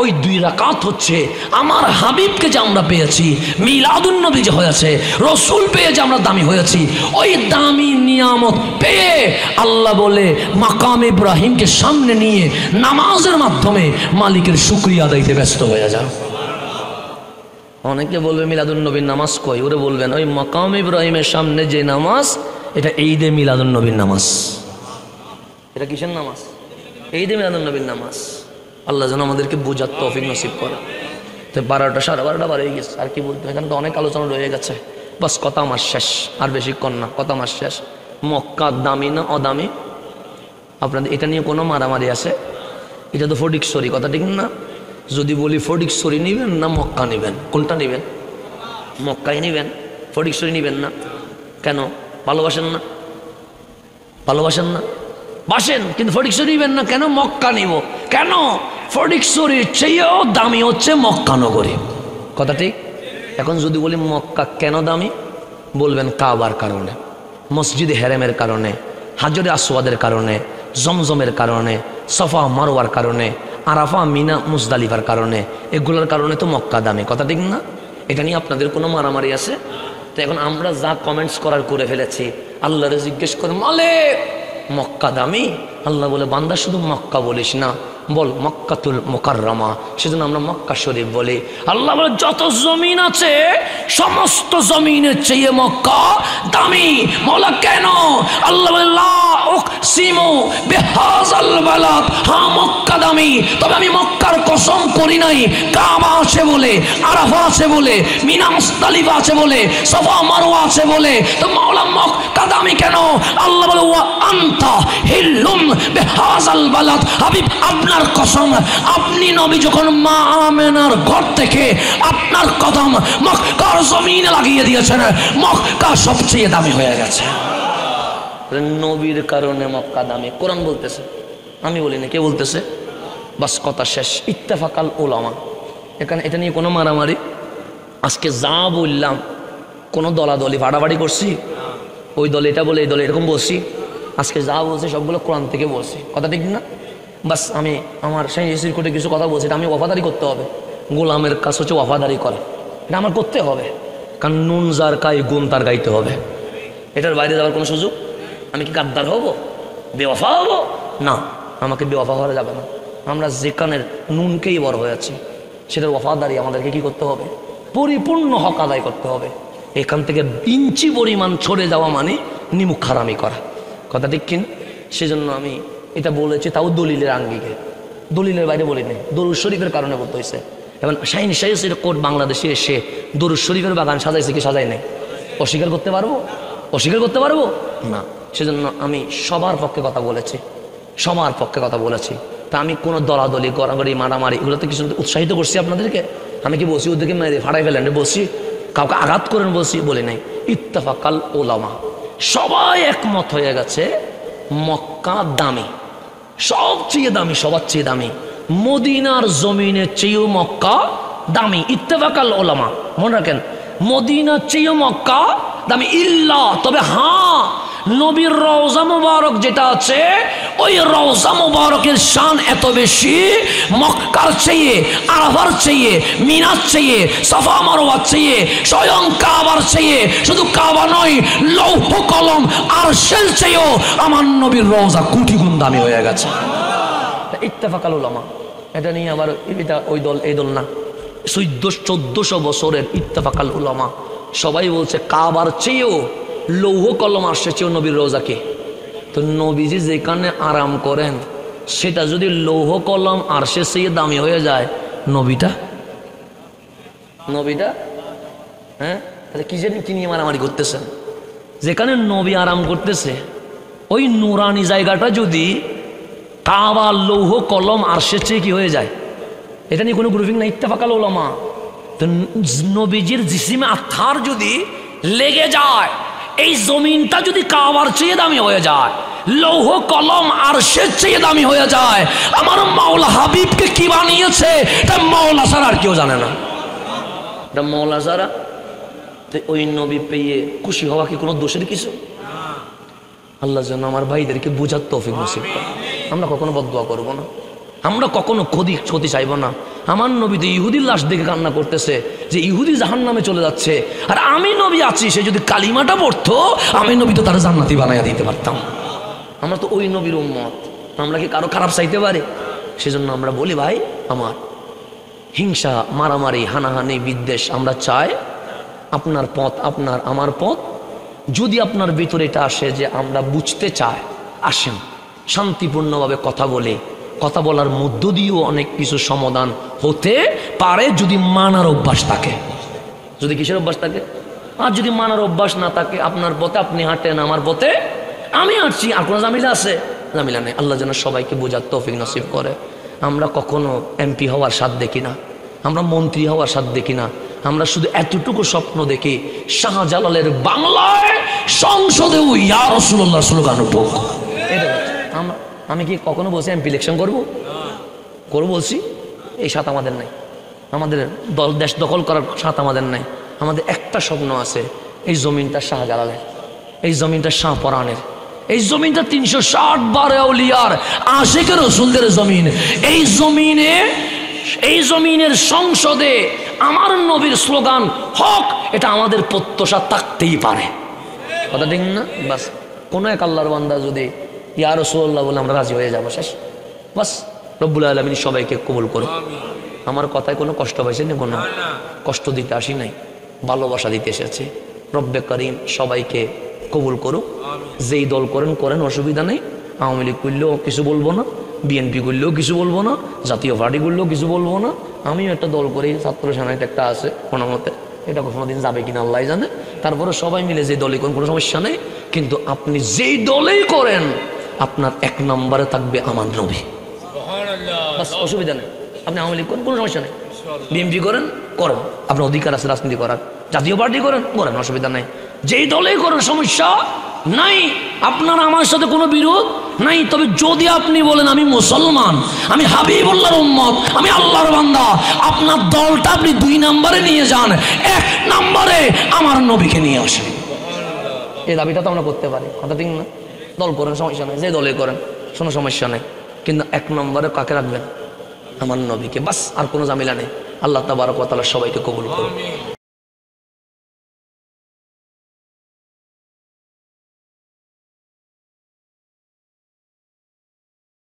ওই 2 রাকাত হচ্ছে আমার হাবিবকে যে আমরা পেয়েছি, মিলাদুন নবী যে হয়েছে, রসুল পেয়ে যে আমরা দামি হয়েছি, ওই দামি নিয়ামত পেয়ে আল্লাহ বলে মাকাম ইব্রাহিমকে সামনে নিয়ে নামাজের মাধ্যমে মালিকের শুকরিয়া আদাইতে ব্যস্ত হয়ে যাও। অনেকে বলবে মিলাদুন নবীর নামাজ কই? ওরে বলবেন, ওই মাকাম ইব্রাহিমের সামনে যে নামাজ, এটা ঈদে মিলাদুন নবীর নামাজ। এটা কিসের নামাজ? ঈদে মিলাদুন নবীর নামাজ। আল্লাহ যেন আমাদেরকে বোঝার তৌফিক নসিব করে। তো 12টা 12:30 বার হয়ে গেছে, আর কি বলতে? এখানে তো অনেক আলোচনা রয়ে গেছে। বাস কথা আমার শেষ, আর বেশিক্ষণ না, কথা আমার শেষ। মক্কা দামি না অদামি? আপনাদের এটা নিয়ে কোনো মারামারি আছে? এটা তো ফটিকছড়ি, কথা ঠিক না? যদি বলি ফটিকছড়ি নিবেন না মক্কা নিবেন, কোনটা নিবেন? মক্কাই নিবেন, ফটিকছড়ি নিবেন না কেন? ভালোবাসেন না? ভালোবাসেন না? বাসেন, কিন্তু ফটিকছড়ি নিবেন না কেন? মক্কা নিব কেন? ফটিকছড়ির চেয়েও দামি হচ্ছে মক্কা নগরী, কথা ঠিক? এখন যদি বলি মক্কা কেন দামি, বলবেন কাবার কারণে, মসজিদে হেরেমের কারণে, হাজরে আসওয়াদের কারণে, জমজমের কারণে, সফা মারওয়ার কারণে, আরাফা মিনা মুজদালিফার কারণে, এগুলোর কারণে তো মক্কা দামি। কথা ঠিক না? এটা নিয়ে আপনাদের কোনো মারামারি আছে? তো এখন আমরা যা কমেন্টস করার করে ফেলেছি, আল্লাহরে জিজ্ঞেস করে মালিক মক্কা দামি, আল্লাহ বলে বান্দা শুধু মক্কা বলিস না, বল মক্কাতুল মুকাররমা, সেজন্য আমরা মক্কা শরীফ বলি। আল্লাহ বলে যত জমিন আছে সমস্ত জমিনের চেয়ে মক্কা দামি। মওলা কেন? আল্লাহ বলে লা উকসিমু বিহাযাল বালাদ, হ্যাঁ মক্কা দামি, তবে আমি মক্কার কসম করি নাই কাবা আছে বলে, আরাফা আছে বলে, মিনা মুজদালিফা আছে বলে, সাফা মারওয়া আছে বলে, তো মওলা মক্কা দামি কেন? আল্লাহ বলে ওয়া আনতা হিল্লুম বিহাযাল বালাদ, হাবিব আপনার কসম, আপনি নবী যখন মা আমেনার ঘর থেকে আপনার কদম মক্কার জমিনে লাগিয়ে দিয়েছেন, মক্কা সবচেয়ে দামি হয়ে গেছে। নবীর কারণে মক্কা দামি, কোরআন বলতেছে, আমি বলি না, কে বলতেছে? বাস কথা শেষ। ইত্তেফাকাল উলামা, এখানে এটা নিয়ে কোনো মারামারি, আজকে যা বললাম কোনো দলাদলি ফাড়াফাড়ি করছি, ওই দল এটা বলে এই দলে এরকম বলছি, আজকে যা বলছি সবগুলো কোরআন থেকে বলছি। কথা ঠিক না? বাস আমি আমার সেই কোর্টে কিছু কথা বলছি, এটা আমি ওয়াফাদারি করতে হবে। গোলামের কাজ হচ্ছে ওয়াফাদারি করা, এটা আমার করতে হবে, কারণ নুন যার গাই গুণ তার গাইতে হবে। এটার বাইরে যাওয়ার কোনো সুযোগ? আমি কি গাদ্দার হব, বেওয়াফা হব? না, আমাকে বেওয়াফা হওয়া যাবে না। আমরা যেখানের নুনকেই বড় হয়ে আছি, সেটার ওয়াফাদারি আমাদেরকে কি করতে হবে? পরিপূর্ণ হক আদায় করতে হবে। এখান থেকে ইঞ্চি পরিমাণ ছড়ে যাওয়া মানে নিমুখ হারামি করা। কথা ঠিক কিনা? সেজন্য আমি এটা বলেছি, তাও দলিলের আঙ্গিকে, দলিলের বাইরে বলি নাই, দরুদ শরীফের কারণে বলতে হয়েছে। এবং শাহিন শাহের কোর্ট বাংলাদেশে এসে দরুদ শরীফের বাগান সাজাইছে কি সাজাই নাই? অস্বীকার করতে পারবো? অস্বীকার করতে পারবো না। সেজন্য আমি সবার পক্ষে কথা বলেছি, সবার পক্ষে কথা বলেছি। তা আমি কোনো দলাদলি গড়াগড়ি মারামারি এগুলোতে কিছু উৎসাহিত করছি আপনাদেরকে? আমি কি বলছি ওদেরকে মেরে ফাড়াই ফেলেন বলছি, কাউকে আঘাত করেন বলছি? বলি নাই। ইত্তেফাকাল উলামা, সবাই একমত হয়ে গেছে মক্কা দামি, সবচেয়ে দামি, সবার চেয়ে দামি, মদিনার জমিনের চেয়েও মক্কা দামি। ইত্তেফাকাল উলামা, মনে রাখেন, মদিনার চেয়েও মক্কা দামি। ইল্লা, তবে হ্যাঁ, নবীর রওজা মুবারক যেটা আছে, ওই রওজা মুবারকের শান এত বেশি মক্কার চেয়ে, আরাফার চেয়ে, মিনার চেয়ে, সাফা মারওয়ার চেয়ে, স্বয়ং কাবার চেয়ে, শুধু কাবা নয়, লৌহ কলম আরশের চেয়েও আমার নবীর রওজা কোটি গুণ দামি হয়ে গেছে। ইত্তেফাকাল উলামা, এটা নিয়ে আবার এটা ওই দল এই দল না, 1400 বছরের ইত্তেফাকাল উলামা, সবাই বলছে কাবার চেয়েও, লৌহ কলম আরশের চেয়েও নবীর রওজাকে। তো নবীজি যেখানে আরাম করেন সেটা যদি লৌহ কলম আরশের চেয়ে দামি হয়ে যায়, নবীটা হ্যাঁ, তাহলে কি জানি কি নিয়ে মারামারি করতেছেন? যেখানে নবী আরাম করতেছে ওই নুরানি জায়গাটা যদি কাবা লৌহ কলম আরশের চেয়ে কি হয়ে যায়, এটা নিয়ে কোনো গ্রুপিং না। ইত্তেফাকাল উলামা, তো নবীজির জিসিমে আত্মার যদি লেগে যায়, এই জমিনটা যদি কাবার চেয়ে দামি হয়ে যায়, লৌহ কলম আরশের চেয়ে দামি হয়ে যায়, আমার মাওলা হাবিবকে কি বানিয়েছে তা মাওলা ছাড়া আর কেউ জানে না। এটা মাওলা ছাড়া। তো ওই নবী পেয়ে খুশি হওয়া কি কোনো দোষের কিছু? আল্লাহ যেন আমার ভাইদেরকে বোঝার তৌফিক নসিব করে। আমরা কখনো বদদুয়া করব না, আমরা কখনো ক্ষতি চাইব না। আমার নবী তো ইহুদির লাশ দেখে কান্না করতেছে যে ইহুদি জাহান্নামে চলে যাচ্ছে, আর আমি নবী আছি, সে যদি কালিমাটা পড়তো আমি নবী তো তার জান্নাতি বানাইয়া দিতে পারতাম। আমরা তো ওই নবীর উম্মত, আমরা কি কারো খারাপ চাইতে পারি? সেজন্য আমরা বলি ভাই আমার, হিংসা, মারামারি, হানাহানি, বিদ্বেষ আমরা চাই। আপনার পথ আপনার, আমার পথ। যদি আপনার ভিতরে এটা আসে যে আমরা বুঝতে চাই, আসেন শান্তিপূর্ণভাবে কথা বলে, কথা বলার মধ্য দিয়েও অনেক কিছু সমাধান হতে পারে যদি মানার অভ্যাস থাকে। যদি কিসের অভ্যাস থাকে? আর যদি মানার অভ্যাস না থাকে, আপনার পথে আপনি হাঁটেন, আমার পথে আমি হাঁটছি, আর কোনো জামিলা আছে? জামিলা নেই। আল্লাহ যেন সবাইকে বোঝার তৌফিক নসিব করে। আমরা কখনো এমপি হওয়ার স্বাদ দেখি না, আমরা মন্ত্রী হওয়ার স্বাদ দেখি না, আমরা শুধু এতটুকু স্বপ্ন দেখি শাহজালালের বাংলায় সংসদেও ইয়া রাসূলুল্লাহ স্লোগান উঠুক। আমি কি কখনো বলছি এমপি ইলেকশন করবো বলছি? এই স্বাদ আমাদের নাই, আমাদের দেশ দখল করার স্বাদ আমাদের নাই। আমাদের একটা স্বপ্ন আছে, এই জমিনটা শাহজালালের, এই জমিনটা শাহপরানের, এই জমিনটা 360 বার আউলিয়ার আশিকের রসুলদের জমিন। এই জমিনের সংসদে আমার নবীর স্লোগান হক, এটা আমাদের প্রত্যাশা থাকতেই পারে। কথা ঠিক না? বাস কোনো এক আল্লাহর বান্দা যদি ইয়া রাসূলুল্লাহ বলে আমরা রাজি হয়ে যাবো, শেষ। বাস রব্বুল আলামিন সবাইকে কবুল করে। আমার কথায় কোনো কষ্ট পাইছে না? কোনো কষ্ট দিতে আসি নাই, ভালোবাসা দিতে এসেছে। রব্বে করিম সবাইকে কবুল করুক। যেই দল করেন করেন, অসুবিধা নেই। আওয়ামী লীগ করলেও কিছু বলবো না, বিএনপি করলেও কিছু বলবো না, জাতীয় পার্টি করলেও কিছু বলবো না। আমিও একটা দল করি, ছাত্র সেনাটা একটা আছে কোনো মতে, এটা কোনোদিন যাবে কিনা আল্লাহ জানে। তারপরে সবাই মিলে যে দলই করেন কোনো সমস্যা নেই, কিন্তু আপনি যেই দলেই করেন আপনার 1 নম্বরে থাকবে আমার নবী। বাস অসুবিধা নেই। আপনি আওয়ামী লীগ করেন কোনো সমস্যা নেই, বিএনপি করেন করেন, আপনার অধিকার আছে রাজনীতি করার, জাতীয় পার্টি করেন করেন, অসুবিধা নেই। যেই দলেই করেন সমস্যা নাই, আপনার আমার সাথে কোনো বিরোধ নাই। তবে যদি আপনি বলেন আমি মুসলমান, আমি হাবিবুল্লাহর উম্মত, আমি আল্লাহর বান্দা, আপনার দলটা আপনি 2 নম্বরে নিয়ে যান, 1 নম্বরে আমার নবীকে নিয়ে আসেন। এই দাবিটা তো আমরা করতে পারি, কথা ঠিক না? দল করেন সমস্যা নেই, যে দলে করেন কোনো সমস্যা নেই, কিন্তু 1 নম্বরে কাকে রাখবেন? আমার নবীকে। বাস আর কোনো ঝামেলা নেই। আল্লাহ তাবারক ওয়া তাআলা সবাইকে কবুল করুন।